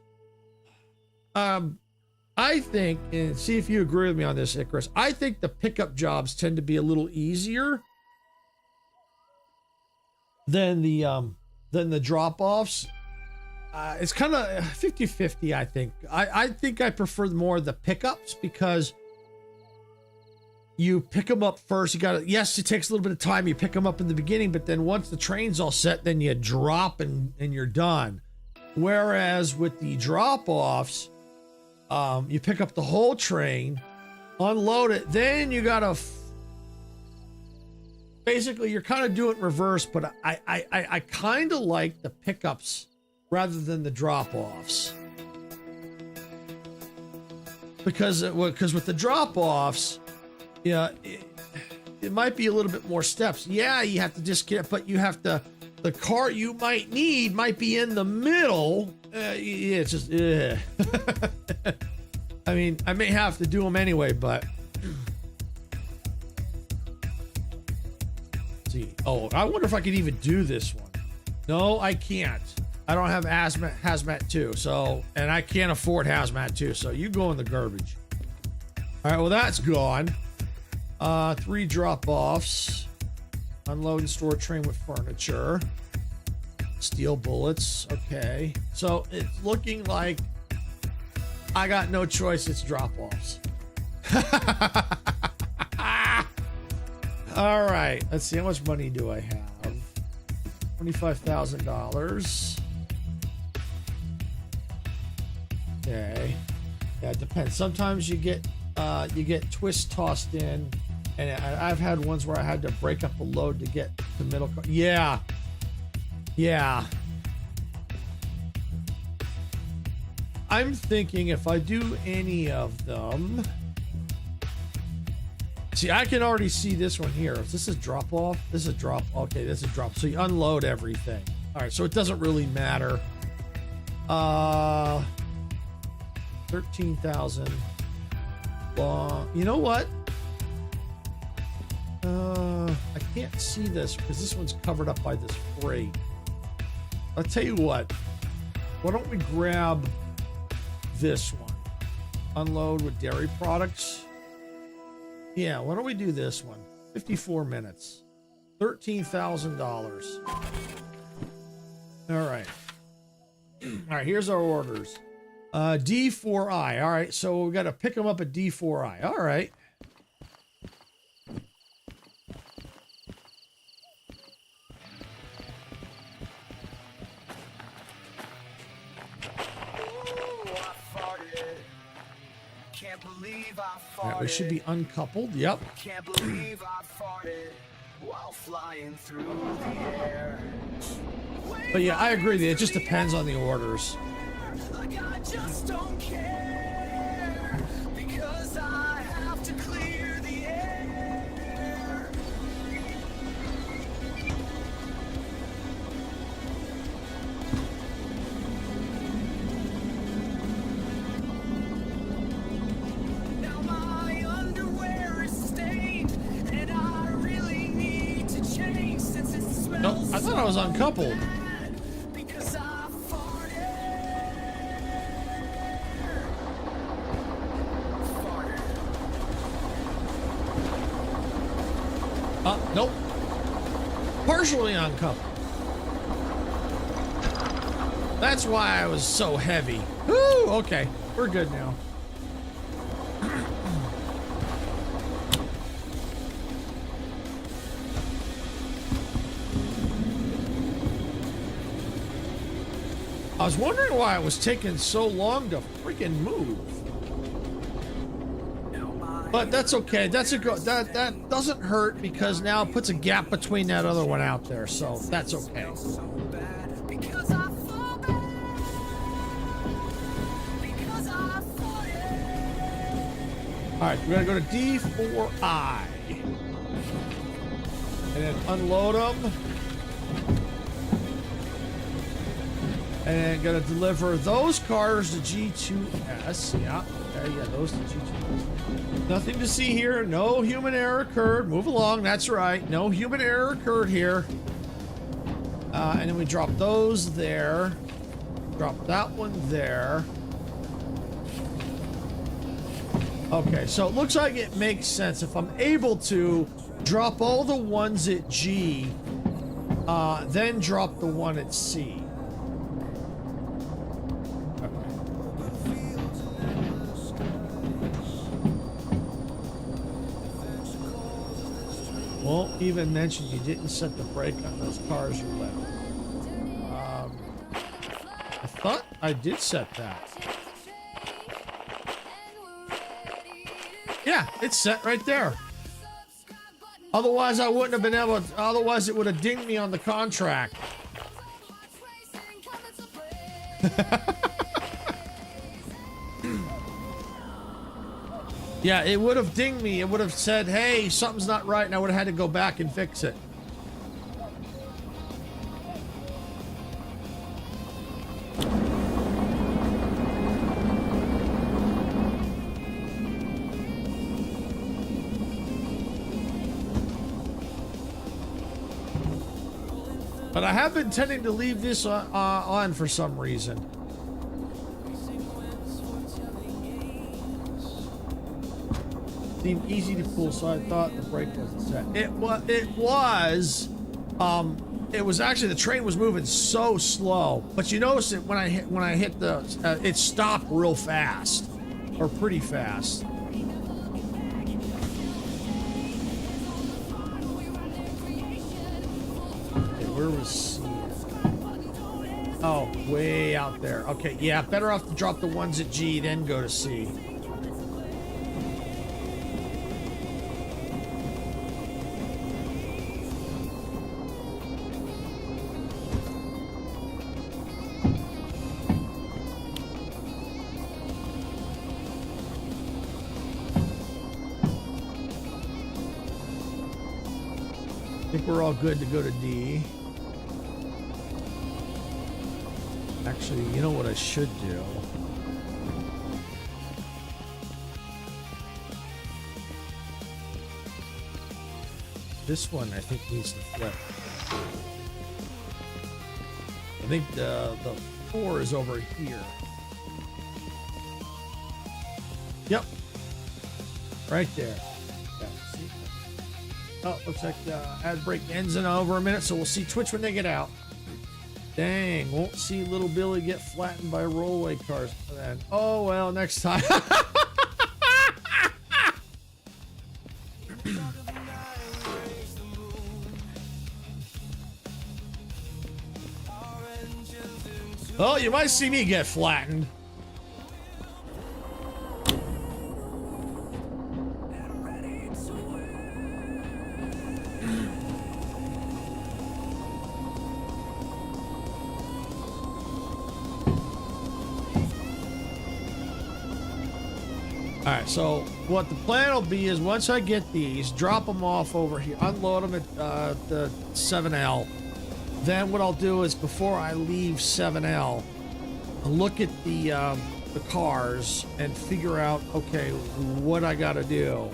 I think, and see if you agree with me on this, Icarus, I think the pickup jobs tend to be a little easier than the drop-offs. It's kind of 50-50, I think. I think I prefer more the pickups because you pick them up first. You got to, yes, it takes a little bit of time. You pick them up in the beginning, but then once the train's all set, then you drop and you're done. Whereas with the drop-offs, you pick up the whole train, unload it, then you got to basically you're kind of doing it reverse, but I kind of like the pickups rather than the drop-offs. Because with the drop-offs, yeah, it might be a little bit more steps. Yeah, you have to just get, but you have to, the cart you might need might be in the middle. Yeah, it's just, I mean, I may have to do them anyway, but see. Oh, I wonder if I could even do this one. No, I can't. I don't have hazmat 2, so, and I can't afford hazmat 2, so you go in the garbage. All right, well, that's gone. 3 drop-offs. Unload and store train with furniture. Steel bullets. Okay. So it's looking like I got no choice. It's drop-offs. All right. Let's see. How much money do I have? $25,000. Okay. Yeah, it depends. Sometimes you get twists tossed in, and I've had ones where I had to break up a load to get the middle. Yeah. Yeah. I'm thinking if I do any of them. See, I can already see this one here. If this is drop off, this is a drop. Okay, this is drop. So you unload everything. All right, so it doesn't really matter. 13,000. Long. You know what? I can't see this because this one's covered up by this freight. I'll tell you what. Why don't we grab this one? Unload with dairy products. Yeah, why don't we do this one? 54 minutes. $13,000. All right. All right, here's our orders. D4I. All right, so we got to pick them up at D4I. All right. All right, we should be uncoupled. Yep. Can't believe I farted while flying through the air. But yeah, I agree. It just depends on the orders. Like I just don't care because I have to clear the air. Now my underwear is stained and I really need to change since it smells. Nope, I thought I was uncoupled. Because I Nope. Partially uncoupled. That's why I was so heavy. Woo, okay. We're good now. I was wondering why it was taking so long to freaking move. But that's okay. That's a good. That doesn't hurt because now it puts a gap between that other one out there, so that's okay. All right, we're gonna go to D4I and then unload them, and gonna deliver those cars to G2S. Yeah, okay, yeah, those to G2S. Nothing to see here. No human error occurred. Move along. That's right. No human error occurred here. And then we drop those there. Drop that one there. Okay, so it looks like it makes sense if I'm able to drop all the ones at G, then drop the one at C. Won't even mention you didn't set the brake on those cars you left. I thought I did set that. Yeah, it's set right there. Otherwise, I wouldn't have been able to, otherwise it would have dinged me on the contract. Yeah, it would have dinged me. It would have said, hey, something's not right, and I would have had to go back and fix it. But I have been tending to leave this on for some reason. Seemed easy to pull, so I thought the brake wasn't set. It was. It was actually, the train was moving so slow. But you notice it when I hit the, it stopped real fast, or pretty fast. Where was C? Oh, way out there. Okay, yeah, better off to drop the ones at G, then go to C. I think we're all good to go to D. Actually, you know what I should do? This one I think needs to flip. I think the 4 is over here. Yep. Right there. Yeah, see? Oh, looks like the ad break ends in over a minute, so we'll see Twitch when they get out. Dang, won't see little Billy get flattened by rollaway cars then. Oh, well, next time. Oh, you might see me get flattened. Alright, so what the plan will be is once I get these, drop them off over here, unload them at the 7L. Then what I'll do is before I leave 7L, I'll look at the cars and figure out, okay, what I gotta do.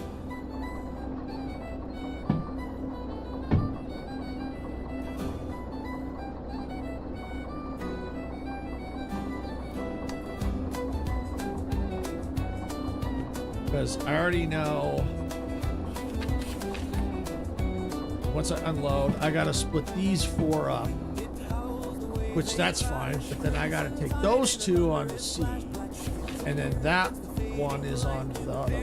Because I already know once I unload, I gotta split these 4 up, which that's fine, but then I gotta take those 2 on the C, and then that one is on the other.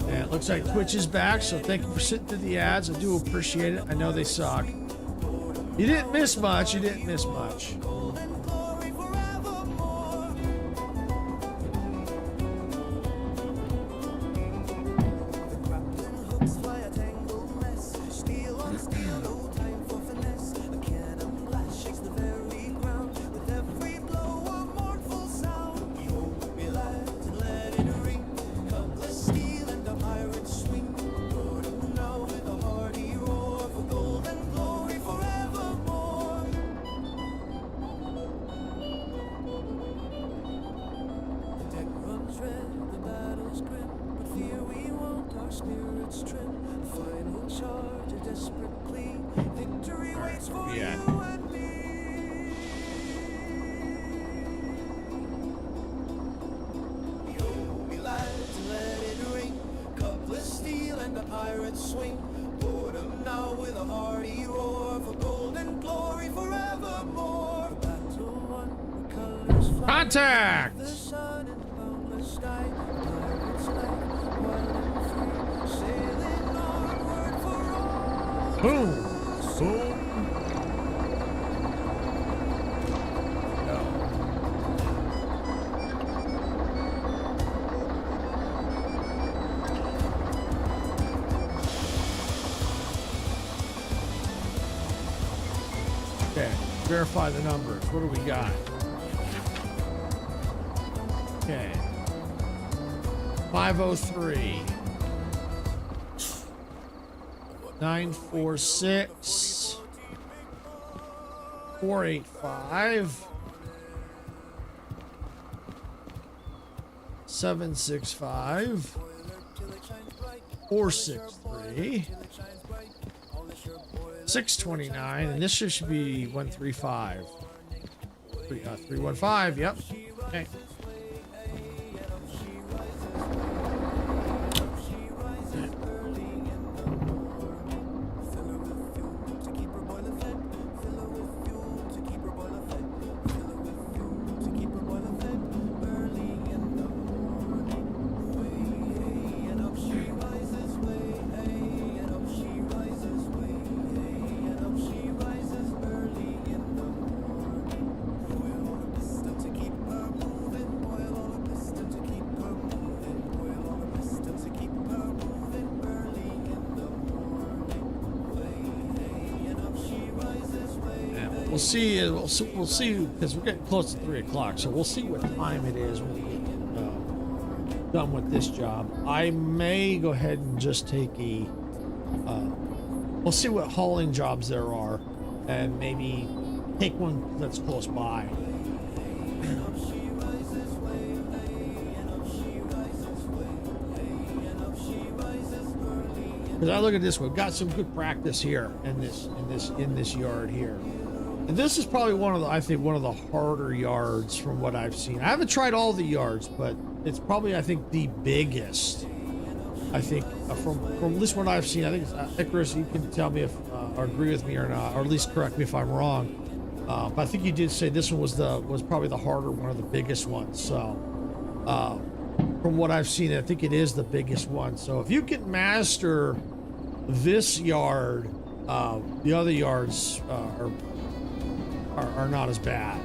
And it looks like Twitch is back, so thank you for sitting through the ads. I do appreciate it. I know they suck. You didn't miss much. You didn't miss much. pirates swing. Board 'em now with a hearty roar for golden glory forevermore. The battle won, the colors fly. Contact! The sun and boundless sky. Pirates life, wild and free, sailing onward for all. Boom! Boom! Okay, verify the numbers. What do we got? Okay. 503. 946. 485. 765. 463. 629, and this should be 135. 315, yep. Okay. We'll see because we're getting close to 3 o'clock, so we'll see what time it is when we get done with this job. I may go ahead and just take a we'll see what hauling jobs there are and maybe take one that's close by. Because I look at this, we've got some good practice here in this yard here. And this is probably one of the harder yards from what I've seen. I haven't tried all the yards, but it's probably, I think, the biggest. I think from at least what I've seen. I think Icarus, you can tell me if or agree with me or not, or at least correct me if I'm wrong. But I think you did say this one was probably the harder one, of the biggest ones. So from what I've seen, I think it is the biggest one. So if you can master this yard, the other yards are not as bad.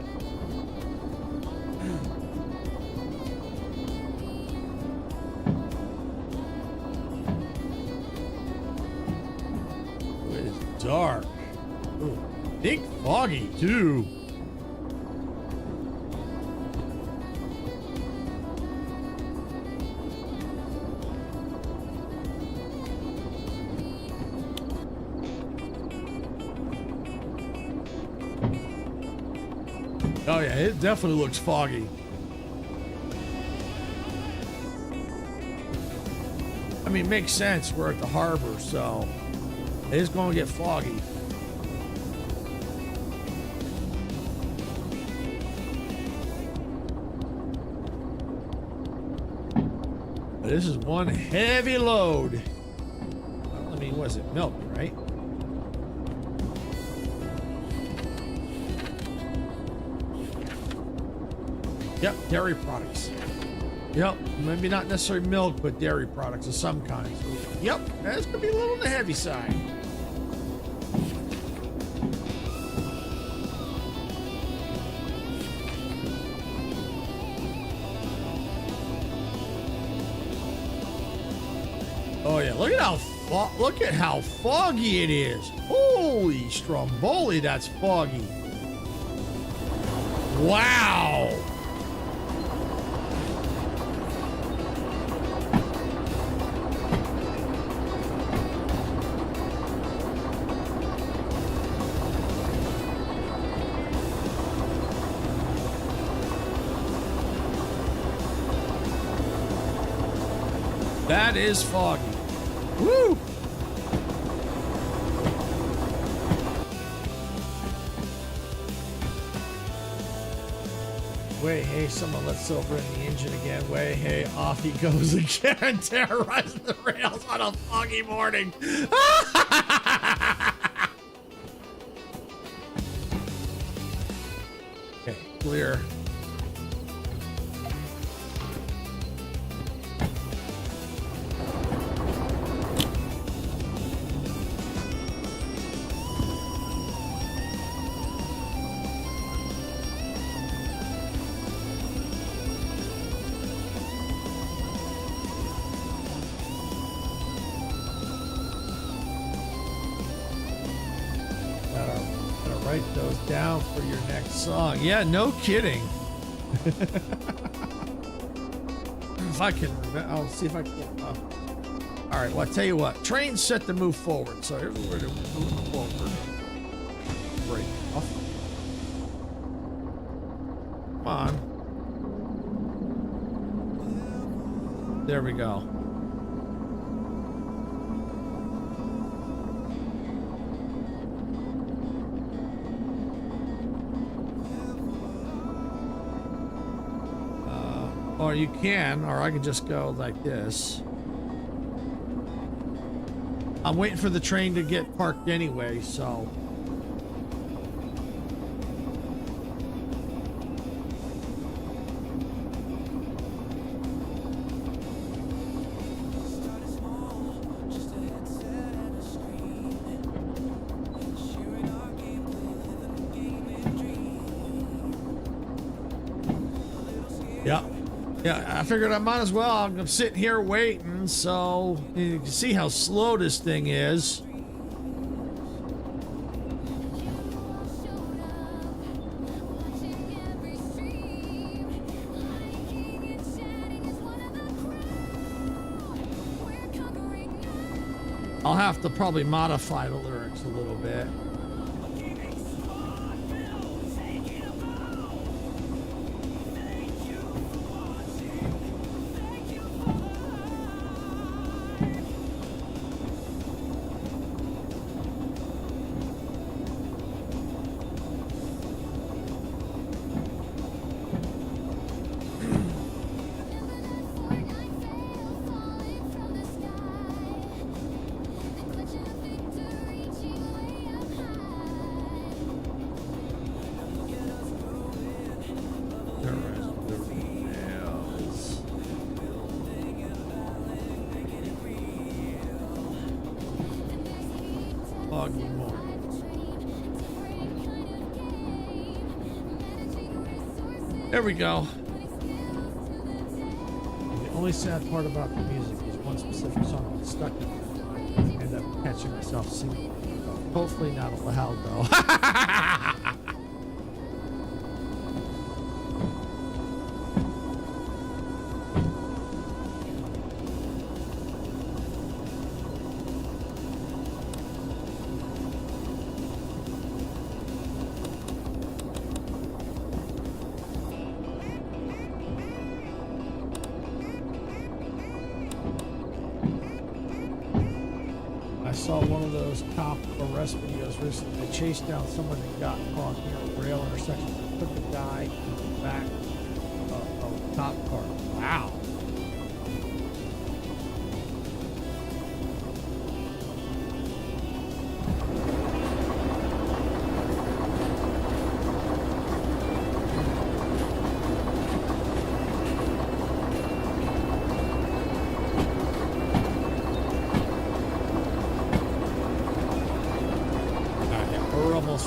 It's dark. Ooh, big foggy too. Oh yeah, it definitely looks foggy. I mean, it makes sense. We're at the harbor, so it is going to get foggy. But this is one heavy load. Well, I mean, was it milk, right? Yep, dairy products. Yep, maybe not necessarily milk, but dairy products of some kind. So, yep, that's gonna be a little on the heavy side. Oh yeah, look at how foggy it is. Holy Stromboli, that's foggy. Wow. That is foggy. Woo! Way hey, someone let Silver in the engine again. Way hey, off he goes again, terrorizing the rails on a foggy morning. Okay, clear. Gotta write those down for your next song. Yeah, no kidding. If I can remember, I'll see if I can. All right, well, I'll tell you what. Train's set to move forward, so here's what we're doing. We're moving forward. Break off. Come on. There we go. Or you can, or I can just go like this. I'm waiting for the train to get parked anyway, so. Yeah. Yeah, I figured I might as well. I'm sitting here waiting, so you can see how slow this thing is. I'll have to probably modify the lyrics a little bit. There we go. The only sad part about the music is one specific song that's stuck in my mind. I end up catching myself singing. Hopefully not loud though. I saw one of those cop arrest videos recently. They chased down someone that got caught near a rail intersection. They took a guy in the back of a cop car. Wow.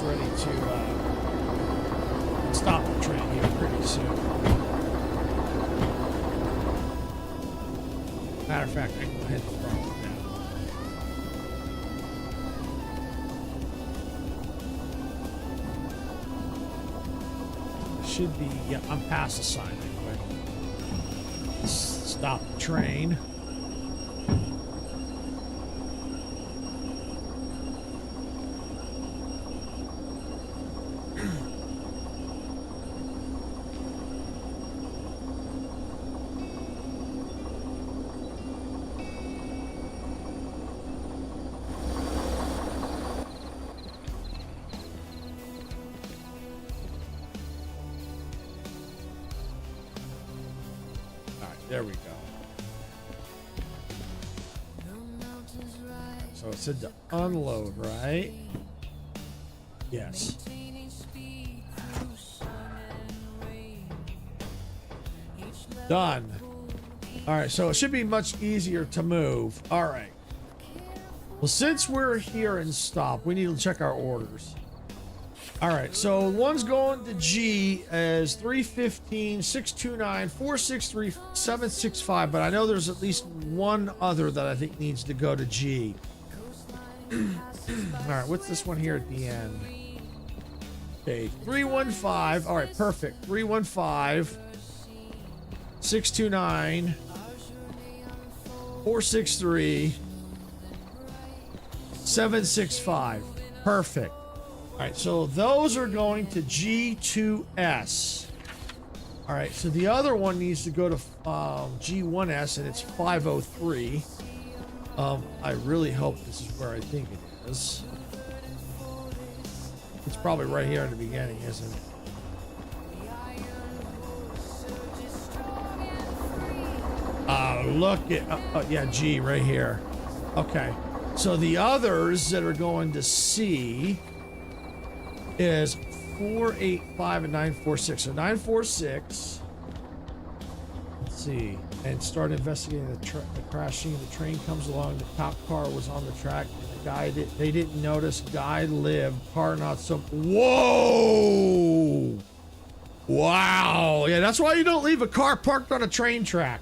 Ready to stop the train here pretty soon. Matter of fact, I can go ahead and start it now. It should be, yeah, I'm past the sign anyway. Stop the train. All right, there we go. So it said to unload, right? Yes. Done. All right, so it should be much easier to move. All right. Well, since we're here and stop, we need to check our orders. All right, so one's going to G as 315, 629, 463, 765, but I know there's at least one other that I think needs to go to G. All right, what's this one here at the end? Okay, 315. All right, perfect. 315, 629, 463, 765. Perfect. All right, so those are going to G2S. All right, so the other one needs to go to G1S, and it's 503. I really hope this is where I think it is. It's probably right here in the beginning, isn't it? Look at, yeah, G right here. Okay, so the others that are going to C is 485 and 946. So 946. Let's see. And start investigating the crashing. The train comes along. The cop car was on the track. And the guy they didn't notice. Guy lived. Car not so. Whoa! Wow. Yeah, that's why you don't leave a car parked on a train track.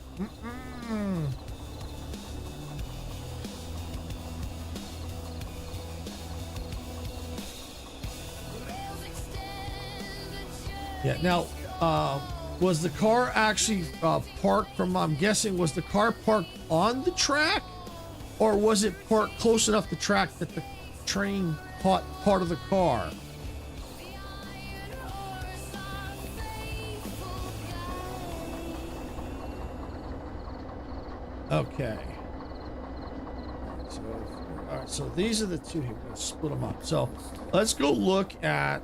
Yeah, now, was the car actually parked from, I'm guessing, was the car parked on the track? Or was it parked close enough to the track that the train caught part of the car? Okay. So, all right, so these are the two here. Let's split them up. So let's go look at,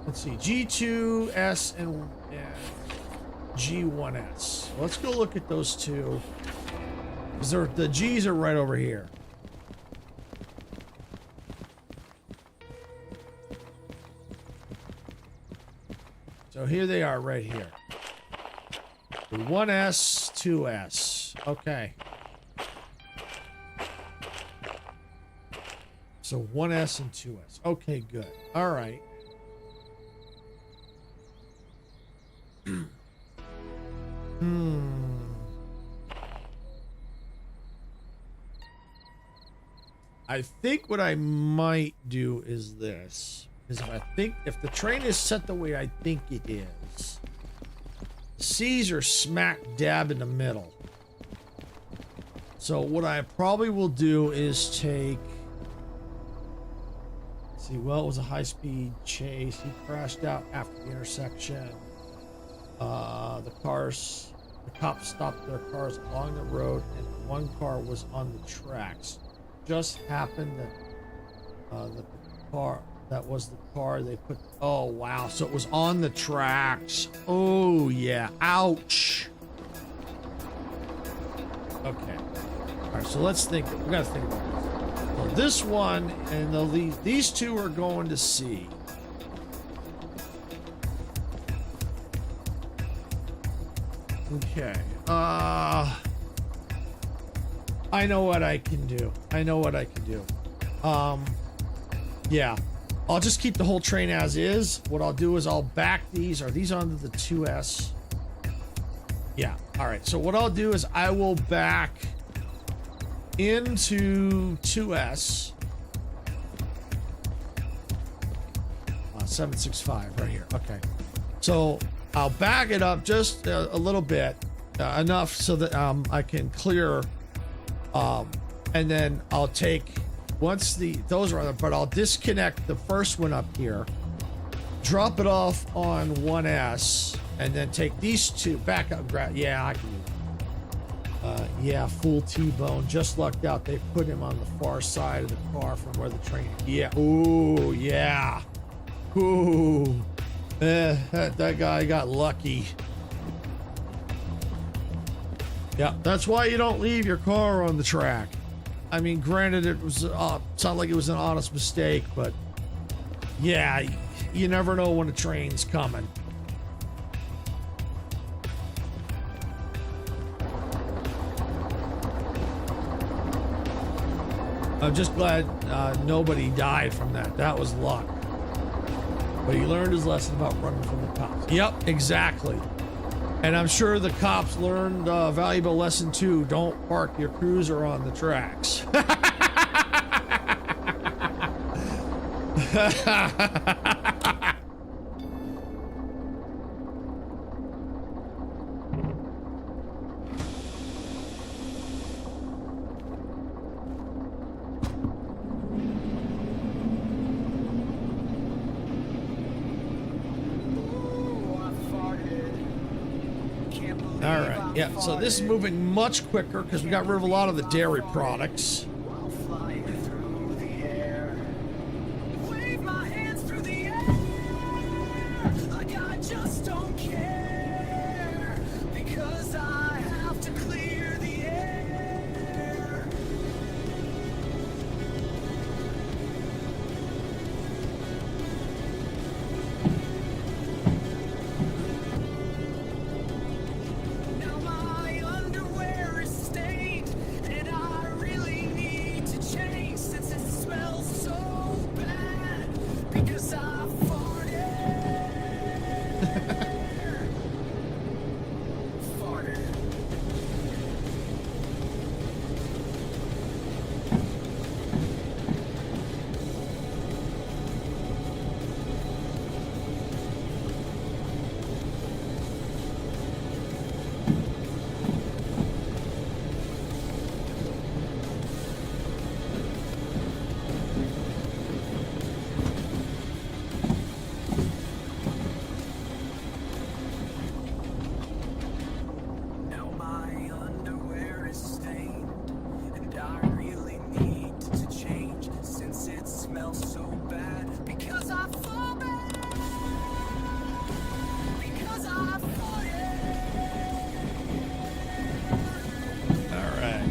let's see, G2S and G1S. Let's go look at those two, because the G's are right over here. So here they are right here. The 1S, 2S. Okay. So 1S and 2S. Okay, good. All right. I think what I might do is this. Is if the train is set the way I think it is, C's are smack dab in the middle. So what I probably will do is take, see, well, it was a high-speed chase. He crashed out after the intersection. The cops stopped their cars along the road, and one car was on the tracks. Just happened that that was the car they put. Oh wow! So it was on the tracks. Oh yeah! Ouch. Okay. All right. So let's think. We gotta think about this. So this one and these two are going to C. Okay. I know what I can do. Yeah. I'll just keep the whole train as is. What I'll do is I'll back these. Are these onto the 2S? Yeah. All right. So what I'll do is I will back into 2S. 765 right here. Okay. So I'll back it up just a little bit, enough so that I can clear, and then I'll take, once those are on, but I'll disconnect the first one up here, drop it off on 1S, and then take these two back up. Yeah, I can do it. Yeah, full T-bone. Just lucked out. They put him on the far side of the car from where the train. Yeah. Ooh, yeah. Ooh. That guy got lucky. Yeah, that's why you don't leave your car on the track. I mean, granted, it was sounded like it was an honest mistake, but yeah, you never know when a train's coming. I'm just glad nobody died from that. That was luck. But he learned his lesson about running from the cops. Yep, exactly. And I'm sure the cops learned a valuable lesson too. Don't park your cruiser on the tracks. All right, yeah, so this is moving much quicker because we got rid of a lot of the dairy products. Flying through the air. Wave my hands through the air. Like I just don't care. Because I have to clear the air. Now my underwear is stained, and I really need to change since it smells so bad. Because I farted. Farted. Now my underwear is stained, and I really need to change since it smells so bad. Because I fall bad. Because I farted. All right.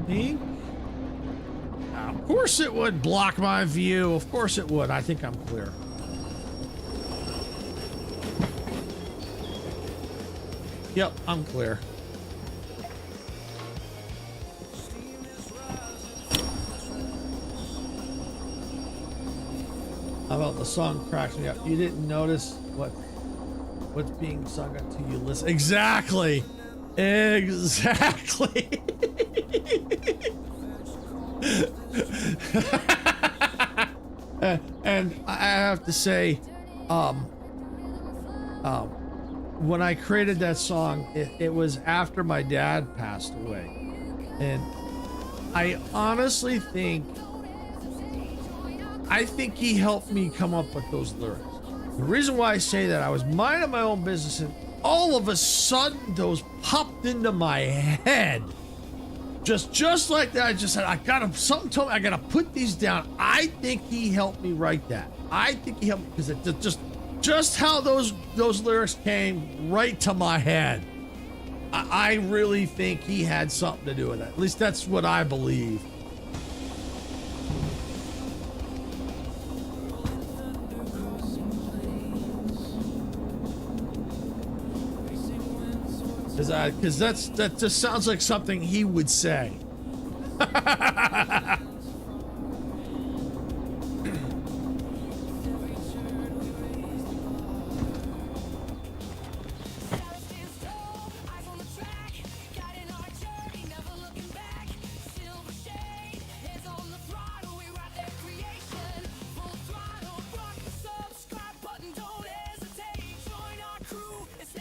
Me? Of course it would block my view. Of course it would. I think I'm clear. Yep, I'm clear. How about the song cracks me up? You didn't notice what's being sung until you listen. Exactly. Exactly. And I have to say, when I created that song, it was after my dad passed away, and I honestly think he helped me come up with those lyrics. The reason why I say that, I was minding my own business, and all of a sudden those popped into my head. Just like that, I just said, something told me I gotta put these down. I think he helped me write that. I think he helped me because it just how those lyrics came right to my head. I really think he had something to do with that. At least that's what I believe. Because that just sounds like something he would say.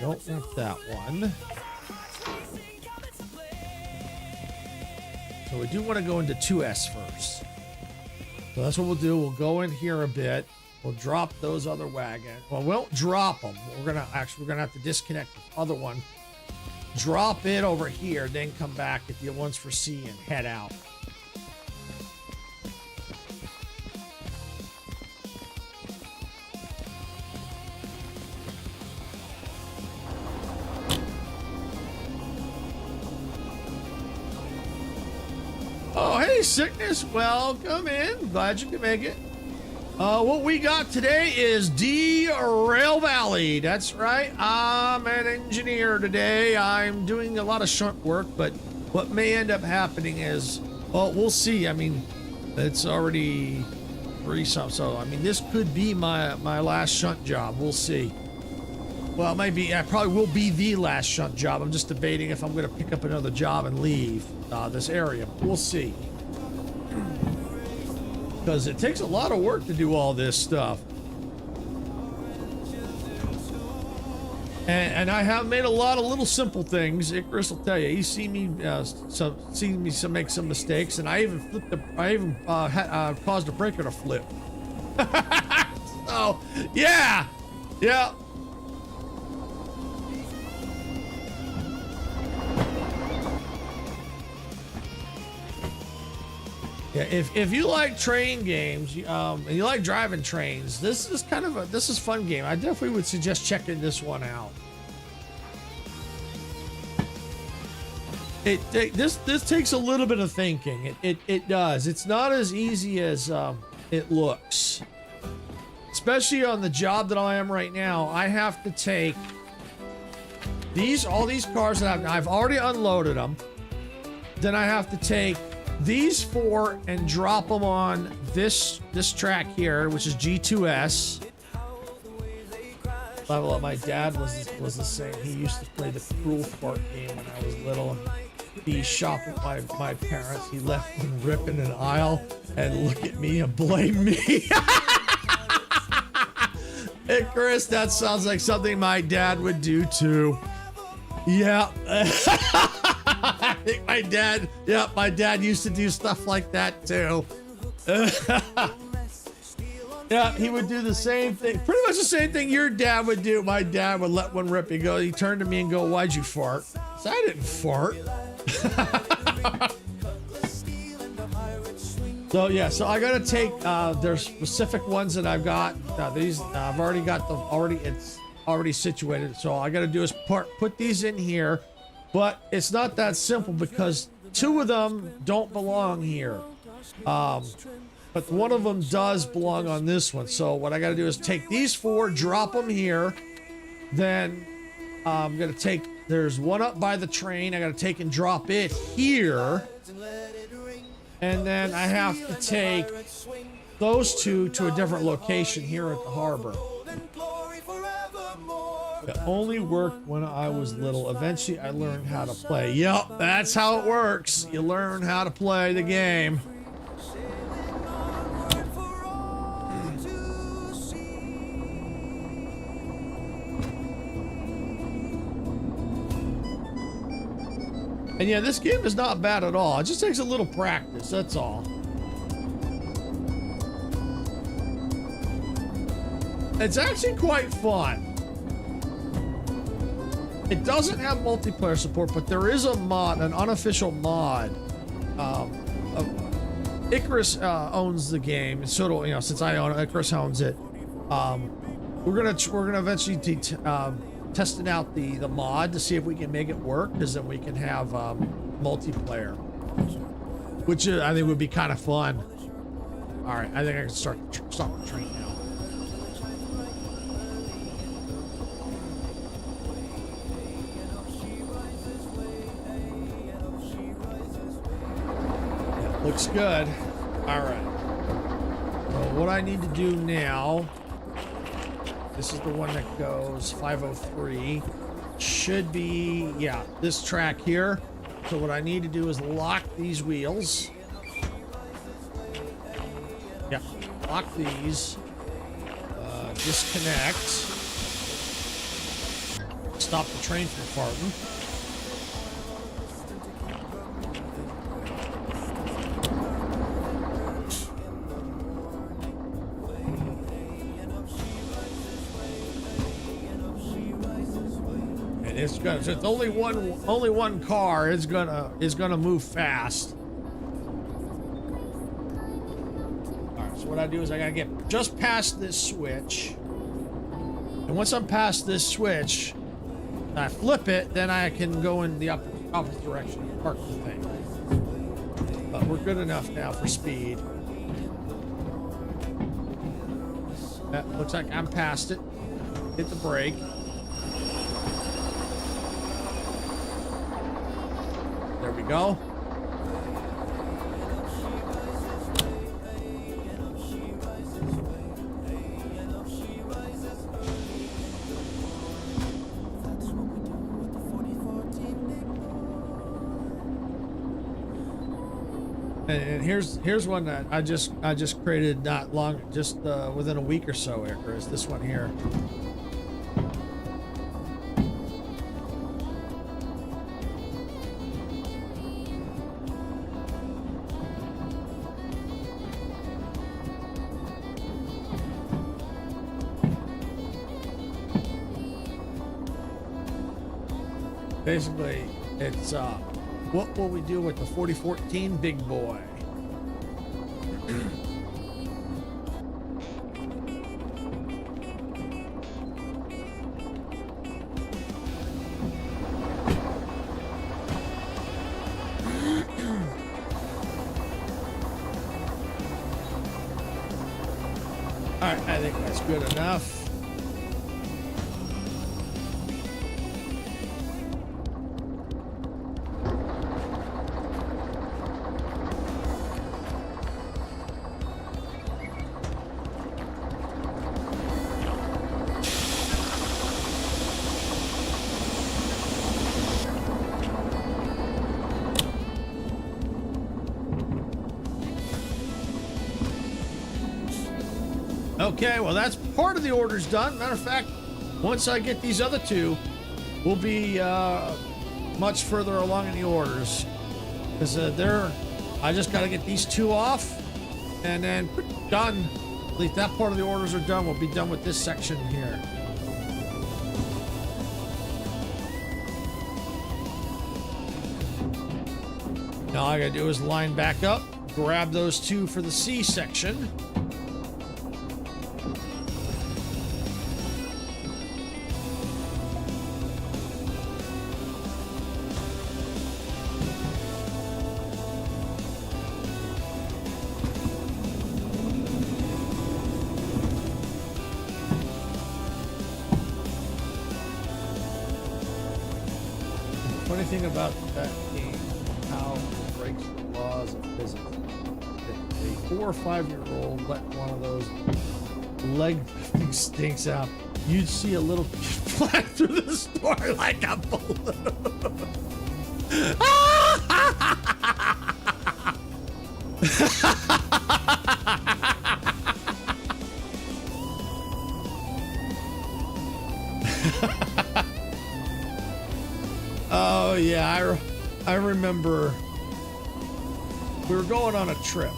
Don't want that one. So we do want to go into 2S first. So that's what we'll do. We'll go in here a bit. We'll drop those other wagons. Well, we won't drop them. We're gonna have to disconnect the other one. Drop it over here, then come back at the ones for C and head out. Oh, hey, Sickness. Welcome in. Glad you could make it. What we got today is Rail Valley. That's right. I'm an engineer today. I'm doing a lot of shunt work, but what may end up happening is, well, we'll see. I mean, it's already 3-something. So, I mean, this could be my last shunt job. We'll see. Well, maybe I probably will be the last shunt job. I'm just debating if I'm going to pick up another job and leave this area. We'll see. Because it takes a lot of work to do all this stuff. And I have made a lot of little simple things. Icarus will tell you. He's seen me make some mistakes, and I even caused a breaker to flip. So yeah. Yeah, if you like train games, and you like driving trains, this is a fun game. I definitely would suggest checking this one out. This takes a little bit of thinking. It does. It's not as easy as it looks. Especially on the job that I am right now, I have to take all these cars that I've already unloaded them. Then I have to take these 4 and drop them on this track here, which is G2S. Level up. My dad was the same. He used to play the Cruel Fart game when I was little. He shopped with my parents. He left them ripping an aisle and look at me and blame me. Hey, Chris, that sounds like something my dad would do too. Yeah. I think my dad used to do stuff like that too. Yeah, he would do the same thing. Pretty much the same thing your dad would do. My dad would let one rip. He turned to me and go, "Why'd you fart?" So I didn't fart. So yeah, so I gotta take there's specific ones that I've got. These I've already got it's already situated. So all I gotta do is put these in here. But it's not that simple because 2 of them don't belong here. But one of them does belong on this one. So what I got to do is take these 4, drop them here. Then I'm going to take, there's one up by the train. I got to take and drop it here. And then I have to take those 2 to a different location here at the harbor. It only worked when I was little. Eventually, I learned how to play. Yep, that's how it works. You learn how to play the game. And yeah, this game is not bad at all. It just takes a little practice, that's all. It's actually quite fun. It doesn't have multiplayer support, but there is a mod, an unofficial mod. Icarus owns the game, and so do, since I own it, Icarus owns it. We're gonna eventually test it out the mod to see if we can make it work, because then we can have multiplayer, which I think would be kind of fun. All right, I think I can stop the train now. Looks good. All right. So what I need to do now, this is the one that goes 503, should be, yeah, this track here. So what I need to do is lock these wheels. Yeah, lock these. Disconnect. Stop the train from farting. And it's gonna, so it's only one car is gonna move fast. All right, so what I do is I gotta get just past this switch. And once I'm past this switch, I flip it, then I can go in the opposite direction and park the thing. But we're good enough now for speed. That looks like I'm past it. Hit the brake. There we go. And here's one that I just created not long, just within a week or so. Here is this one here. Basically, it's what will we do with the 4014 big boy? All right, I think that's good enough. Okay, well, that's part of the orders done. Matter of fact, once I get these other two, we'll be much further along in the orders. Because I just got to get these two off, and then done. At least that part of the orders are done. We'll be done with this section here. Now all I got to do is line back up, grab those two for the C section. Funny thing about that game, how it breaks the laws of physics. If a 4 or 5-year-old let one of those leg lifting stinks out, you'd see a little kid fly through the store like a balloon. Oh yeah, I remember we were going on a trip.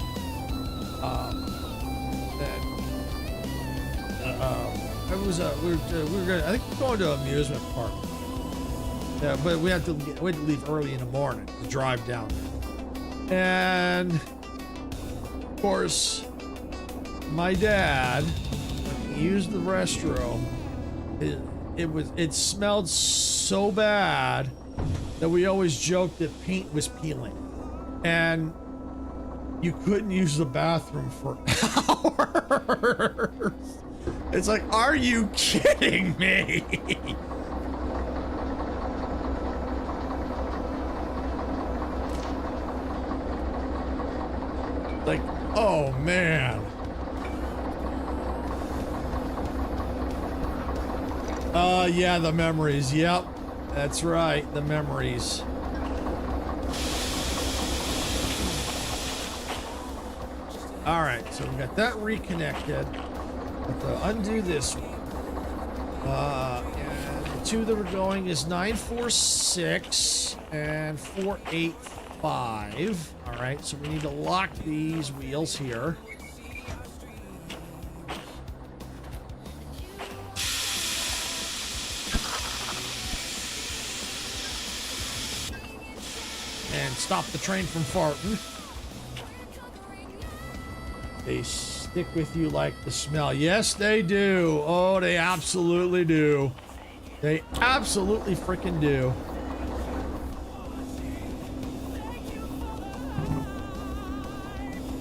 We were going, I think we were going to an amusement park. Yeah, but we had to leave early in the morning to drive down there. And of course, my dad, when he used the restroom, it smelled so bad that we always joked that paint was peeling, and you couldn't use the bathroom for hours. It's like, are you kidding me? Like, oh man. Yeah, the memories. Yep. That's right, the memories. All right, so we got that reconnected. Have to undo this one. And the two that we're going is 946 and 485. All right, so we need to lock these wheels here. and stop the train from farting. They stick with you like the smell. Yes, they do. Oh, they absolutely do. They absolutely freaking do.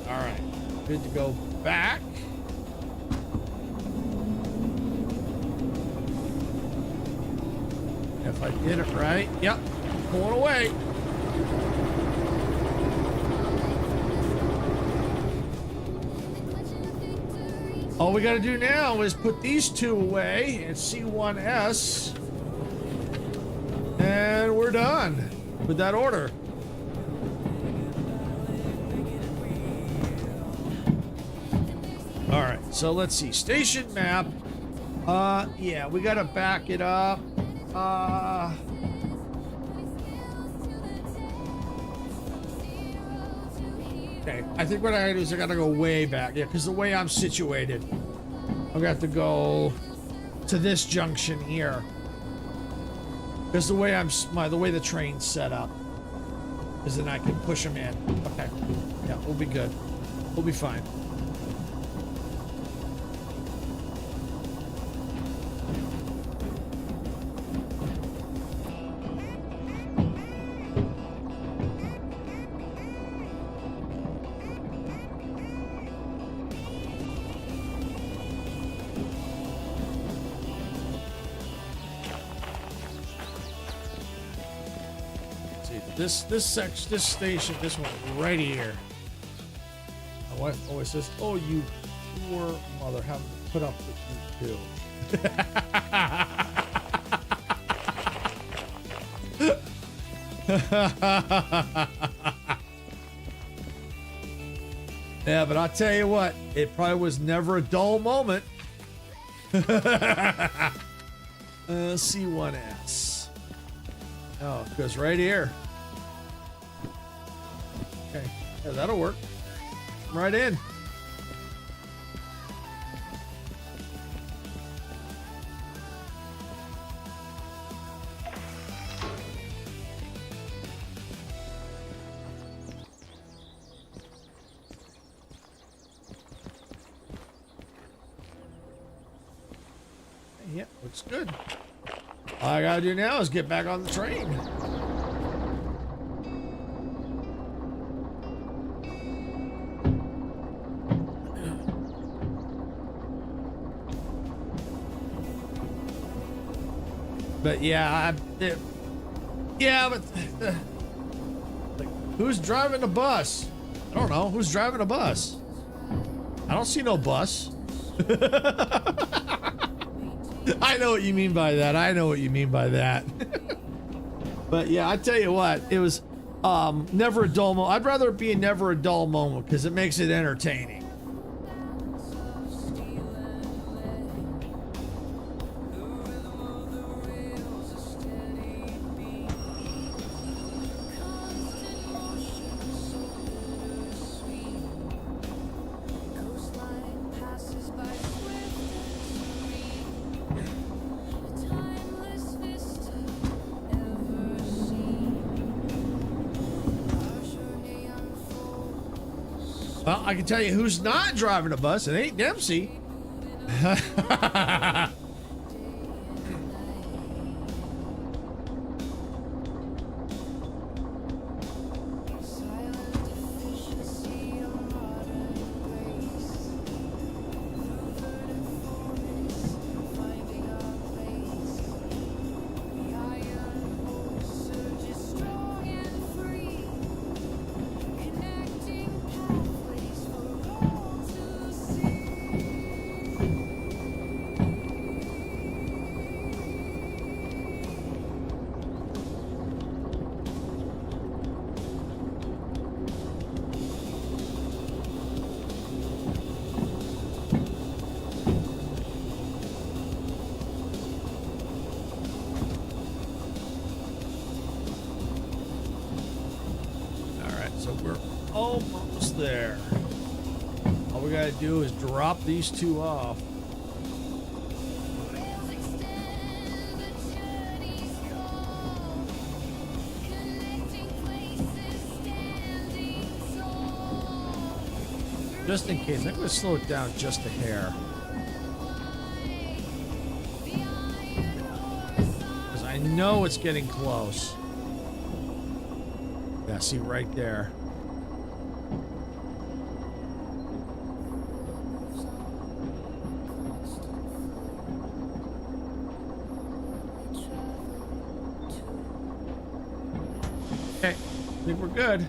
All right, good to go back. If I did it right, yep, pulling away. All we got to do now is put these two away and C1S, and we're done with that order. All right, so let's see. Station map. Yeah, we got to back it up. Okay, I think what I gotta do is I gotta go way back. Yeah, because the way I'm situated, I'm gonna have to go to this junction here. Because the way the way the train's set up is then I can push them in. Okay, yeah, we'll be good. We'll be fine. This station, this one right here. My wife always says, "Oh, you poor mother, having to put up with you too." Yeah, but I'll tell you what, it probably was never a dull moment. C1S. Oh, it goes right here. Okay, yeah, that'll work. Right in. Yeah, looks good. All I gotta do now is get back on the train. But yeah, like, who's driving the bus? I don't know. Who's driving a bus? I don't see no bus. I know what you mean by that. I know what you mean by that. But yeah, I tell you what, it was never a dull moment. I'd rather it be never a dull moment because it makes it entertaining. Well, I can tell you who's not driving a bus. It ain't Dempsey. So we're almost there. All we gotta do is drop these two off. Rails extend, the journey's long, connecting places. Just in case, I'm gonna slow it down just a hair. Because I know it's getting close. Yeah, see right there. Okay, I think we're good.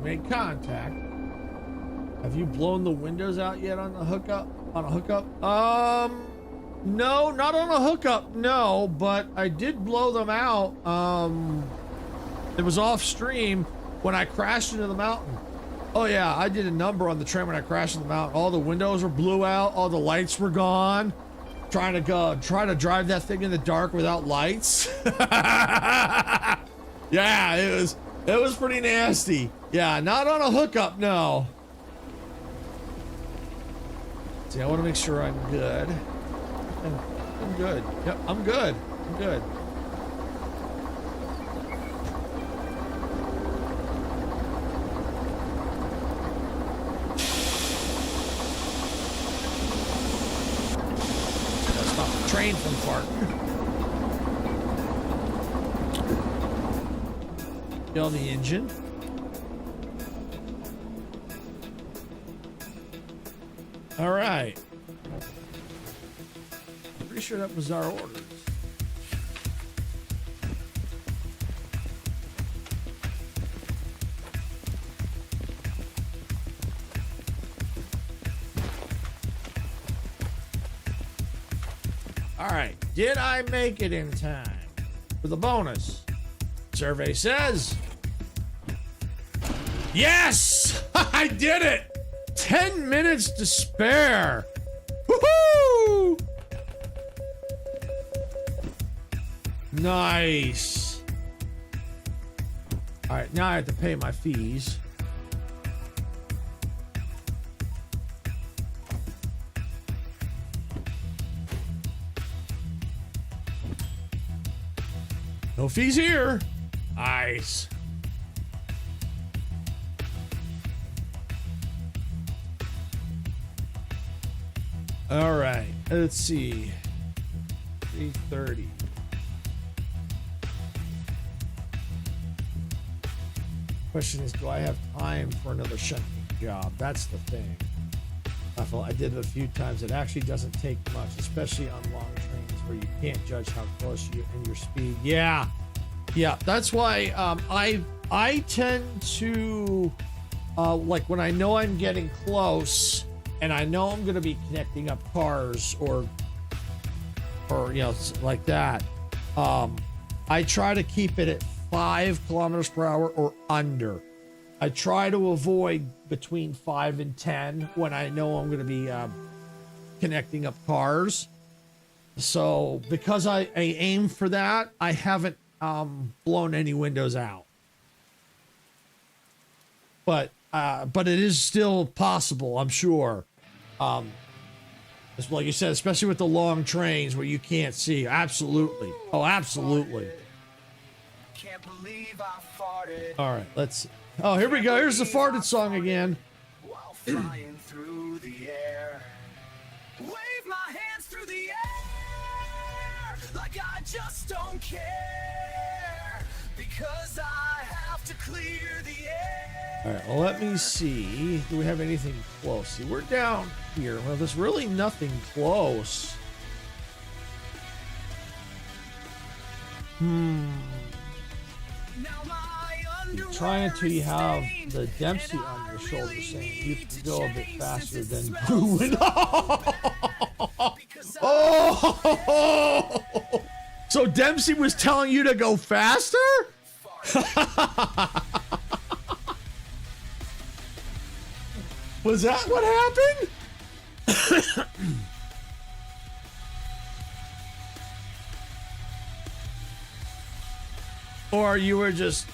Made contact. Have you blown the windows out yet on the hookup? On a hookup? No, not on a hookup, no, but I did blow them out. It was off stream when I crashed into the mountain. Oh yeah, I did a number on the train when I crashed into the mountain. All the windows were blew out, all the lights were gone. Try to drive that thing in the dark without lights. Yeah, it was pretty nasty. Yeah, not on a hookup, no. See, I want to make sure I'm good. I'm good. Yep, I'm good. I'm good. Gotta stop the train from farting. Kill the engine. All right. Pretty sure that was our orders. All right. Did I make it in time for the bonus? Survey says yes. I did it. 10 minutes to spare. Woohoo! Nice. All right, now I have to pay my fees. No fees here. Nice. All right, let's see. 3:30. Question is, do I have time for another shunting job? That's the thing. I did it a few times. It actually doesn't take much, especially on long trains where you can't judge how close you and your speed. Yeah, that's why I tend to like when I know I'm getting close and I know I'm going to be connecting up cars or you know, like that. I try to keep it at 5 kilometers per hour or under. I try to avoid between 5 and 10 when I know I'm going to be connecting up cars. So because I aim for that, I haven't blown any windows out. But it is still possible, I'm sure. Like you said, especially with the long trains where you can't see. Absolutely. Oh, absolutely. Can't believe I farted. All right, let's see. Oh, here we go. Here's the farted song again. While flying through the air. Wave my hands through the air. Like I just don't care. Because I have to clear the air. All right, well, let me see. Do we have anything close? See, we're down here. Well, there's really nothing close. Try until you have the Dempsey on your shoulder saying you can go a bit faster than Bruin. Oh! So Dempsey was telling you to go faster? Was that what happened? Or you were just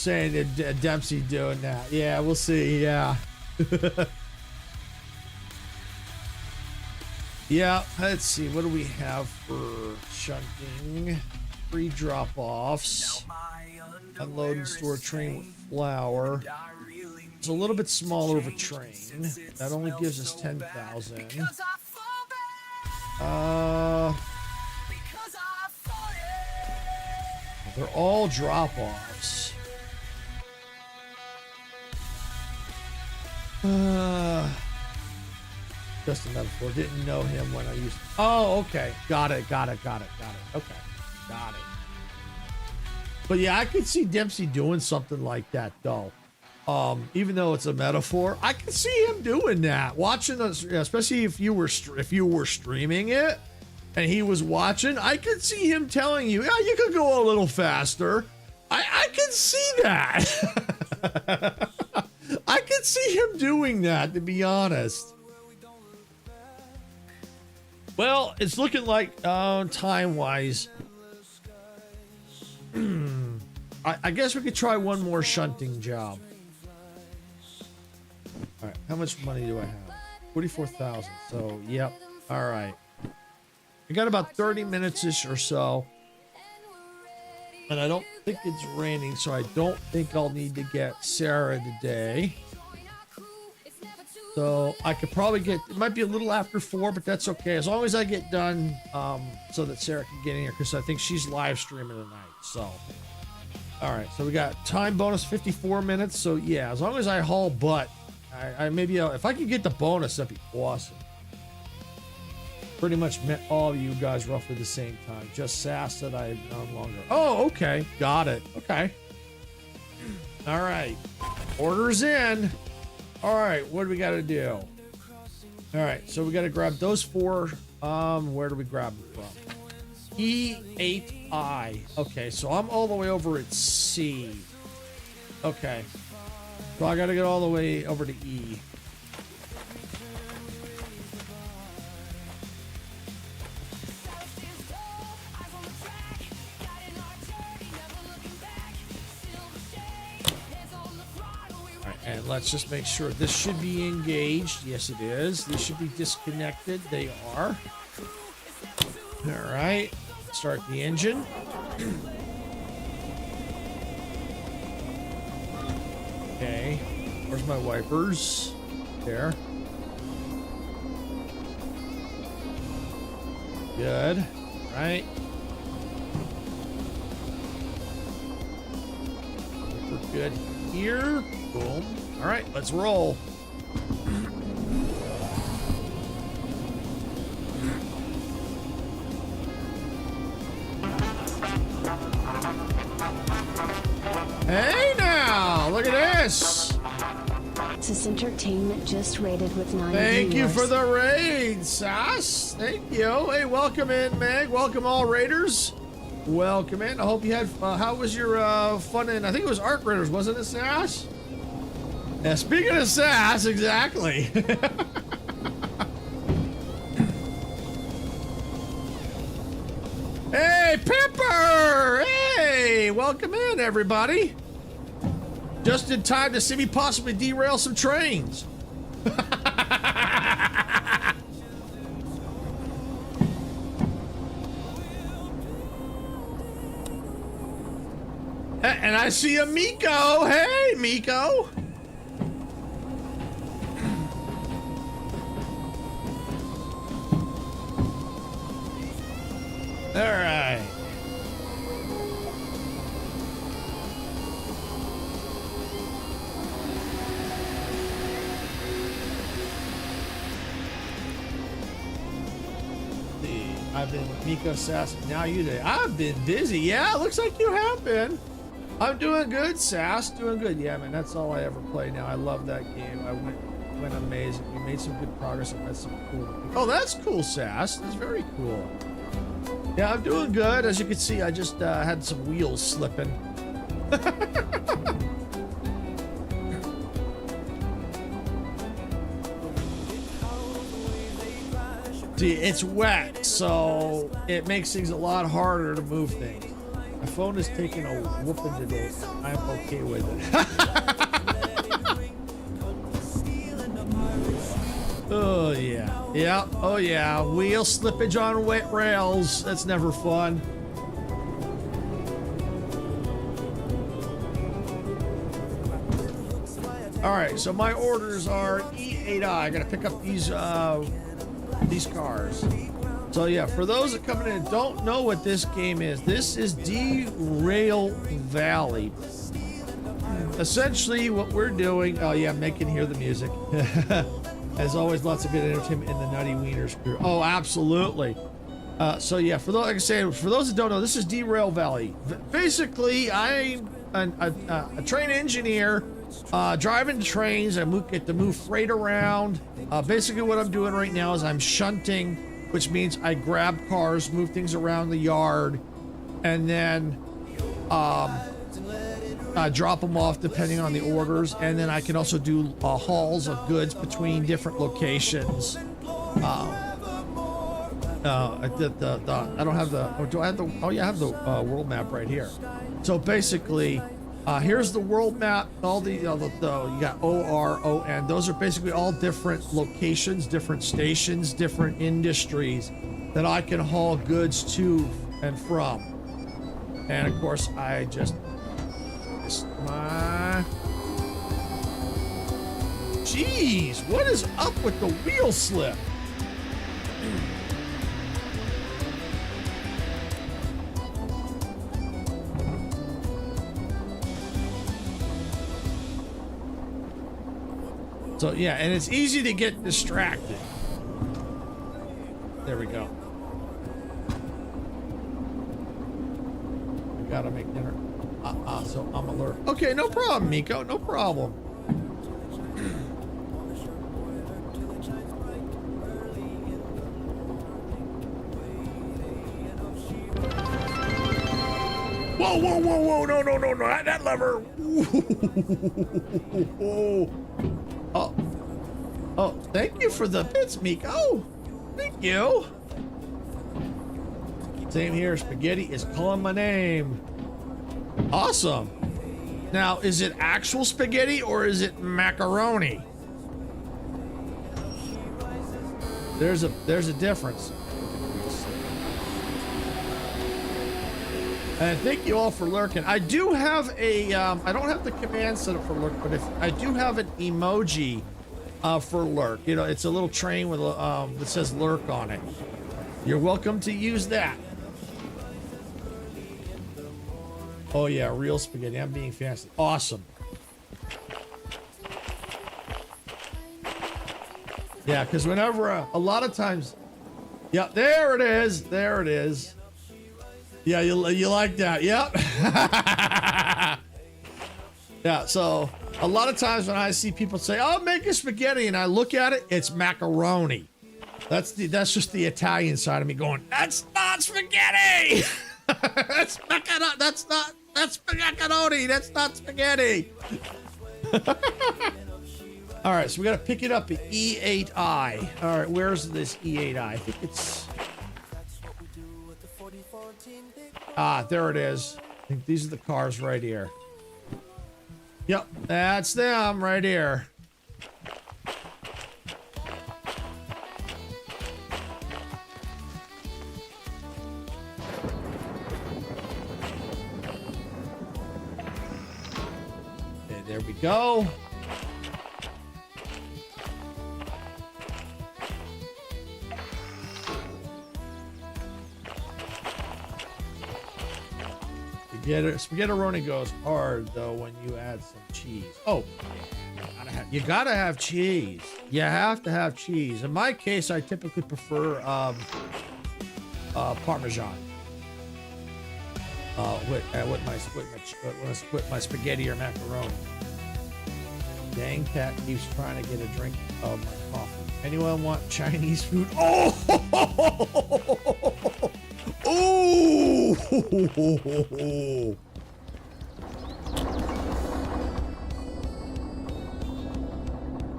saying that Dempsey doing that. Yeah, we'll see. Yeah. Yeah, let's see. What do we have for shunting? Free drop-offs. Unload and store train with flour. It's a little bit smaller of a train. That only gives us 10,000. They're all drop-offs. Just a metaphor. Didn't know him when I used. Oh, okay. Got it. Okay, got it. But yeah, I could see Dempsey doing something like that, though. Even though it's a metaphor, I could see him doing that. Watching us, especially if you were streaming it and he was watching, I could see him telling you, "Yeah, you could go a little faster." I could see that. I could see him doing that, to be honest. Well, it's looking like time-wise. I guess we could try one more shunting job. All right, how much money do I have? 44,000. So, yep. All right. I got about 30 minutes-ish or so. And I don't think it's raining, so I don't think I'll need to get Sarah today. So I could probably get, it might be a little after 4, but that's okay. As long as I get done so that Sarah can get in here, because I think she's live streaming tonight. So, all right. So we got time bonus 54 minutes. So yeah, as long as I haul butt, I maybe, if I could get the bonus, that'd be awesome. Pretty much met all of you guys roughly the same time. Just Sass that I no longer. Oh, okay. Got it. Okay. All right. Orders in. All right, what do we got to do? All right, so we got to grab those 4. Where do we grab them from? E8I. Okay, so I'm all the way over at C. Okay, so I got to get all the way over to E. And let's just make sure this should be engaged. Yes, it is. These should be disconnected. They are. All right. Start the engine. Okay. Where's my wipers? There. Good. All right. We're good here. Boom. All right, let's roll. Hey now, look at this. This Entertainment just rated with 9 Thank you viewers. for the raid, Sass. Thank you. Hey, welcome in, Meg. Welcome all raiders. Welcome in. I hope you had, how was your fun in, I think it was Arc Raiders, wasn't it, Sass? Yeah, speaking of Sass, exactly. Hey, Pepper! Hey, welcome in, everybody. Just in time to see me possibly derail some trains. And I see a Miko. Hey, Miko. All right. I've been with Miko, Sass, and now you today. I've been busy. Yeah, looks like you have been. I'm doing good, Sass. Doing good. Yeah, man, that's all I ever play now. I love that game. I went amazing. We made some good progress. I met some cool people. Oh, that's cool, Sass. That's very cool. Yeah, I'm doing good. As you can see, I just had some wheels slipping. See, it's wet, so it makes things a lot harder to move things. phone is taking a whooping today. I'm okay with it. Oh yeah, yeah, oh yeah. Wheel slippage on wet rails. That's never fun. All right, so my orders are E8I. I gotta pick up these cars. So yeah, for those that come in and don't know what this game is, this is Derail Valley. Essentially, what we're doing. Oh yeah, Mick can hear the music. As always, lots of good entertainment in the Nutty Wieners crew. Oh, absolutely. So yeah, for those, like I say, for those that don't know, this is Derail Valley. Basically, I'm a train engineer, driving trains. I get to move freight around. Basically, what I'm doing right now is I'm shunting, which means I grab cars, move things around the yard, and then drop them off depending on the orders, and then I can also do hauls of goods between different locations. I don't have the. Or do I have the? Oh yeah, I have the world map right here. So basically, here's the world map. All the you got ORON. Those are basically all different locations, different stations, different industries that I can haul goods to and from. And of course, I just. Jeez, what is up with the wheel slip? So yeah, and it's easy to get distracted. There we go. I gotta make dinner. So I'm alert. Okay, no problem, Miko. No problem. Whoa, whoa, whoa, whoa. No, no, no, no. That lever. Oh. Oh, thank you for the bits, Miko. Thank you. Same here. Spaghetti is calling my name. Awesome. Now, is it actual spaghetti or is it macaroni? There's a difference. And thank you all for lurking. I do have a I don't have the command set up for lurk, but if I do have an emoji for lurk. You know, it's a little train with that says lurk on it. You're welcome to use that. Oh yeah, real spaghetti. I'm being fancy. Awesome. Yeah, because whenever a lot of times, yeah, there it is. There it is. Yeah, you like that? Yep. Yeah. So a lot of times when I see people say, "Oh, make a spaghetti," and I look at it, it's macaroni. That's just the Italian side of me going, "That's not spaghetti." That's macaroni. That's macaroni. That's not spaghetti. All right, so we got to pick it up at E8I. All right, where's this E8I? I think it's... Ah, there it is. I think these are the cars right here. Yep, that's them right here. Okay, there we go. Spaghettironi goes hard though when you add some cheese. Oh, you gotta have cheese. You have to have cheese. In my case, I typically prefer Parmesan. With my spaghetti or macaroni. Dang cat keeps trying to get a drink of my coffee. Anyone want Chinese food? Oh! Oh!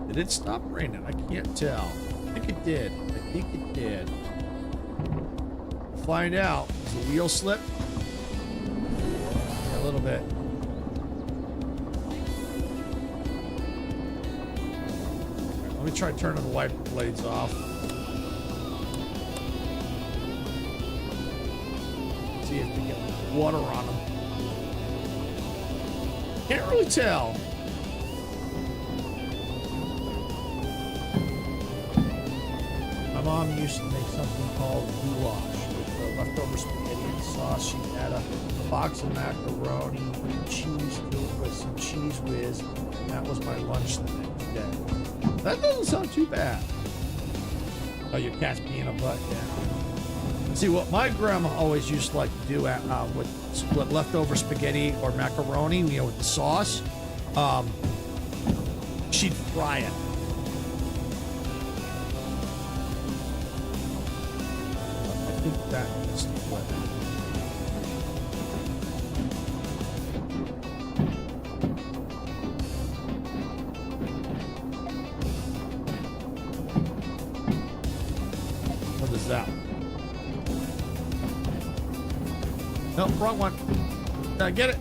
Did it stop raining? I can't tell. I think it did. We'll find out. Is the wheel slip? little bit. Let me try turning the wiper blades off. See if we get water on them. Can't really tell. My mom used to make something called goulash with the leftover spaghetti and sauce. She had a box of macaroni and cheese to it with some cheese whiz, and that was my lunch the next day. That doesn't sound too bad. Oh, your cat's being a butt, yeah. See, what my grandma always used to like to do with leftover spaghetti or macaroni, you know, with the sauce, she'd fry it. I think that is the flip. What is that? No, wrong one. Did I get it?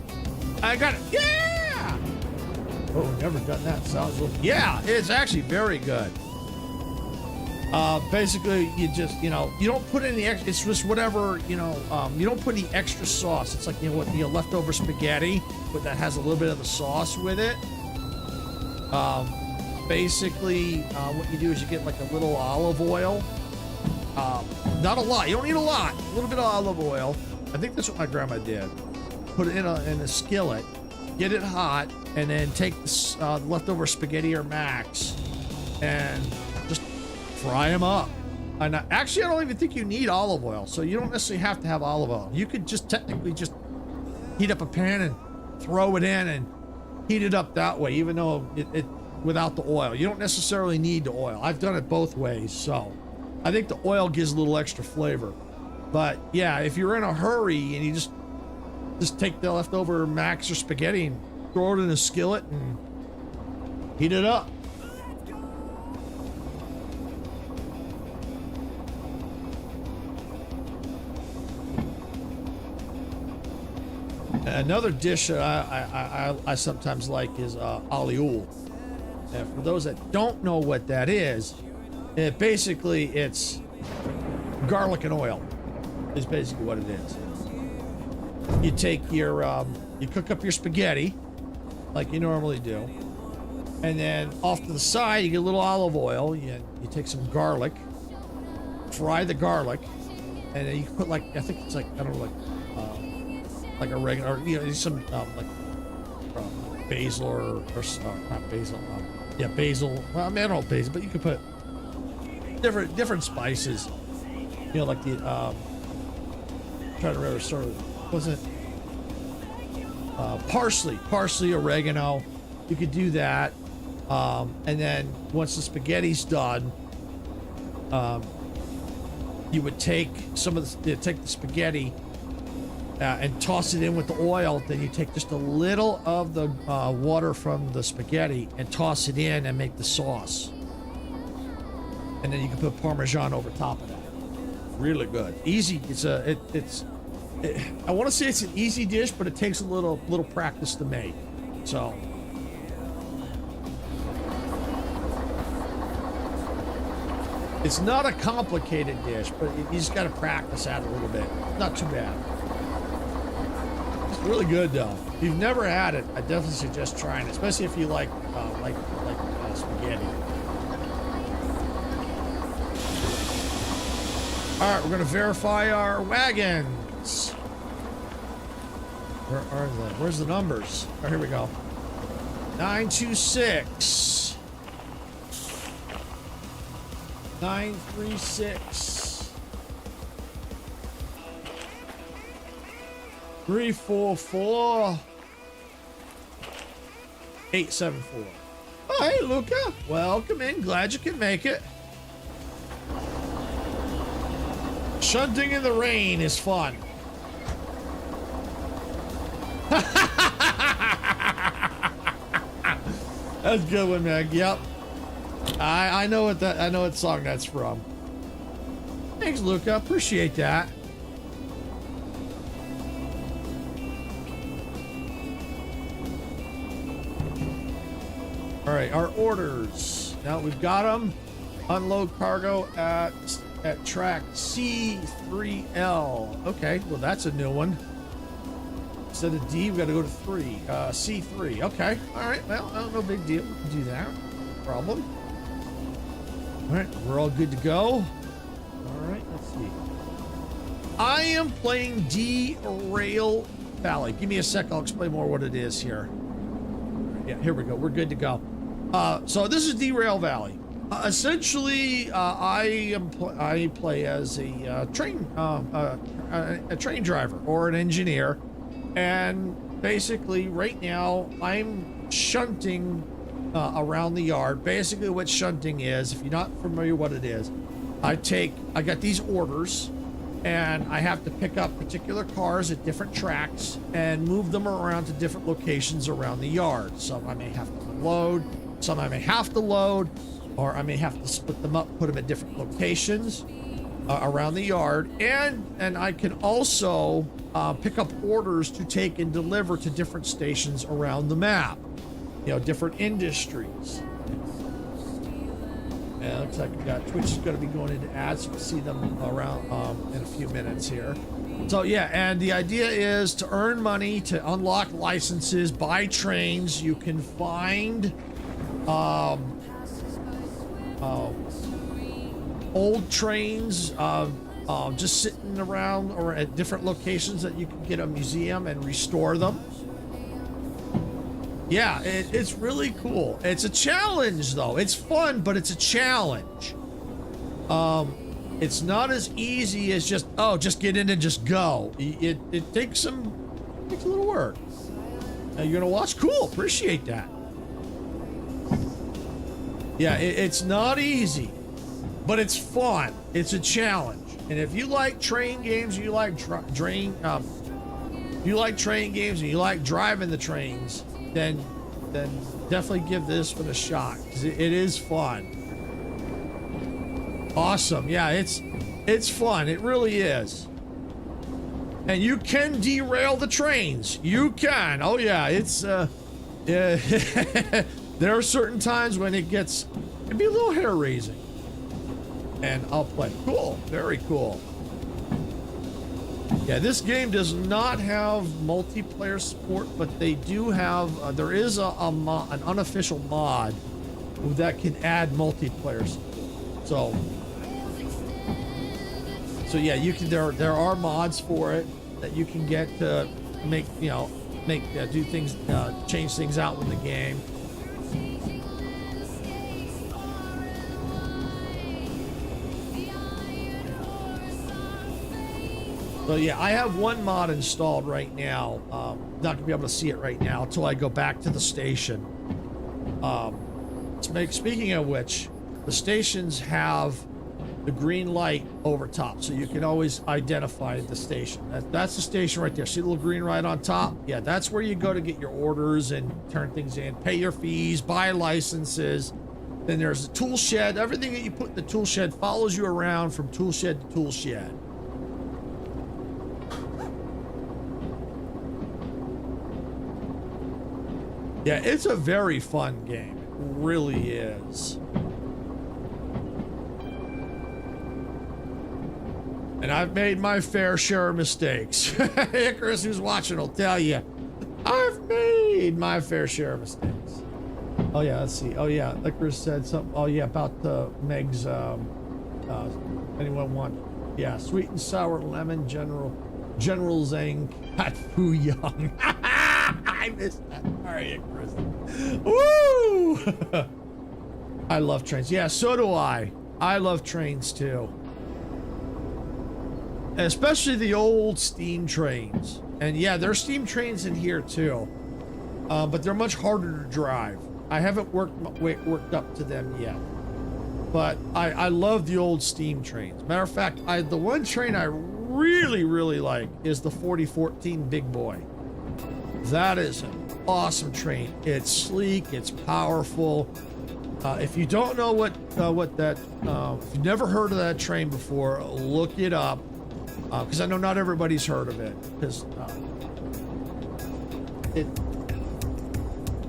I got it. Yeah! Oh, never done that. Sounds a little... Yeah, it's actually very good. Basically, you just, you know, you don't put any extra, it's just whatever, you know, you don't put any extra sauce. It's like, you know, what, you know, leftover spaghetti, but that has a little bit of the sauce with it. Basically, what you do is you get like a little olive oil. Not a lot. You don't need a lot. A little bit of olive oil. I think that's what my grandma did. Put it in a skillet, get it hot, and then take the leftover spaghetti or macs and just fry them up. And actually, I don't even think you need olive oil, so you don't necessarily have to have olive oil. You could just technically just heat up a pan and throw it in and heat it up that way, even though it without the oil. You don't necessarily need the oil. I've done it both ways, so I think the oil gives a little extra flavor. But yeah, if you're in a hurry and you just take the leftover macs or spaghetti and throw it in a skillet and heat it up. Another dish that I sometimes like is alioli. And for those that don't know what that is, it's garlic and oil is basically what it is. You take your you cook up your spaghetti like you normally do, and then off to the side you get a little olive oil. You take some garlic, fry the garlic, and then you put like, I think it's like, I don't know, like a regular, or, you know, some like basil or not basil. Yeah, basil. Well, I mean, I don't know basil, but you could put different spices. You know, like the trying to remember, sort of, was it parsley, oregano. You could do that, and then once the spaghetti's done, you would take take the spaghetti and toss it in with the oil. Then you take just a little of the water from the spaghetti and toss it in and make the sauce. And then you can put Parmesan over top of that. Really good. Easy. I want to say it's an easy dish, but it takes a little practice to make. So. It's not a complicated dish, but you just got to practice at it a little bit. Not too bad. It's really good though. If you've never had it, I definitely suggest trying it, especially if you like spaghetti. All right, we're gonna verify our wagons. Where are they? Where's the numbers? Oh, here we go. 926. 936. 344. 874. Oh, hey, Luca. Welcome in. Glad you can make it. Shunting in the rain is fun. That's a good one, Meg. Yep. I know what song that's from. Thanks, Luca. Appreciate that. All right, our orders. Now we've got them. Unload cargo at track C3L. Okay, well that's a new one. Instead of D, we got to go to 3. C3. Okay. All right. Well, no big deal. We can do that. No problem. All right, we're all good to go. All right, let's see. I am playing Derail Valley. Give me a sec. I'll explain more what it is here. Yeah, here we go. We're good to go. So this is Derail Valley. Essentially, I play as a train driver or an engineer, and basically right now I'm shunting around the yard. Basically, what shunting is, if you're not familiar what it is, I got these orders, and I have to pick up particular cars at different tracks and move them around to different locations around the yard. Some I may have to load, some I may have to load, or I may have to split them up, put them at different locations around the yard. And I can also pick up orders to take and deliver to different stations around the map. You know, different industries. And it looks like we got Twitch is going to be going into ads. You can see them around in a few minutes here. So yeah, and the idea is to earn money, to unlock licenses, buy trains. You can find old trains just sitting around or at different locations that you can get a museum and restore them. Yeah, it's really cool. It's a challenge though. It's fun, but it's a challenge. It's not as easy as just get in and just go. It takes a little work. Now you're gonna watch? Cool, appreciate that. Yeah, it's not easy, but it's fun. It's a challenge. And if you like train games, you like train games, and you like driving the trains, then definitely give this one a shot, because it is fun. Awesome. Yeah, it's fun. It really is. And you can derail the trains. You can. Oh yeah, it's yeah. There are certain times when it'd be a little hair raising. And I'll play. Cool. Very cool. Yeah, this game does not have multiplayer support, but they do have, there is an unofficial mod that can add multiplayer support. So yeah, you can, there are mods for it that you can get to make, do things, change things out in the game. So yeah, I have one mod installed right now. Not gonna be able to see it right now until I go back to the station. Speaking of which, the stations have the green light over top, so you can always identify the station. That's the station right there. See the little green light on top? Yeah, that's where you go to get your orders and turn things in, pay your fees, buy licenses. Then there's the tool shed. Everything that you put in the tool shed follows you around from tool shed to tool shed. Yeah, it's a very fun game. It really is. And I've made my fair share of mistakes. Icarus, who's watching, will tell you, I've made my fair share of mistakes. Oh yeah, let's see. Oh yeah, Icarus said something. Oh yeah, about Meg's. Anyone want? Yeah, sweet and sour lemon General Zhang at Fu Young. I missed that. All right, Icarus. Woo! I love trains. Yeah, so do I. I love trains too. Especially the old steam trains. And yeah, there's steam trains in here too. But they're much harder to drive. I haven't worked up to them yet. But I love the old steam trains. Matter of fact, the one train I really, really like is the 4014 Big Boy. That is an awesome train. It's sleek, it's powerful. If you don't know what that, if you've never heard of that train before, look it up. Because I know not everybody's heard of it. Because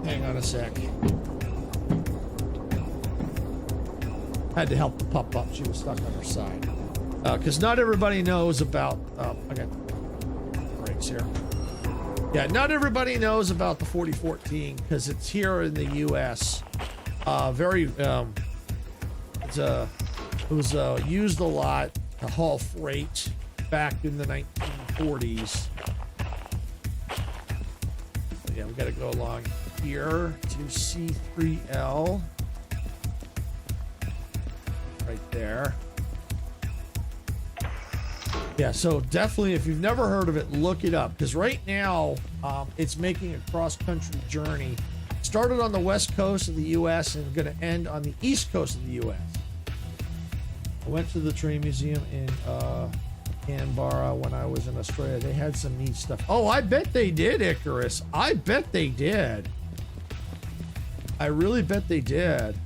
hang on a sec. Had to help the pup up. She was stuck on her side. Because not everybody knows about... I got brakes here. Yeah, not everybody knows about the 4014 because it's here in the U.S. It was used a lot to haul freight back in the 1940s. So yeah, we got to go along here to C3L. Right there. Yeah, so definitely, if you've never heard of it, look it up. Because right now, it's making a cross-country journey. Started on the west coast of the U.S. and going to end on the east coast of the U.S. I went to the train museum in Canberra when I was in Australia. They had some neat stuff. Oh, I bet they did, Icarus. I bet they did. I really bet they did.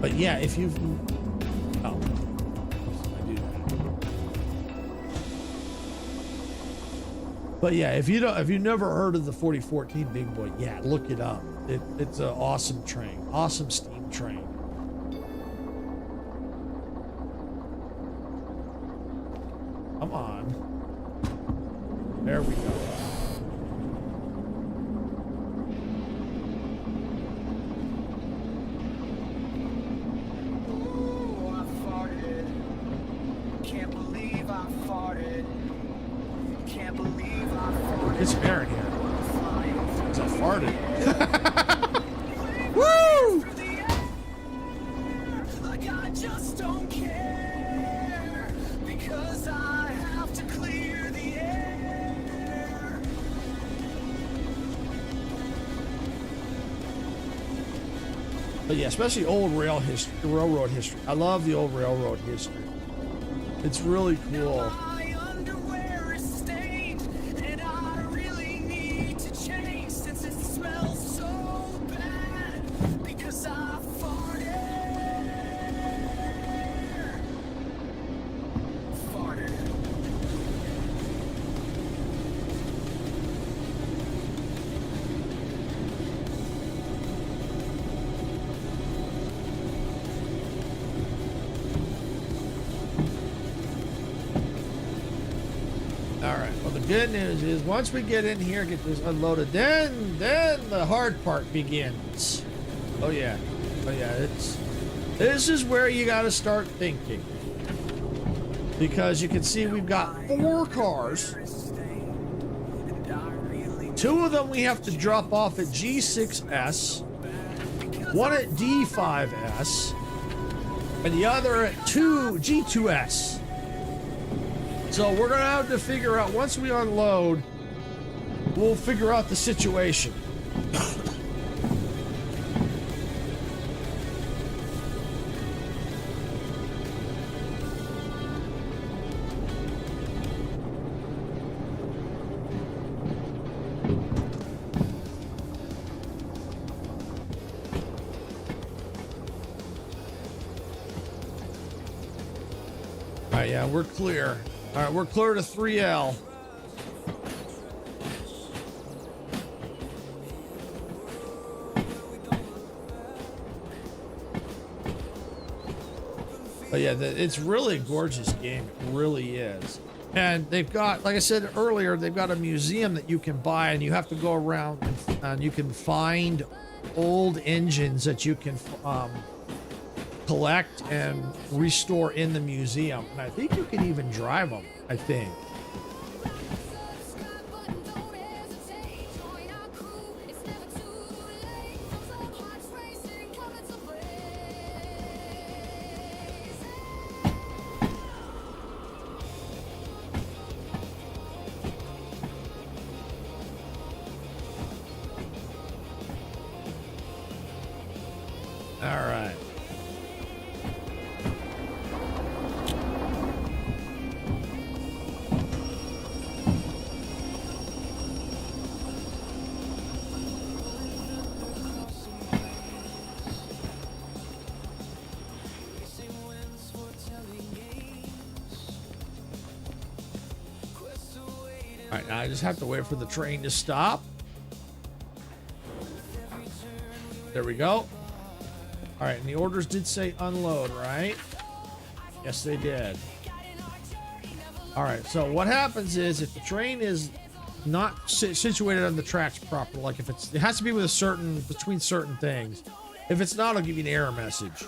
But yeah, if you've... Oh. I do that. But yeah, if you've never heard of the 4014 Big Boy, yeah, look it up. It's an awesome train. Awesome steam train. Come on. There we go. It's air in here. Because I farted. Woo! Like I just don't care because I have to clear the air. But yeah, especially old railroad history. I love the old railroad history. It's really cool. Good news is once we get in here, get this unloaded, then the hard part begins. Oh yeah, this is where you got to start thinking, because you can see we've got 4 cars. 2 of them we have to drop off at G6S, 1 at D5S, and the other at G2S. So we're going to have to figure out, once we unload, we'll figure out the situation. All right, yeah, we're clear. All right, we're clear to 3L. But yeah, it's really a gorgeous game. It really is. And they've got, like I said earlier, they've got a museum that you can buy, and you have to go around and you can find old engines that you can collect and restore in the museum. And I think you can even drive them, I think. All right. All right, now I just have to wait for the train to stop. There we go. All right, and the orders did say unload, right? Yes, they did. All right, so what happens is if the train is not situated on the tracks properly, like if it has to be with a certain, between certain things. If it's not, it'll give you an error message.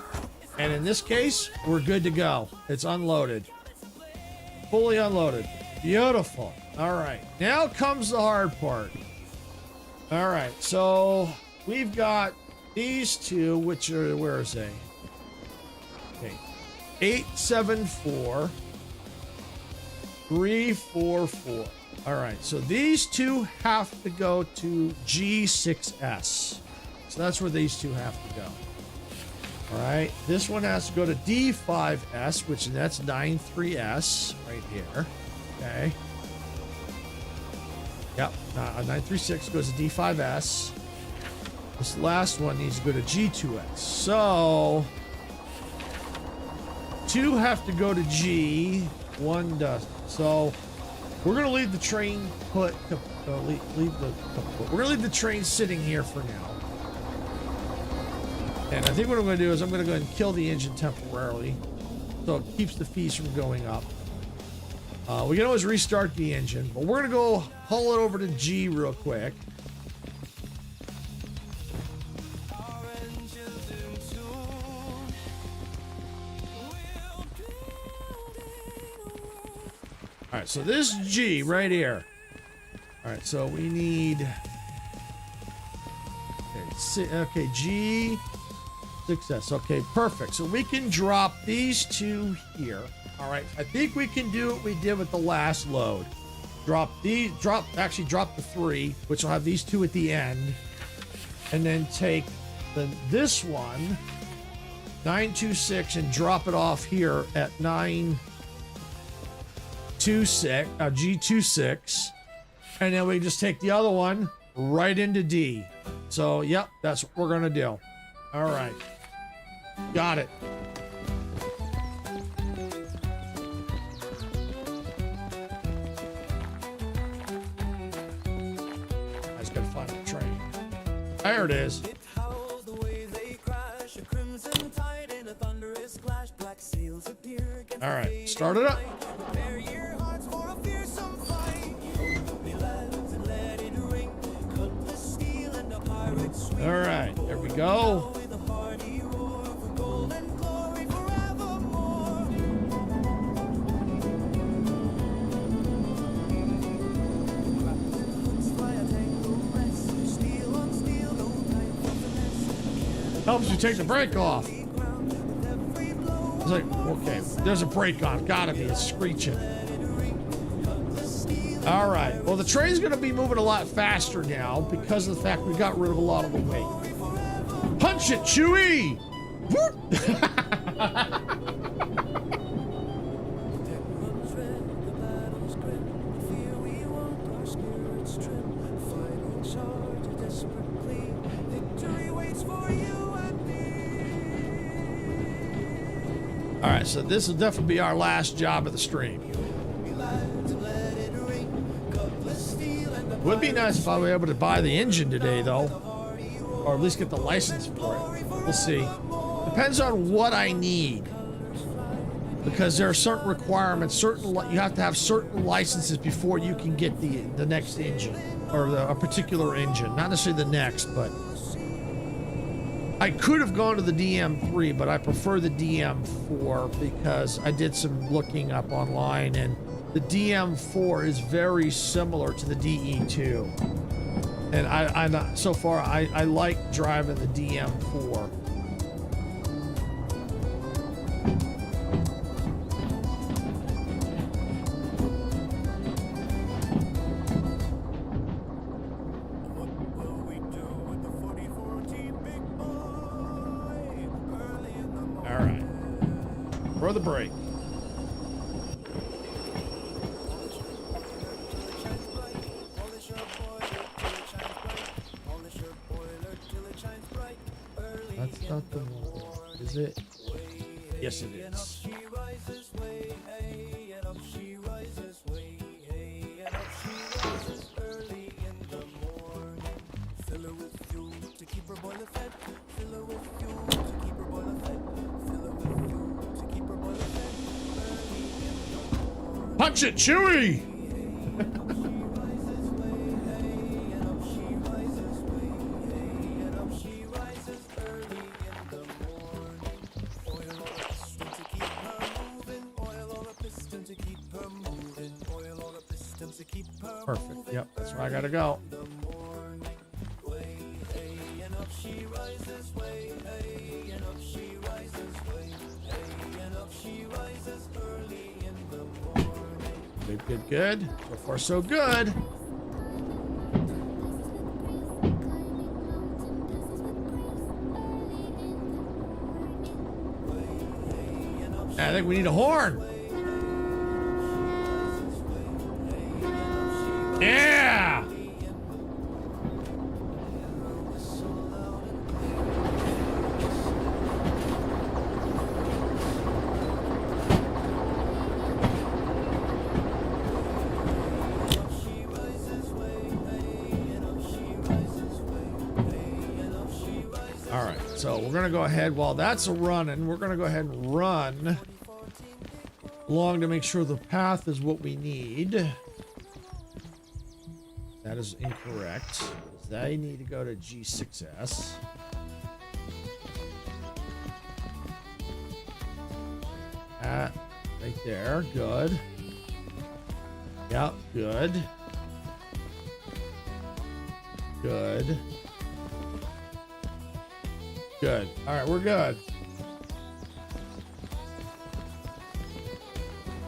And in this case, we're good to go. It's unloaded. Fully unloaded. Beautiful. All right, now comes the hard part. All right, so we've got these two, which are, where is they? Okay, 874, 344. All right, so these two have to go to G6S. So that's where these two have to go. All right, this one has to go to D5S, which that's 93S right here. Okay. Yep, 936 goes to D5S. This last one needs to go to G2S. So, two have to go to G, one doesn't. So, we're gonna leave the train we're gonna leave the train sitting here for now. And I think what I'm gonna do is I'm gonna go ahead and kill the engine temporarily, so it keeps the fees from going up. We can always restart the engine, but we're gonna go haul it over to G real quick. All right, so this is G right here. All right, so we need, okay, G 6S. Okay, perfect. So we can drop these two here. All right, I think we can do what we did with the last load. Drop the three, which will have these two at the end, and then take this one, 926, and drop it off here at 926, G26, and then we just take the other one right into D. So, yep, that's what we're gonna do. All right, got it. I just gotta find the train. There it is. All right, start it up. All right, there we go. Helps you take the brake off. It's like, okay, there's a brake on. Gotta be. It's screeching. All right. Well, the train's going to be moving a lot faster now because of the fact we got rid of a lot of the weight. Punch it, Chewie! All right, so this will definitely be our last job of the stream. Would be nice if I were able to buy the engine today, though, or at least get the license for it. We'll see. Depends on what I need, because there are certain requirements. You have to have certain licenses before you can get the next engine, or a particular engine. Not necessarily the next, but I could have gone to the DM3, but I prefer the DM4 because I did some looking up online, and the DM4 is very similar to the DE2. And so far, I like driving the DM4. All right. For the break. That's not the one, is it? Yes, it is. Punch it, Chewie! Perfect. Yep, that's where I gotta go. Good, good, good. So far, so good. I think we need a horn. Yeah! All right, so we're gonna go ahead while that's a running. We're gonna go ahead and run along to make sure the path is what we need. That is incorrect. They need to go to G6S. Right there. Good. Yep, good. Good. Good. All right, we're good.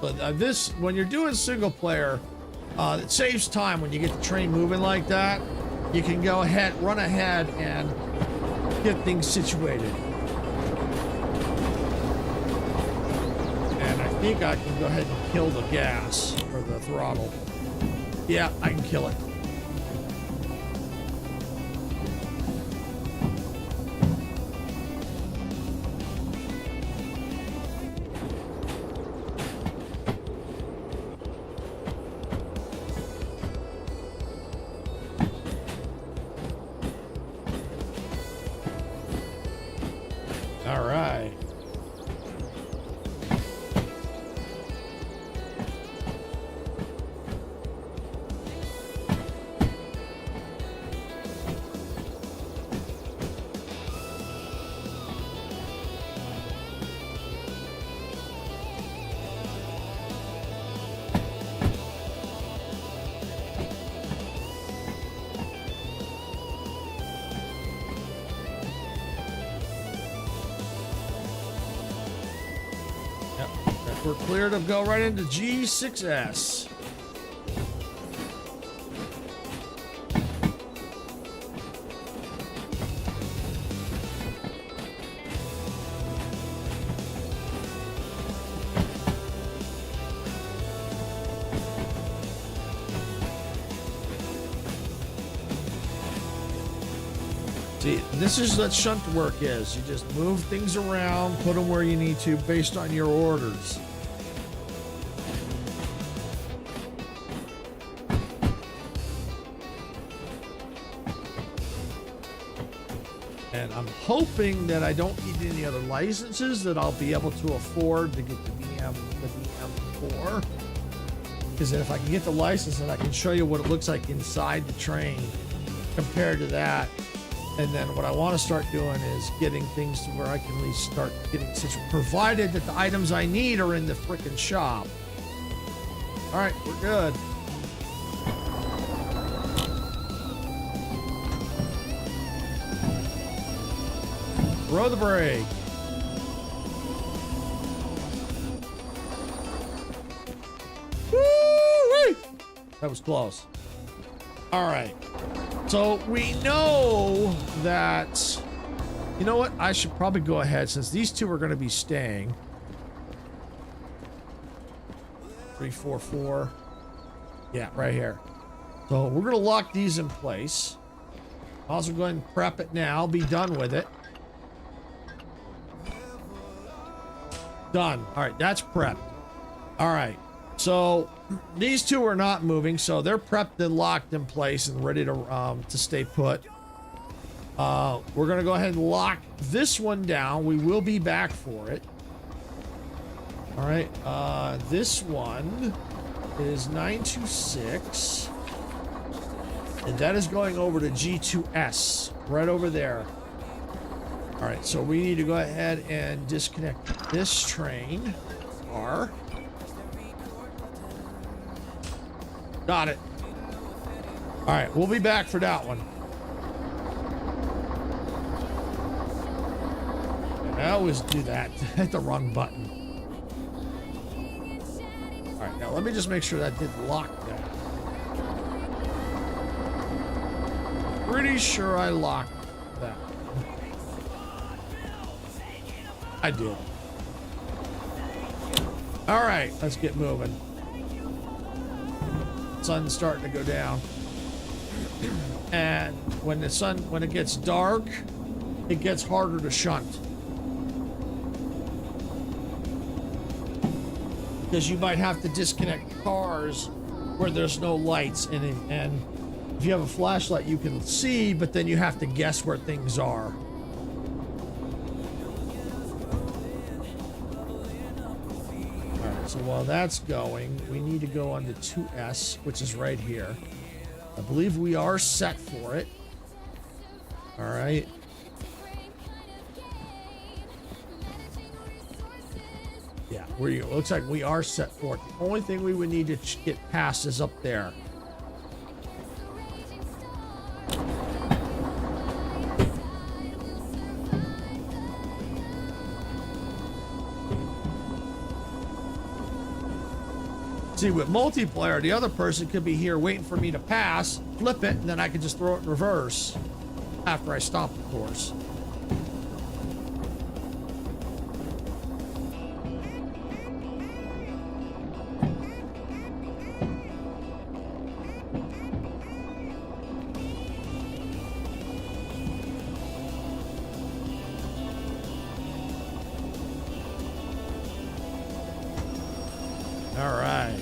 But this, when you're doing single player, it saves time when you get the train moving like that. You can go ahead, run ahead, and get things situated. And I think I can go ahead and kill the gas or the throttle. Yeah, I can kill it. All right. We're clear to go right into G6S. See, this is what shunt work is. You just move things around, put them where you need to based on your orders. And I'm hoping that I don't need any other licenses, that I'll be able to afford to get the DM4. Because then if I can get the license, then I can show you what it looks like inside the train compared to that. And then what I want to start doing is getting things to where I can at least start getting situated, provided that the items I need are in the frickin' shop. All right, we're good. Throw the brake. Woo-wee! That was close. All right. So we know that, you know what? I should probably go ahead since these two are going to be staying. 3, 4, 4. Yeah, right here. So we're going to lock these in place. Also go ahead and prep it now. Be done with it. Done. All right, that's prepped. All right, so these two are not moving, so they're prepped and locked in place and ready to stay put. We're gonna go ahead and lock this one down. We will be back for it. All right, this one is 926. And that is going over to G2S, right over there. All right, so we need to go ahead and disconnect this train. Got it. All right, we'll be back for that one. I always do that. Hit the wrong button. All right, now let me just make sure that didn't lock that. Pretty sure I locked that. I did. All right, let's get moving. Sun's starting to go down. And when it gets dark, it gets harder to shunt. Because you might have to disconnect cars where there's no lights in it, and if you have a flashlight you can see, but then you have to guess where things are. Alright, so while that's going, we need to go on to 2S, which is right here. I believe we are set for it. Alright. Yeah, it looks like we are set for it. The only thing we would need to get past is up there. See, with multiplayer, the other person could be here waiting for me to pass, flip it, and then I could just throw it in reverse after I stop, of course. All right.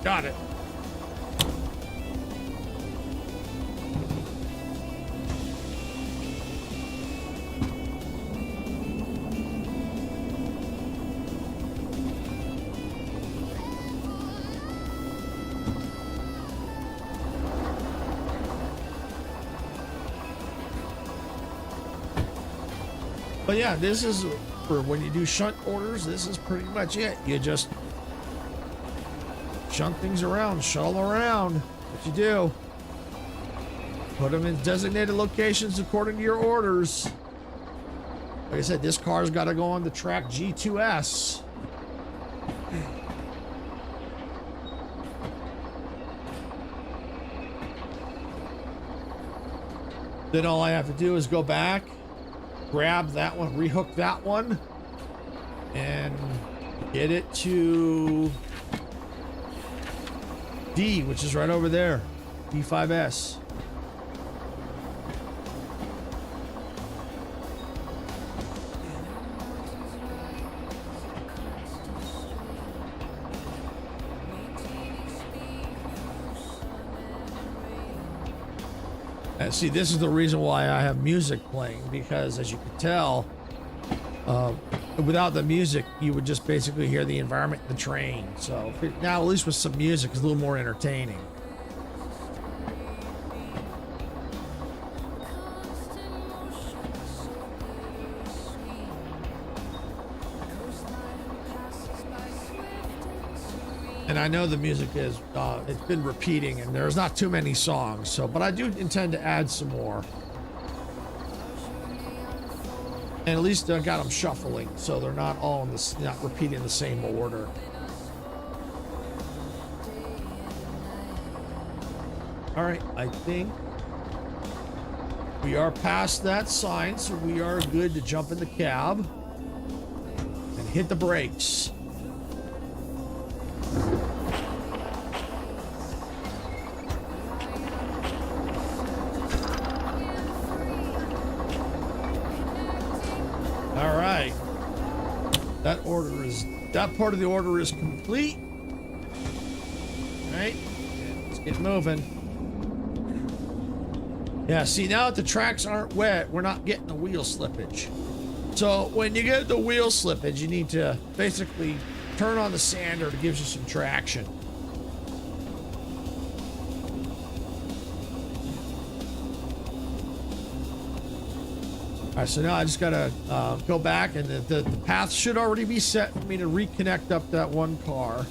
Got it. But yeah, this is for when you do shunt orders. This is pretty much it. You just shunt things around, shuttle around. What you do. Put them in designated locations according to your orders. Like I said, this car's got to go on the track G2S. Then all I have to do is go back, grab that one, rehook that one, and get it to D, which is right over there, D5S. And see, this is the reason why I have music playing, because as you can tell, without the music, you would just basically hear the environment in the train. So now, at least with some music, it's a little more entertaining. And I know the music is, it's been repeating, and there's not too many songs, so, but I do intend to add some more. And at least I got them shuffling, so they're not all in this, not repeating the same order. All right, I think we are past that sign, so we are good to jump in the cab and hit the brakes. All right, that part of the order is complete. All right, let's get moving. Yeah, see, now that the tracks aren't wet, we're not getting the wheel slippage. So when you get the wheel slippage, you need to basically turn on the sander to give you some traction. All right, so now I just gotta go back, and the path should already be set for me to reconnect up that one car.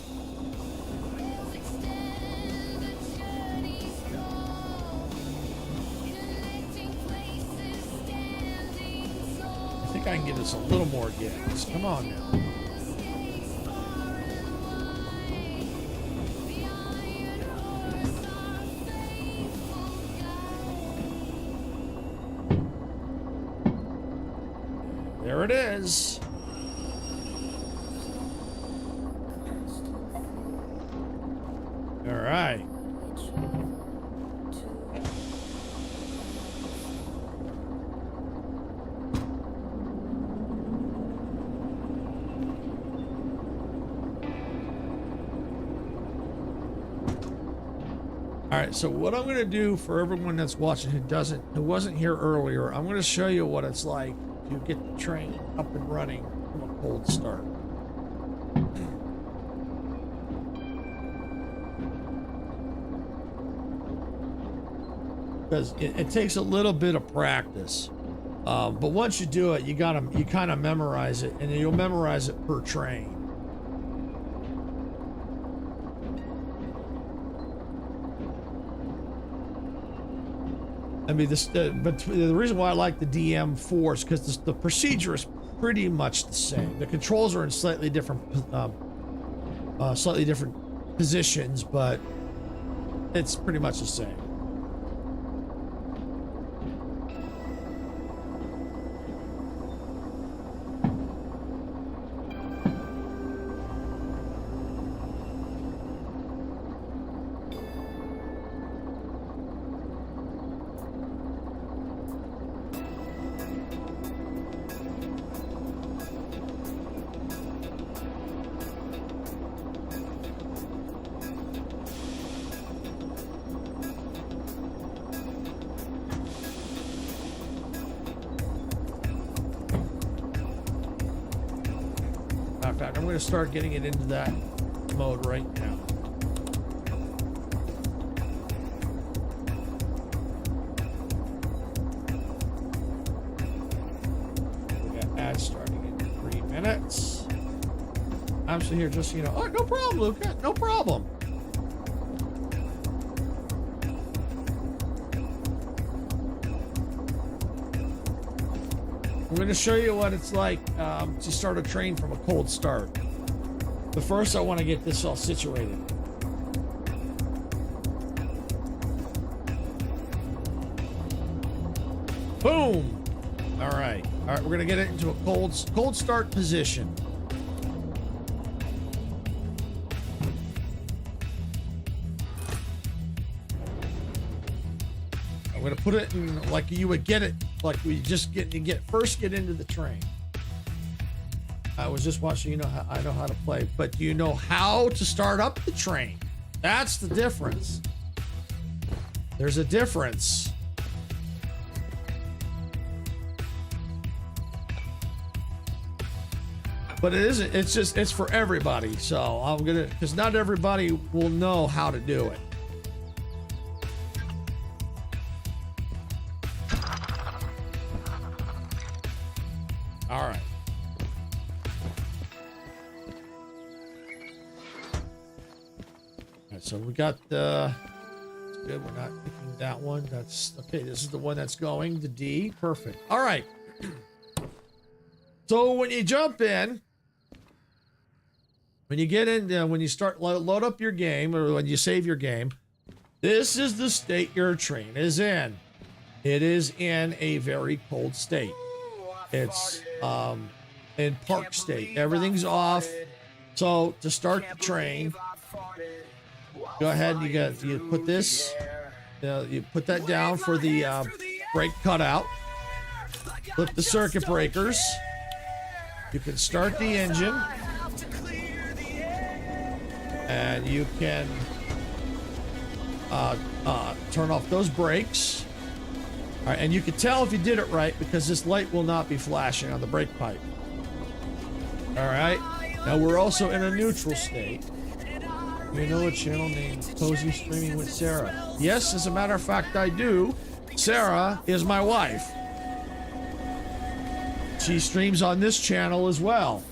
Rails extend the journey slow, connecting places standing tall. I think I can give this a little more gas. Come on now. Stays far and wide. The iron horse, our faithful guide. There it is. All right. All right, so what I'm going to do for everyone that's watching who wasn't here earlier, I'm going to show you what it's like to get the train up and running from a cold start. Because it takes a little bit of practice, but once you do it, you kind of memorize it, and you'll memorize it per train. I mean, but the reason why I like the DM4 is because the procedure is pretty much the same. The controls are in slightly different positions, but it's pretty much the same. In fact, I'm going to start getting it into that mode right now. We got ads starting in 3 minutes. I'm sitting here just, oh, no problem, Luca, no problem. I'm going to show you what it's like to start a train from a cold start. But first, I want to get this all situated. Boom! All right, we're going to get it into a cold start position. I'm going to put it in like you would get it. Like we just first get into the train. I was just watching, I know how to play, but do you know how to start up the train? That's the difference. There's a difference. But it isn't, it's for everybody. So because not everybody will know how to do it. All right. All right, so we got the. Good. We're not picking that one. That's okay. This is the one that's going to D. Perfect. All right. So when you jump in, when you get in, when you start load up your game, or when you save your game, this is the state your train is in. It is in a very cold state. It's in park state. Everything's off. So to start the train, go ahead. You put this. You put that down for the brake cutout. Flip the circuit breakers. You can start the engine, and you can turn off those brakes. All right, and you can tell if you did it right because this light will not be flashing on the brake pipe. All right, now we're also in a neutral state. You know a channel named Cozy Streaming with Sarah? Yes, as a matter of fact, I do. Sarah is my wife. She streams on this channel as well.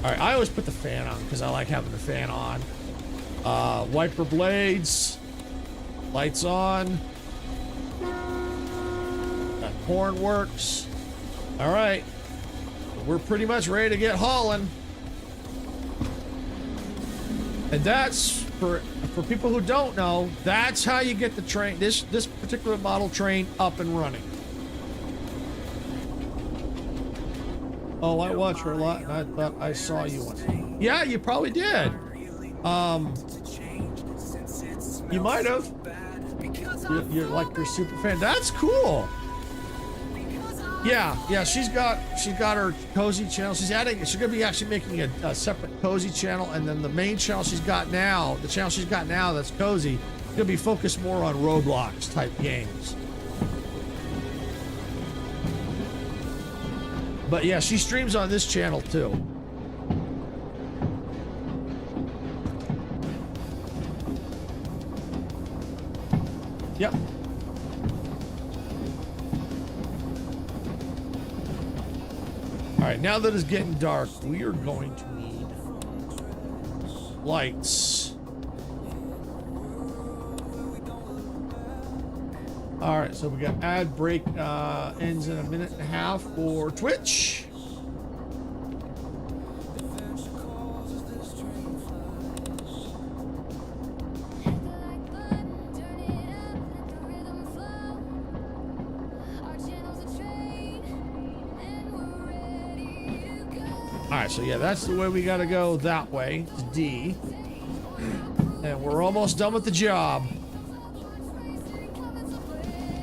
All right, I always put the fan on because I like having the fan on. Wiper blades, lights on. That horn works. All right, we're pretty much ready to get hauling. And that's for people who don't know, that's how you get the train, this particular model train up and running. Oh, I watch her a lot, and I thought I saw you once. Yeah, you probably did. You might have. You're like your super fan. That's cool. Yeah, she's got her Cozy channel. She's gonna be actually making a separate Cozy channel, and then the main channel she's got now, the channel she's got now that's Cozy, gonna be focused more on Roblox type games. But yeah, she streams on this channel too. Yep. All right, now that it's getting dark, we are going to need lights. All right, so we got ad break ends in a minute and a half for Twitch. All right, so yeah, that's the way we got to go, that way to D. And we're almost done with the job.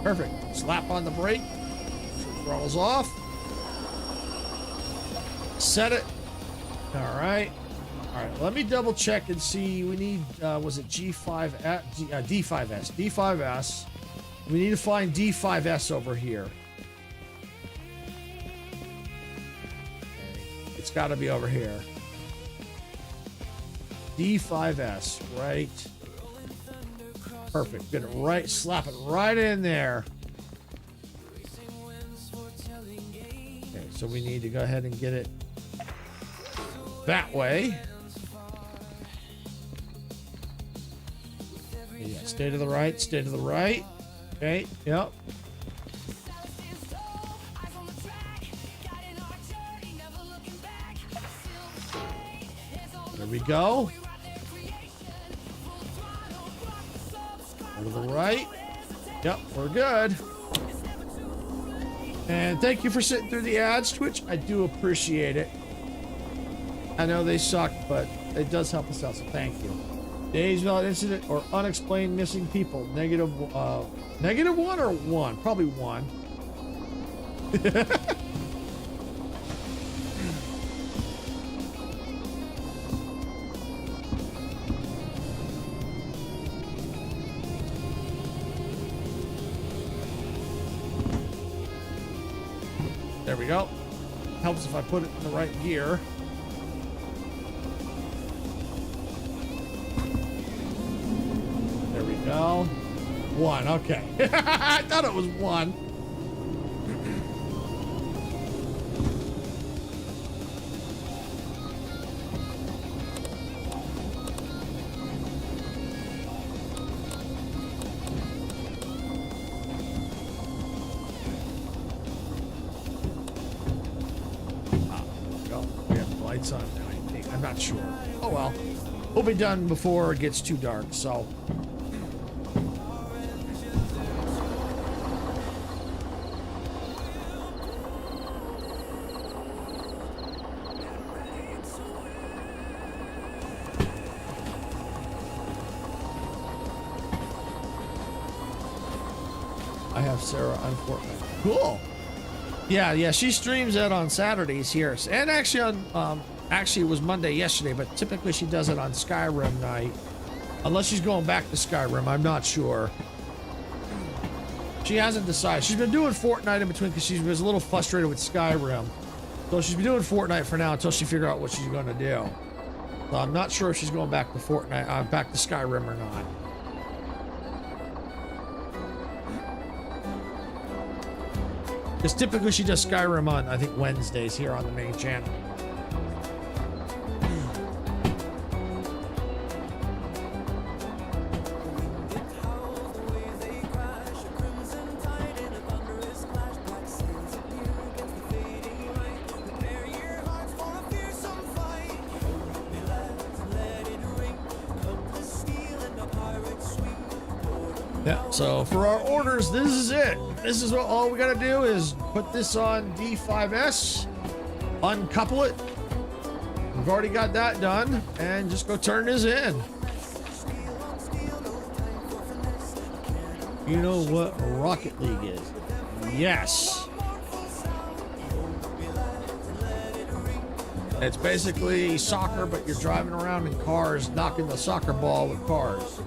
Perfect. Slap on the brake. Throttles off. Set it. All right. All right, let me double check and see. We need, was it D5S? D5S. We need to find D5S over here. It's got to be over here. D5S, right? Perfect. Get it right, slap it right in there. Okay, so we need to go ahead and get it that way. Yeah, stay to the right, stay to the right. Okay, yep. There we go. Over to the right. Yep, we're good. And thank you for sitting through the ads, Twitch. I do appreciate it. I know they suck, but it does help us out, so thank you. Days without incident or unexplained missing people. Negative one or one? Probably one. There we go. Helps if I put it in the right gear. There we go. One, okay. I thought it was one. On now, I think. I'm not sure. Oh well. We'll be done before it gets too dark, so. I have Sarah on Fortnite. Cool. Yeah, she streams that on Saturdays here, and actually on actually it was Monday yesterday, but typically she does it on Skyrim night, unless she's going back to Skyrim. I'm not sure. She hasn't decided. She's been doing Fortnite in between because she was a little frustrated with Skyrim. So she's been doing Fortnite for now until she figures out what she's going to do. So I'm not sure if she's going back to Fortnite, back to Skyrim or not. Because typically she does Skyrim on, I think, Wednesdays here on the main channel. Yeah, so for our orders, this is it. This is what all we gotta do is put this on D5S, uncouple it. We've already got that done, and just go turn this in. You know what Rocket League is? Yes. It's basically soccer, but you're driving around in cars, knocking the soccer ball with cars.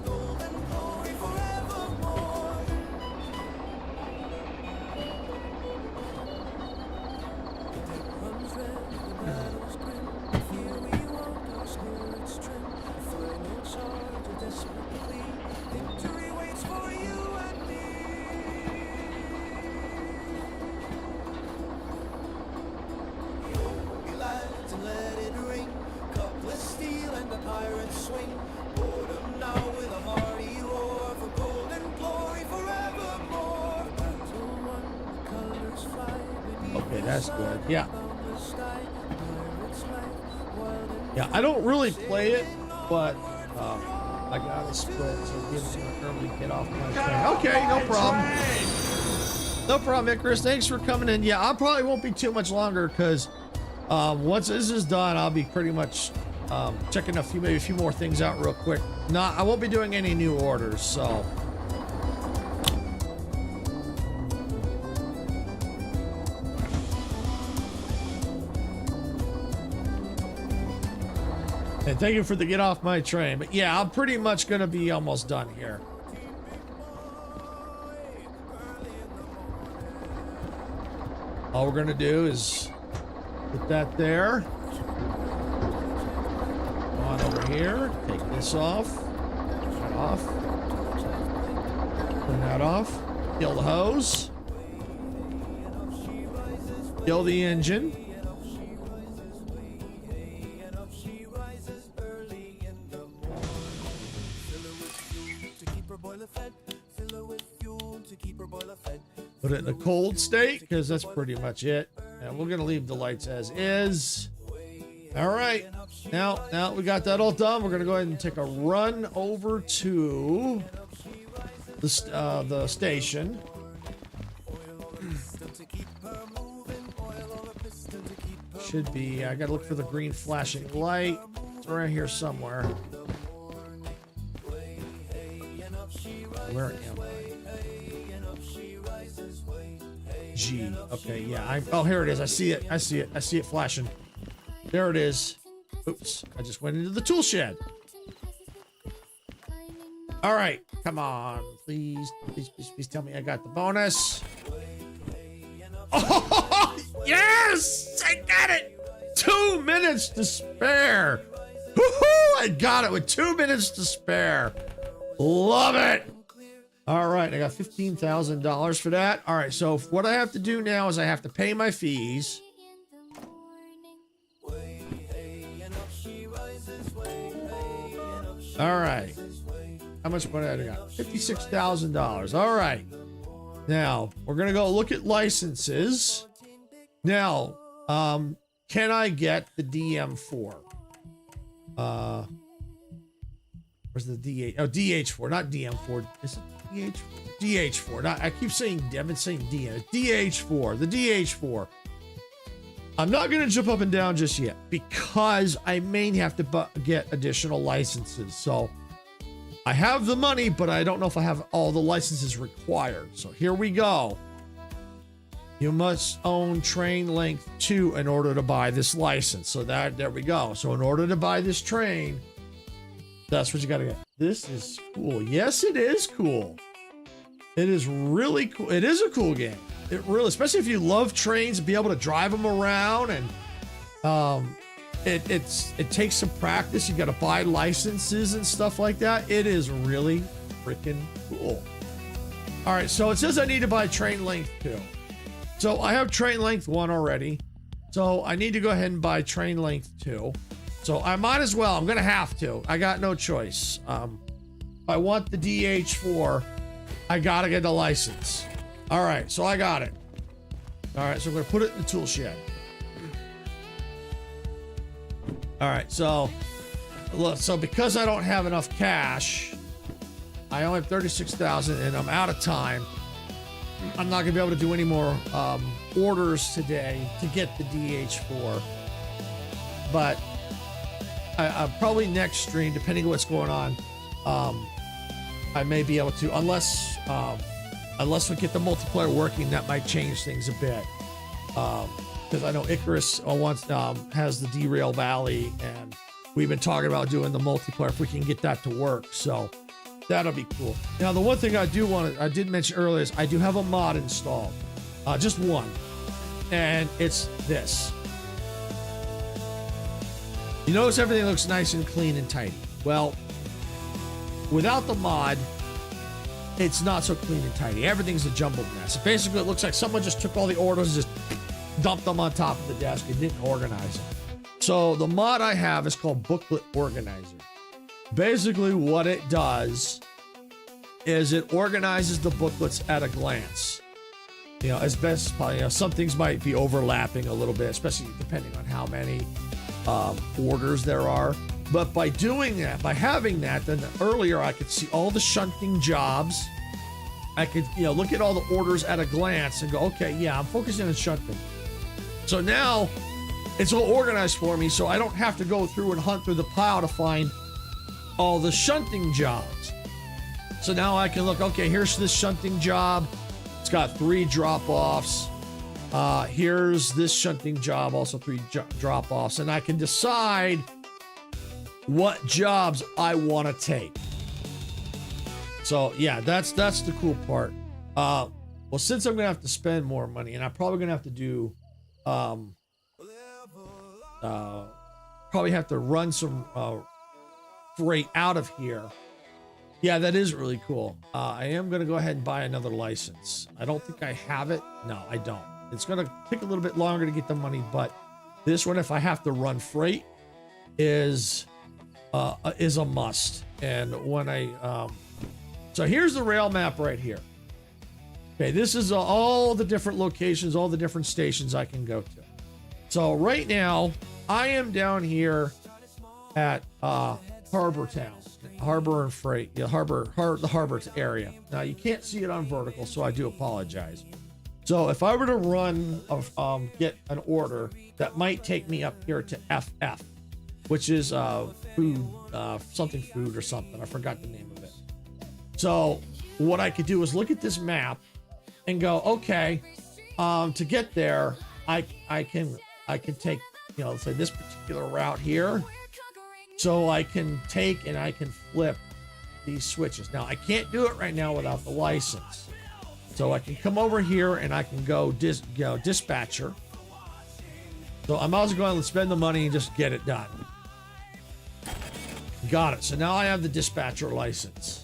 Okay, that's good. Yeah. Yeah, I don't really play it, but I got a split, so it gives me an early get off my train. Okay, no problem. No problem, Icarus. Thanks for coming in. Yeah, I probably won't be too much longer because once this is done, I'll be pretty much checking maybe a few more things out real quick. I won't be doing any new orders, so. And thank you for the get off my train. But yeah, I'm pretty much going to be almost done here. All we're going to do is put that there. Go on over here. Take this off. That off. Turn that off. Kill the hose. Kill the engine. Put it in a cold state because that's pretty much it. And we're going to leave the lights as is. All right. Now we got that all done. We're going to go ahead and take a run over to the station. Should be, I got to look for the green flashing light. It's around here somewhere. Where am I? G. Okay, yeah. Oh, here it is. I see it. I see it. I see it flashing. There it is. Oops. I just went into the tool shed. All right. Come on. Please, please, please, please tell me I got the bonus. Oh, yes! I got it! 2 minutes to spare. Woohoo! I got it with 2 minutes to spare. Love it. All right, I got $15,000 for that. All right, so what I have to do now is I have to pay my fees. All right. How much money I got? $56,000. All right. Now, we're going to go look at licenses. Now, can I get the DM4? Where's the DH? Oh, DH4, not DM4. Is it DH? DH4. Not, I keep saying, I've been saying DM. DH4, the DH4. I'm not going to jump up and down just yet because I may have to get additional licenses. So I have the money, but I don't know if I have all the licenses required. So here we go. You must own train length 2 in order to buy this license. So there we go. So in order to buy this train, that's what you got to get. This is cool. Yes, it is cool. It is really cool. It is a cool game. It really, especially if you love trains, be able to drive them around, and it takes some practice. You got to buy licenses and stuff like that. It is really freaking cool. All right, so it says I need to buy train length 2. So I have train length 1 already. So I need to go ahead and buy train length 2. So I might as well. I'm gonna have to. I got no choice. If I want the DH4, I gotta get the license. All right, so I got it. All right, so I'm gonna put it in the tool shed. All right, so look, so because I don't have enough cash, I only have 36,000 and I'm out of time. I'm not gonna be able to do any more orders today to get the DH4, but I probably next stream, depending on what's going on, I may be able to, unless we get the multiplayer working, that might change things a bit. Because I know Icarus has the Derail Valley, and we've been talking about doing the multiplayer if we can get that to work. So that'll be cool. Now, the one thing I did mention earlier is I do have a mod installed, just one, and it's this. You notice everything looks nice and clean and tidy. Well, without the mod, it's not so clean and tidy. Everything's a jumbled mess. Basically, it looks like someone just took all the orders and just dumped them on top of the desk and didn't organize them. So the mod I have is called Booklet Organizer. Basically, what it does is it organizes the booklets at a glance. You know, as best as possible. You know, some things might be overlapping a little bit, especially depending on how many orders there are. But by doing that, by having that, then earlier I could see all the shunting jobs. I could, look at all the orders at a glance and go, okay, yeah, I'm focusing on shunting. So now it's all organized for me, so I don't have to go through and hunt through the pile to find all the shunting jobs. So now I can look, okay, here's this shunting job. It's got 3 drop-offs. Here's this shunting job, also 3 drop-offs. And I can decide what jobs I want to take. So yeah, that's the cool part. Well, since I'm gonna have to spend more money, and I'm probably gonna have to do probably have to run some freight out of here. Yeah, that is really cool. I am gonna go ahead and buy another license. I don't think I have it. No, I don't. It's gonna take a little bit longer to get the money, but this one, if I have to run freight, is a must. And when so here's the rail map right here. Okay, this is all the different locations, all the different stations I can go to. So right now, I am down here at Harbor Town, Harbor and Freight, the harbor area. Now you can't see it on vertical, so I do apologize. So if I were to run, get an order, that might take me up here to FF, which is food, something food or something. I forgot the name of it. So what I could do is look at this map and go, okay, to get there, I can take, say this particular route here. So I can take and I can flip these switches. Now I can't do it right now without the license. So I can come over here and I can go dispatcher. So I might as well go and spend the money and just get it done. Got it. So now I have the dispatcher license.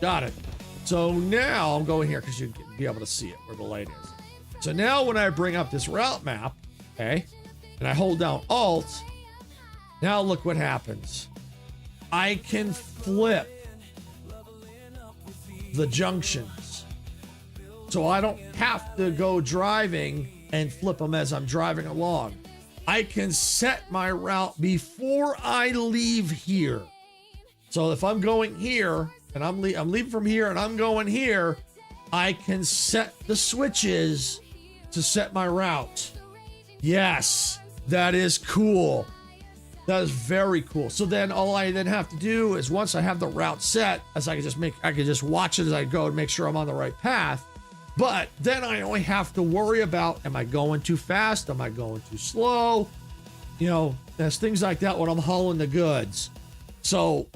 Got it. So now I'm going here because you'd be able to see it where the light is. So now when I bring up this route map, okay, and I hold down Alt, now look what happens. I can flip the junctions. So I don't have to go driving and flip them as I'm driving along. I can set my route before I leave here. So if I'm going here and I'm leaving from here and I'm going here, I can set the switches to set my route. Yes, that is cool. That is very cool. So then all I then have to do is once I have the route set, as I can just watch it as I go and make sure I'm on the right path. But then I only have to worry about, am I going too fast? Am I going too slow? There's things like that when I'm hauling the goods. So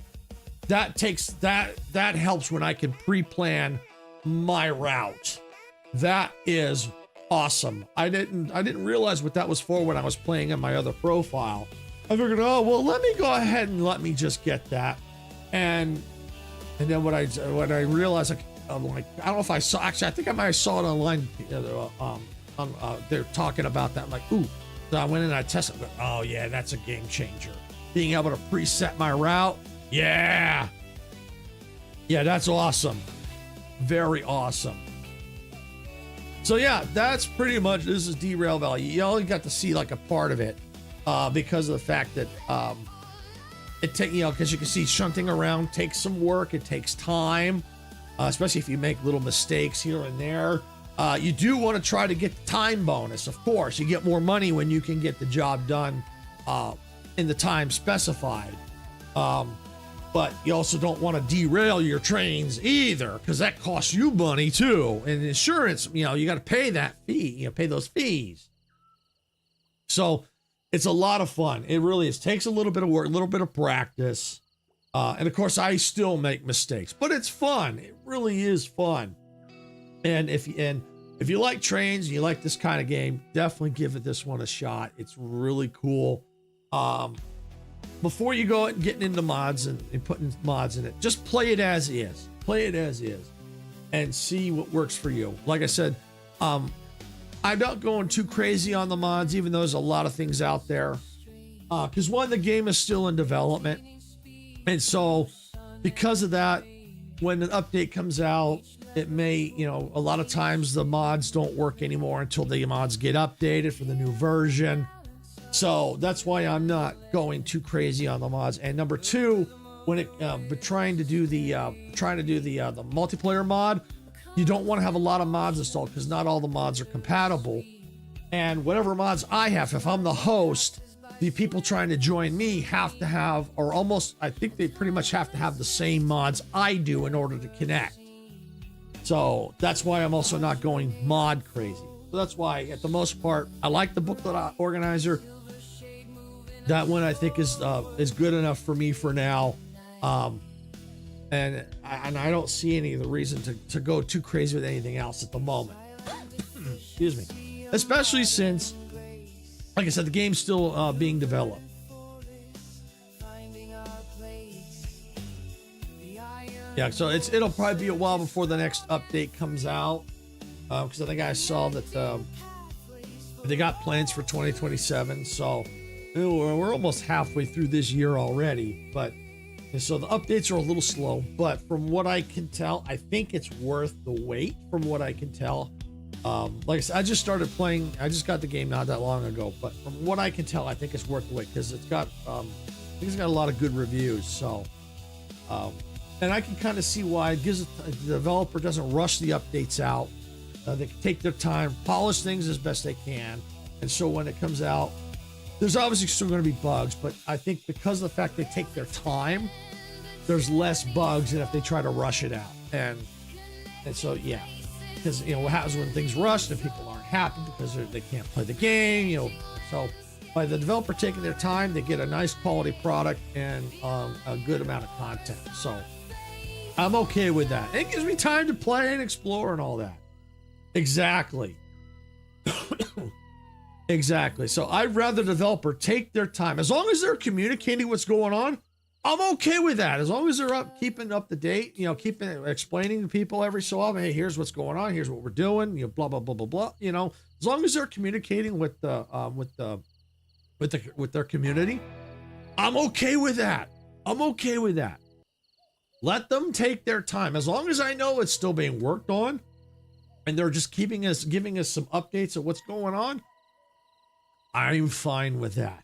that helps when I can pre-plan my route. That is awesome. I didn't realize what that was for when I was playing on my other profile. I figured, oh well, let me go ahead and let me just get that. And then when I realized, I'm like, I don't know if I saw, actually I think I might have saw it online. They're talking about that. I'm like, ooh. So I went in and I tested it. Oh yeah, that's a game changer. Being able to preset my route. Yeah, that's awesome. Very awesome. So yeah, that's pretty much, this is Derail Valley. You only got to see like a part of it because of the fact that because you can see shunting around takes some work. It takes time, especially if you make little mistakes here and there. You do want to try to get the time bonus, of course. You get more money when you can get the job done in the time specified. But you also don't want to derail your trains either, because that costs you money too. And insurance, you got to pay that fee, pay those fees. So it's a lot of fun. It really is. Takes a little bit of work, a little bit of practice. And of course, I still make mistakes, but it's fun. It really is fun. And if you like trains and you like this kind of game, definitely give this one a shot. It's really cool. Before you go and getting into mods and putting mods in it, just play it as is. Play it as is and see what works for you. Like I said, I'm not going too crazy on the mods, even though there's a lot of things out there. Because one, the game is still in development. And so because of that, when an update comes out, it may, a lot of times the mods don't work anymore until the mods get updated for the new version. So that's why I'm not going too crazy on the mods. And number two, when trying to do the multiplayer mod, you don't want to have a lot of mods installed because not all the mods are compatible. And whatever mods I have, if I'm the host, the people trying to join me have to have, or almost, I think they pretty much have to have the same mods I do in order to connect. So that's why I'm also not going mod crazy. So that's why, at the most part, I like the booklet organizer. That one I think is good enough for me for now. And I don't see any of the reason to go too crazy with anything else at the moment. Excuse me. Especially since, like I said, the game's still being developed. Yeah, so it'll probably be a while before the next update comes out. Because I think I saw that they got plans for 2027. So we're almost halfway through this year already. And so the updates are a little slow. But from what I can tell, I think it's worth the wait from what I can tell. Like I said, I just started playing. I just got the game not that long ago. But from what I can tell, I think it's worth the wait because it's got a lot of good reviews. So, and I can kind of see why it gives the developer doesn't rush the updates out. They can take their time, polish things as best they can. And so when it comes out, there's obviously still going to be bugs, but I think because of the fact they take their time, there's less bugs than if they try to rush it out. And so, yeah, because, what happens when things rush and people aren't happy because they can't play the game, So by the developer taking their time, they get a nice quality product and a good amount of content. So I'm okay with that. It gives me time to play and explore and all that. Exactly. Exactly. So I'd rather the developer take their time. As long as they're communicating what's going on, I'm okay with that. As long as they're keeping up to date, explaining to people every so often, hey, here's what's going on, here's what we're doing, blah blah blah blah blah. As long as they're communicating with their community, I'm okay with that. I'm okay with that. Let them take their time. As long as I know it's still being worked on, and they're just giving us some updates of what's going on, I'm fine with that.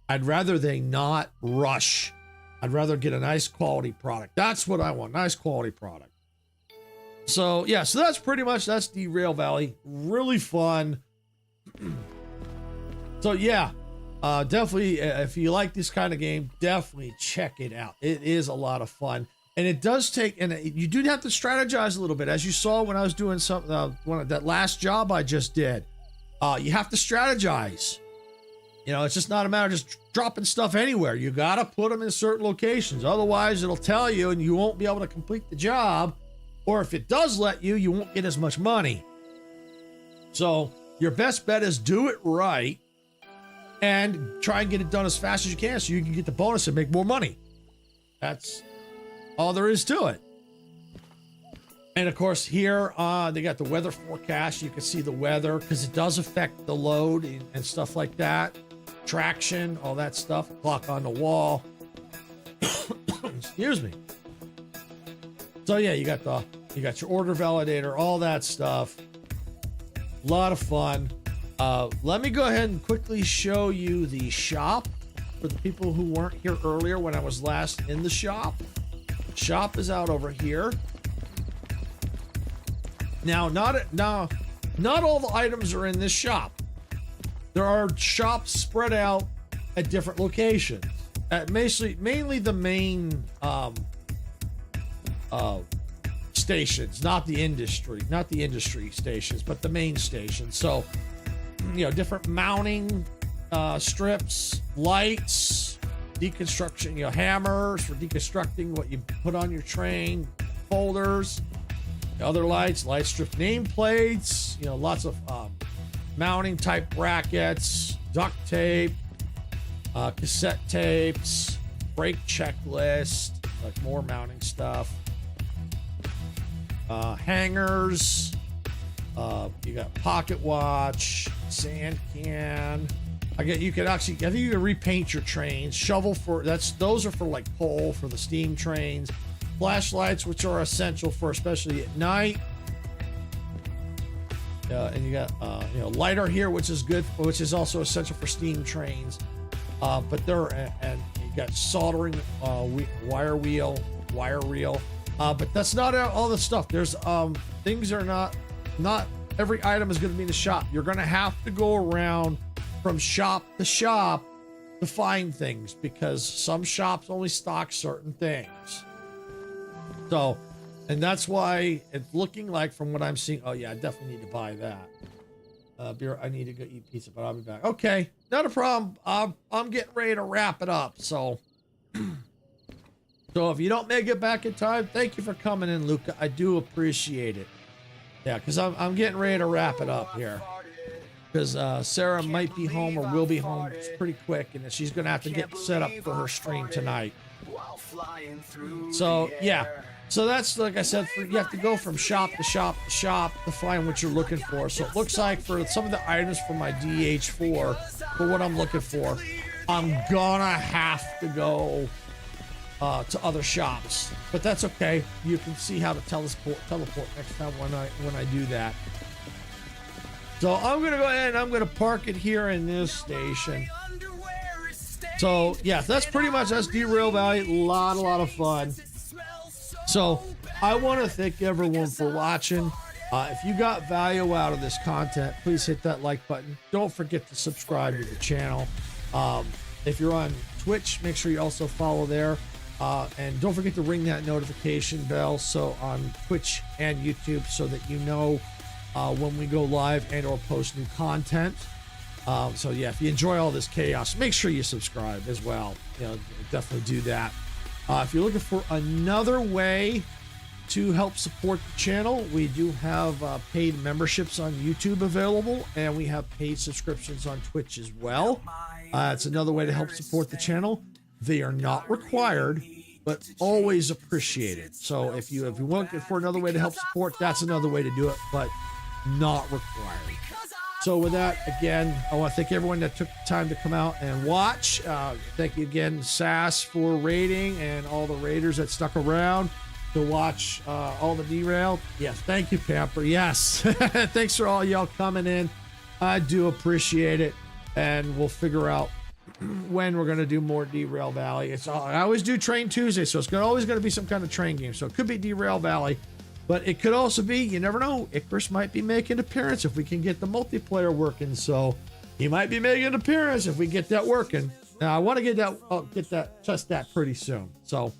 I'd rather they not rush. I'd rather get a nice quality product. That's what I want, nice quality product. So yeah, so that's Derail Valley. Really fun. So yeah, definitely, if you like this kind of game, definitely check it out. It is a lot of fun. And it does take, and you do have to strategize a little bit, as you saw when I was doing that last job I just did. You have to strategize. You know, it's just not a matter of just dropping stuff anywhere. You got to put them in certain locations. Otherwise, it'll tell you and you won't be able to complete the job. Or if it does let you, you won't get as much money. So your best bet is do it right and try and get it done as fast as you can so you can get the bonus and make more money. That's all there is to it. And of course here, they got the weather forecast. You can see the weather because it does affect the load and stuff like that. Traction, all that stuff. Clock on the wall. Excuse me. So yeah, you got your order validator, all that stuff. A lot of fun. Let me go ahead and quickly show you the shop for the people who weren't here earlier when I was last in the shop. Shop is out over here. Now, not all the items are in this shop. There are shops spread out at different locations. At mainly the main stations, not the industry stations, but the main stations. So, you know, different mounting strips, lights, deconstruction, you know, hammers for deconstructing what you put on your train, folders, other light strip nameplates, you know, lots of mounting type brackets, duct tape, cassette tapes, brake checklist, like more mounting stuff, hangers, you got pocket watch, sand can. I think you can repaint your trains. Shovel those are for like coal for the steam trains. Flashlights, which are essential for especially at night. And you got lighter here, which is good, which is also essential for steam trains. But and you got soldering, wire reel. But that's not all the stuff. There's things are not every item is going to be in the shop. You're going to have to go around from shop to shop to find things because some shops only stock certain things. So, and that's why it's looking like from what I'm seeing. Oh yeah, I definitely need to buy that. Beer. I need to go eat pizza, but I'll be back. Okay, not a problem. I'm getting ready to wrap it up. So, so if you don't make it back in time, thank you for coming in, Luca. I do appreciate it. Yeah, because I'm getting ready to wrap it up here. Because Sarah might be home or will be home pretty quick, and she's gonna have to get set up for her stream tonight. So yeah. So that's, like I said, you have to go from shop to shop to shop to find what you're looking for. So it looks like for some of the items for my DH4, for what I'm looking for, I'm gonna have to go to other shops. But that's okay. You can see how to teleport next time when I do that. So I'm gonna go ahead and I'm gonna park it here in this station. So yeah, that's Derail Valley. A lot of fun. So I want to thank everyone for watching. If you got value out of this content, please hit that like button. Don't forget to subscribe to the channel. If you're on Twitch, make sure you also follow there. And don't forget to ring that notification bell so on Twitch and YouTube so that you know when we go live and or post new content. So yeah, if you enjoy all this chaos, make sure you subscribe as well. You know, definitely do that. If you're looking for another way to help support the channel, we do have paid memberships on YouTube available, and we have paid subscriptions on Twitch as well. It's another way to help support the channel. They are not required, but always appreciated. So if you want for another way to help support, that's another way to do it, but not required. So with that, again, I want to thank everyone that took the time to come out and watch. Thank you again, Sass, for raiding, and all the raiders that stuck around to watch all the derail. Yes, thank you, Pamper. Yes, thanks for all y'all coming in. I do appreciate it, and we'll figure out when we're going to do more Derail Valley. I always do Train Tuesday, so it's always going to be some kind of train game. So it could be Derail Valley. But it could also be, you never know, Icarus might be making an appearance if we can get the multiplayer working. So he might be making an appearance if we get that working. Now I want to test that pretty soon. So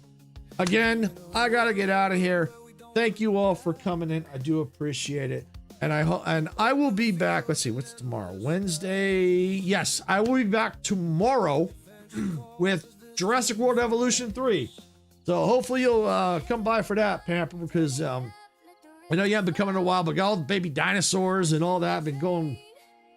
again, I got to get out of here. Thank you all for coming in. I do appreciate it. And I will be back. Let's see, what's tomorrow? Wednesday. Yes, I will be back tomorrow with Jurassic World Evolution 3. So hopefully you'll come by for that, Pamper, because I know you haven't been coming in a while, but got all the baby dinosaurs and all that. I've been going,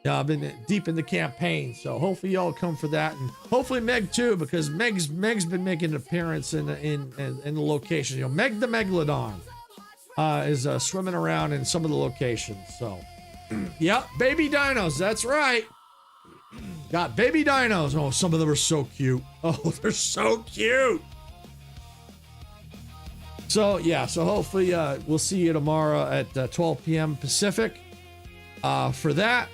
I've been deep in the campaign. So hopefully y'all come for that, and hopefully Meg too, because Meg's been making an appearance in the location. You know, Meg the Megalodon is swimming around in some of the locations. So, yep, baby dinos. That's right. Got baby dinos. Oh, some of them are so cute. Oh, they're so cute. So yeah, so hopefully we'll see you tomorrow at 12 p.m. Pacific for that.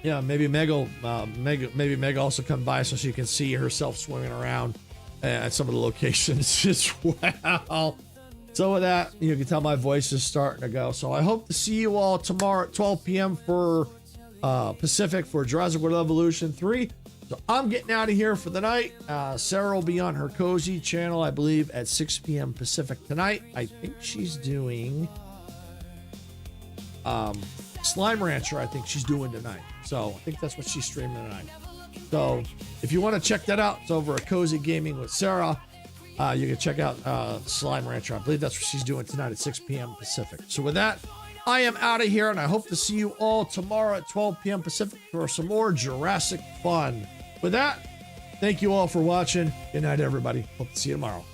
Yeah, maybe Meg also come by so she can see herself swimming around at some of the locations as well. So with that, you can tell my voice is starting to go. So I hope to see you all tomorrow at 12 p.m. for Pacific for Jurassic World Evolution 3. So I'm getting out of here for the night. Sarah will be on her cozy channel, I believe, at 6 p.m. Pacific tonight. I think she's doing Slime Rancher. I think she's doing tonight. So I think that's what she's streaming tonight. So if you want to check that out, it's over at Cozy Gaming with Sarah. You can check out Slime Rancher. I believe that's what she's doing tonight at 6 p.m. Pacific. So with that, I am out of here, and I hope to see you all tomorrow at 12 p.m. Pacific for some more Jurassic fun. With that, thank you all for watching. Good night, everybody. Hope to see you tomorrow.